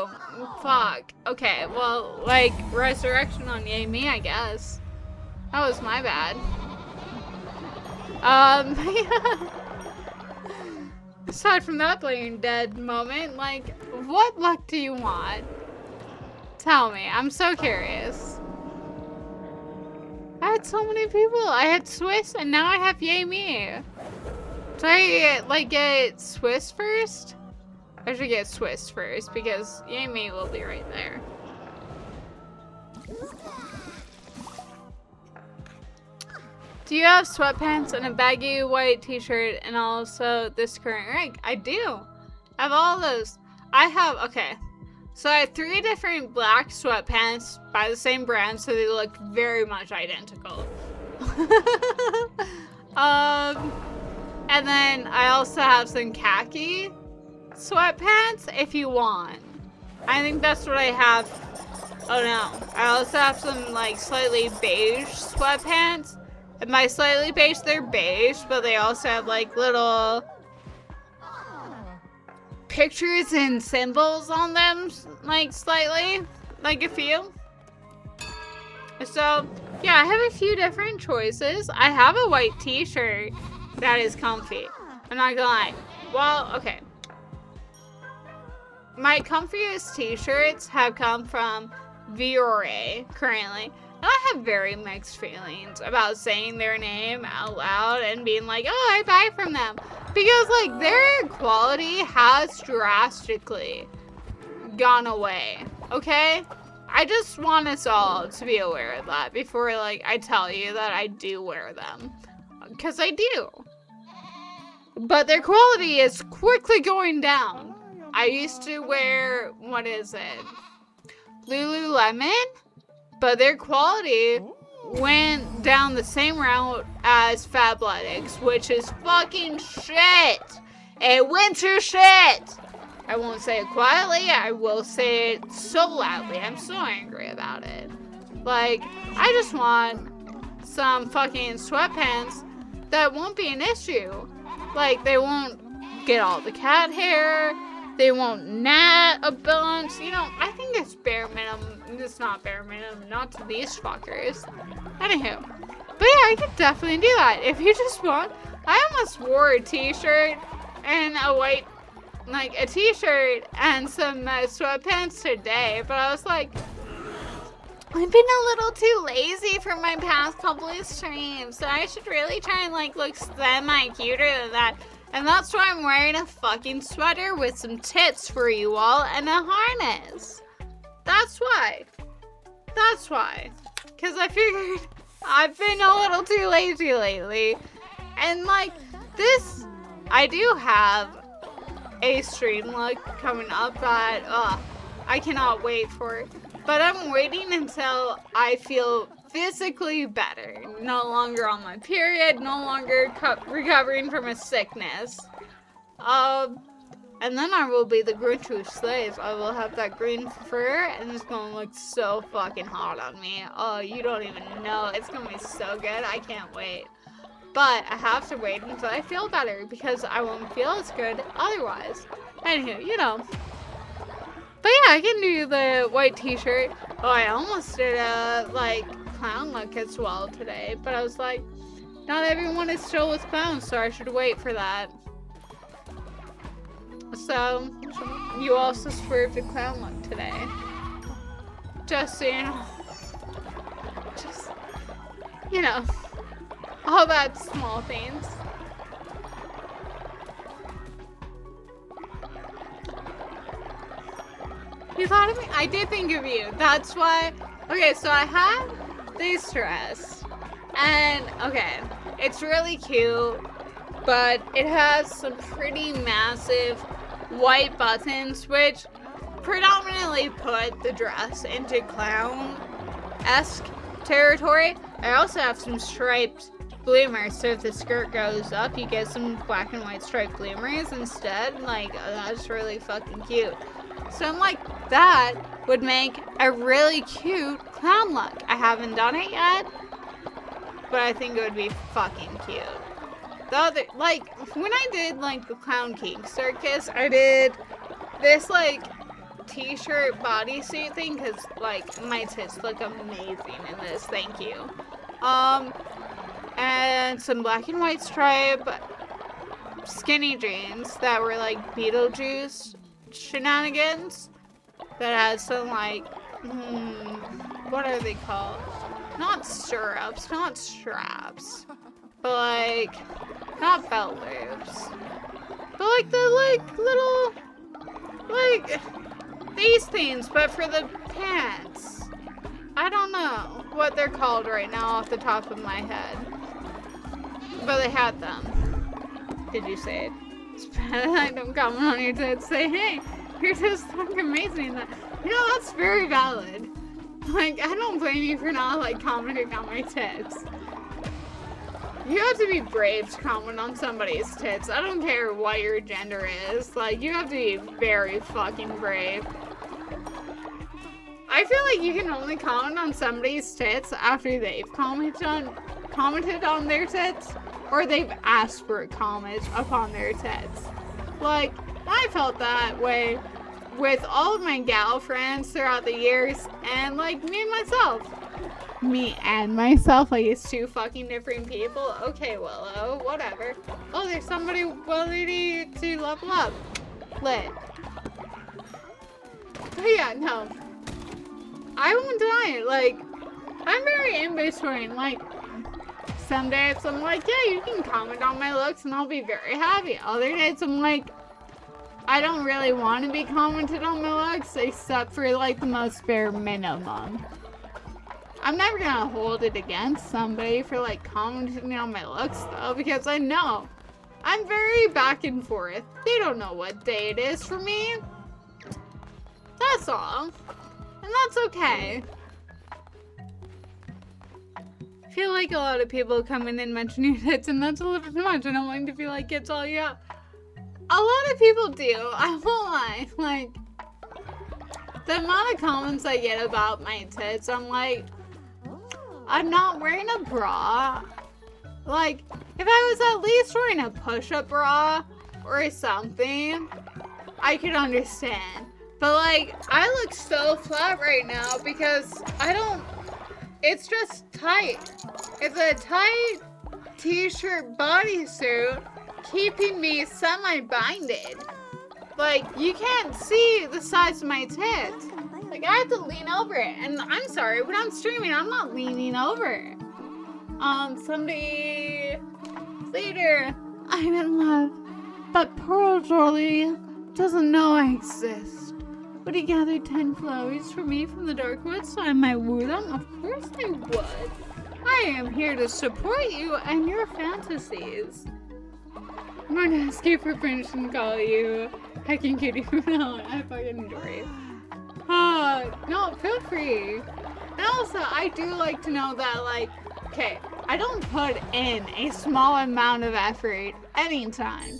Fuck. Okay, well, like, resurrection on Yay Me, I guess. That was my bad. Aside from that playing dead moment, like, what luck do you want? Tell me, I'm so curious. I had so many people. I had Swiss and now I have Yay Me. Do I, like, get Swiss first? I should get Swiss first because Yay Me will be right there. Do you have sweatpants and a baggy white t-shirt and also this current rank? I do. I have all those. I have, okay. So I have 3 different black sweatpants by the same brand, so they look very much identical. And then I also have some khaki sweatpants if you want. I think that's what I have. Oh no. I also have some like slightly beige sweatpants. And by slightly beige, they're beige, but they also have like little pictures and symbols on them, like slightly, like a few. So yeah, I have a few different choices. I have a white t-shirt that is comfy. I'm not gonna lie. Well, okay. My comfiest t-shirts have come from Viore currently. And I have very mixed feelings about saying their name out loud and being like, oh, I buy from them. Because, like, their quality has drastically gone away, okay? I just want us all to be aware of that before, like, I tell you that I do wear them. Because I do. But their quality is quickly going down. I used to wear, what is it? Lululemon? But their quality went down the same route as Fabletics, which is fucking shit. And winter shit. I won't say it quietly. I will say it so loudly. I'm so angry about it. Like, I just want some fucking sweatpants that won't be an issue. Like, they won't get all the cat hair. They won't gnat a bunch. You know, I think it's bare minimum. It's not bare minimum, not to these fuckers. Anywho. But yeah, I could definitely do that. If you just want. I almost wore a t-shirt and a white, like a t-shirt and some sweatpants today. But I was like, I've been a little too lazy for my past couple of streams. So I should really try and like look semi-cuter than that. And that's why I'm wearing a fucking sweater with some tits for you all and a harness. That's why. That's why. Because I figured I've been a little too lazy lately. And like this, I do have a stream look coming up that I cannot wait for. But I'm waiting until I feel physically better. No longer on my period, no longer recovering from a sickness. And then I will be the Grinch who slays. I will have that green fur and it's gonna look so fucking hot on me. Oh, you don't even know. It's gonna be so good. I can't wait. But I have to wait until I feel better because I won't feel as good otherwise. Anywho, you know. But yeah, I can do the white t-shirt. Oh, I almost did a, like, clown look as well today. But I was like, not everyone is chill with clowns, so I should wait for that. So, you also swerved a clown look today. Just so you know. Just, you know. All that small things. You thought of me? I did think of you. That's why. Okay, so I have this dress. And, okay, it's really cute. But it has some pretty massive white buttons, which predominantly put the dress into clown-esque territory. I also have some striped bloomers, so if the skirt goes up, you get some black and white striped bloomers instead. Like, that's really fucking cute. So I'm like, that would make a really cute clown look. I haven't done it yet, but I think it would be fucking cute. The other, like, when I did, like, the Clown King Circus, I did this, like, t-shirt bodysuit thing, because, like, my tits look amazing in this, thank you. And some black and white stripe skinny jeans that were, like, Beetlejuice shenanigans, that had some, like, what are they called? Not stirrups, not straps, but, like, not belt loops, but, like, the, like, little, like, these things, but for the pants. I don't know what they're called right now off the top of my head, but they had them. Did you say it? I don't comment on your tits. Say, hey, your tits look amazing. You know, that's very valid. Like, I don't blame you for not, like, commenting on my tits. You have to be brave to comment on somebody's tits. I don't care what your gender is. Like, you have to be very fucking brave. I feel like you can only comment on somebody's tits after they've commented on their tits, or they've asked for a comment upon their tits. Like, I felt that way with all of my gal friends throughout the years, and like me and myself. Me and myself, like it's two fucking different people. Okay, Willow, whatever. Oh, there's somebody willing to level up. Lit. But yeah, no. I won't deny it. Like, I'm very in between. Like, some days I'm like, yeah, you can comment on my looks and I'll be very happy. Other days I'm like, I don't really want to be commented on my looks except for like the most bare minimum. I'm never gonna hold it against somebody for like commenting on my looks though, because I know I'm very back and forth. They don't know what day it is for me. That's all. And that's okay. I feel like a lot of people come in and mention your tits, and that's a little too much. I don't want to feel like it's all you have. A lot of people do. I won't lie. Like, the amount of comments I get about my tits, I'm like, I'm not wearing a bra. Like, if I was at least wearing a push-up bra or something, I could understand. But like, I look so flat right now because it's just tight. It's a tight t-shirt bodysuit keeping me semi-binded. Like, you can't see the size of my tits. Like, I have to lean over it. And I'm sorry, when I'm streaming, I'm not leaning over. Somebody later, I'm in love. But poor Jolie doesn't know I exist. Would he gather 10 flowers for me from the dark woods so I might woo them? Of course I would. I am here to support you and your fantasies. I'm going to ask you for permission to call you Heckin' Cutie from now on. I fucking adore you. No, feel free. And also, I do like to know that, like, okay, I don't put in a small amount of effort anytime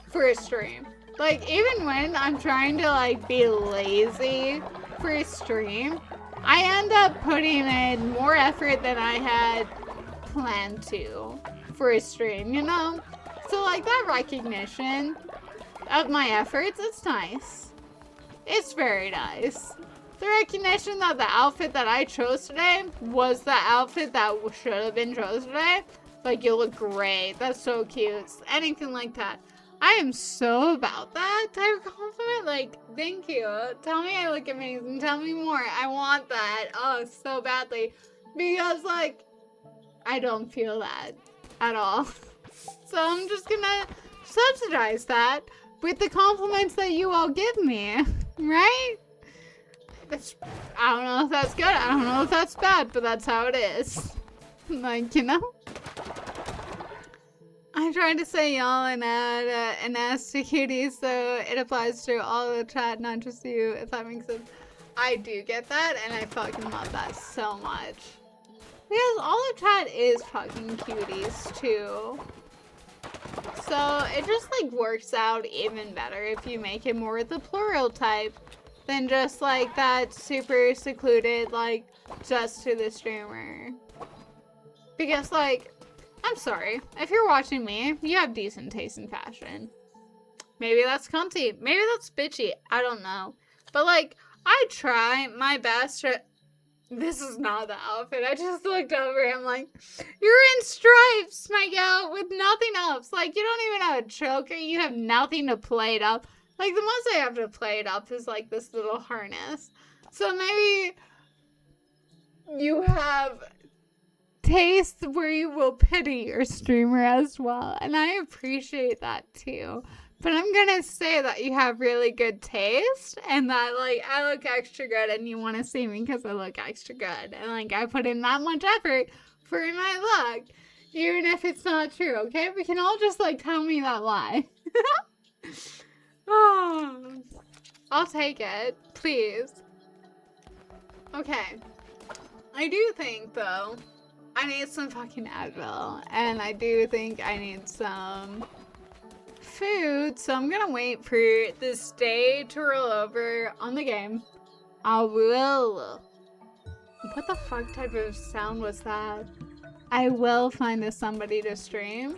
for a stream. Like, even when I'm trying to, like, be lazy for a stream, I end up putting in more effort than I had planned to for a stream, you know? So, like, that recognition of my efforts, it's nice. It's very nice. The recognition that the outfit that I chose today was the outfit that should have been chosen today. Like, you look great. That's so cute. Anything like that. I am so about that type of compliment. Like, thank you. Tell me I look amazing. Tell me more. I want that. Oh, so badly. Because, like, I don't feel that at all. So I'm just gonna subsidize that with the compliments that you all give me. Right? I don't know if that's good. I don't know if that's bad, but that's how it is. Like, you know? I tried to say y'all and add an S to cuties, so it applies to all the chat, not just you, if that makes sense. I do get that, and I fucking love that so much. Because all the chat is fucking cuties, too. So it just, like, works out even better if you make it more the plural type than just, like, that super secluded, like, just to the streamer. Because, like, I'm sorry. If you're watching me, you have decent taste in fashion. Maybe that's cunty. Maybe that's bitchy. I don't know. But, like, I try my best to... This is not the outfit. I just looked over and I'm like, you're in stripes, my gal, with nothing else. Like, you don't even have a choker. You have nothing to play it up. Like, the most I have to play it up is, like, this little harness. So maybe you have taste where you will pity your streamer as well. And I appreciate that, too. But I'm gonna say that you have really good taste and that, like, I look extra good and you want to see me because I look extra good. And, like, I put in that much effort for my look. Even if it's not true, okay? We can all just, like, tell me that lie. Oh, I'll take it. Please. Okay. I do think, though, I need some fucking Advil. And I do think I need some food. So I'm gonna wait for this day to roll over on the game. I will. What the fuck type of sound was that? I will find us somebody to stream.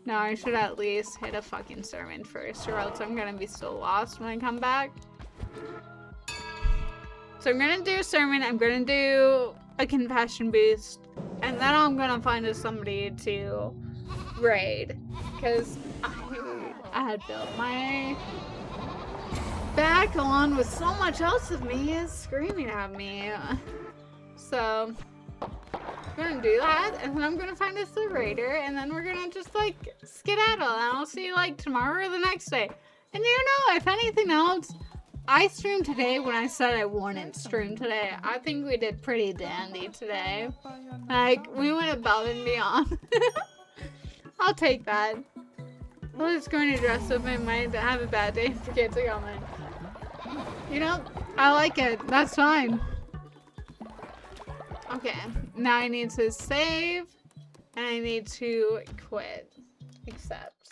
No, I should at least hit a fucking sermon first, or else I'm gonna be so lost when I come back. So I'm gonna do a sermon, I'm gonna do a confession boost, and then I'm gonna find us somebody to raid. Because I had built my back on with so much else of me is screaming at me. So I'm gonna do that, and then I'm gonna find us a raider, and then we're gonna just like skedaddle, and I'll see you like tomorrow or the next day. And you know, if anything else, I streamed today when I said I wouldn't stream today. I think we did pretty dandy today. Like, we went above and beyond. I'll take that. I'm just going to dress up and might have a bad day and forget to comment. You know, I like it. That's fine. Okay, now I need to save, and I need to quit. Accept.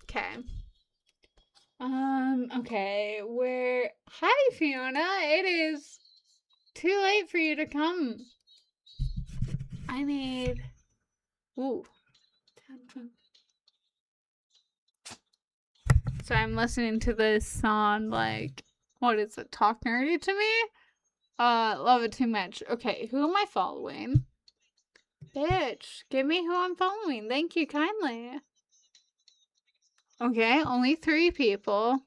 Okay. Okay, hi Fiona, it is too late for you to come. I need, ooh. So I'm listening to this song, like, what is it, Talk Nerdy to me? Love it too much. Okay, who am I following? Bitch, give me who I'm following. Thank you kindly. Okay, only 3 people.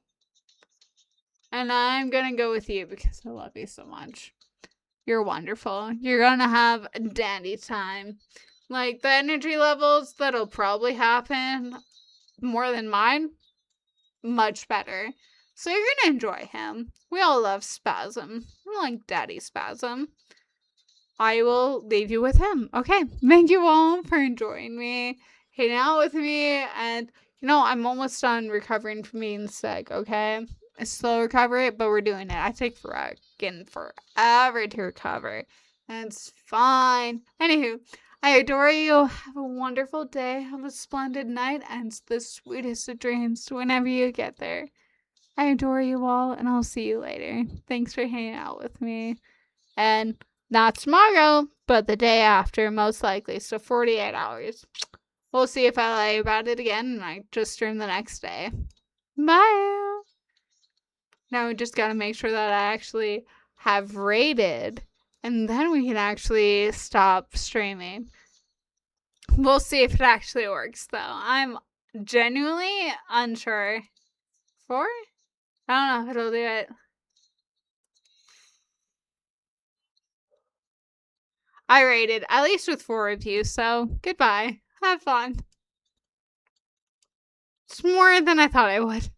And I'm gonna go with you because I love you so much. You're wonderful. You're gonna have a dandy time. Like, the energy levels that'll probably happen more than mine, much better. So you're gonna enjoy him. We all love Spasm. I like Daddy Spasm. I will leave you with him. Okay, thank you all for enjoying me, hanging out with me, and you know, I'm almost done recovering from being sick, okay? A slow recovery, but we're doing it. I take fucking forever to recover, and it's fine. Anywho, I adore you. Have a wonderful day. Have a splendid night, and the sweetest of dreams whenever you get there. I adore you all, and I'll see you later. Thanks for hanging out with me. And not tomorrow, but the day after, most likely. So 48 hours. We'll see if I lie about it again, and I just stream the next day. Bye! Now we just gotta make sure that I actually have rated, and then we can actually stop streaming. We'll see if it actually works, though. I'm genuinely unsure. 4? I don't know if it'll do it. I rated, at least with 4 of you, so goodbye. Have fun. It's more than I thought I would.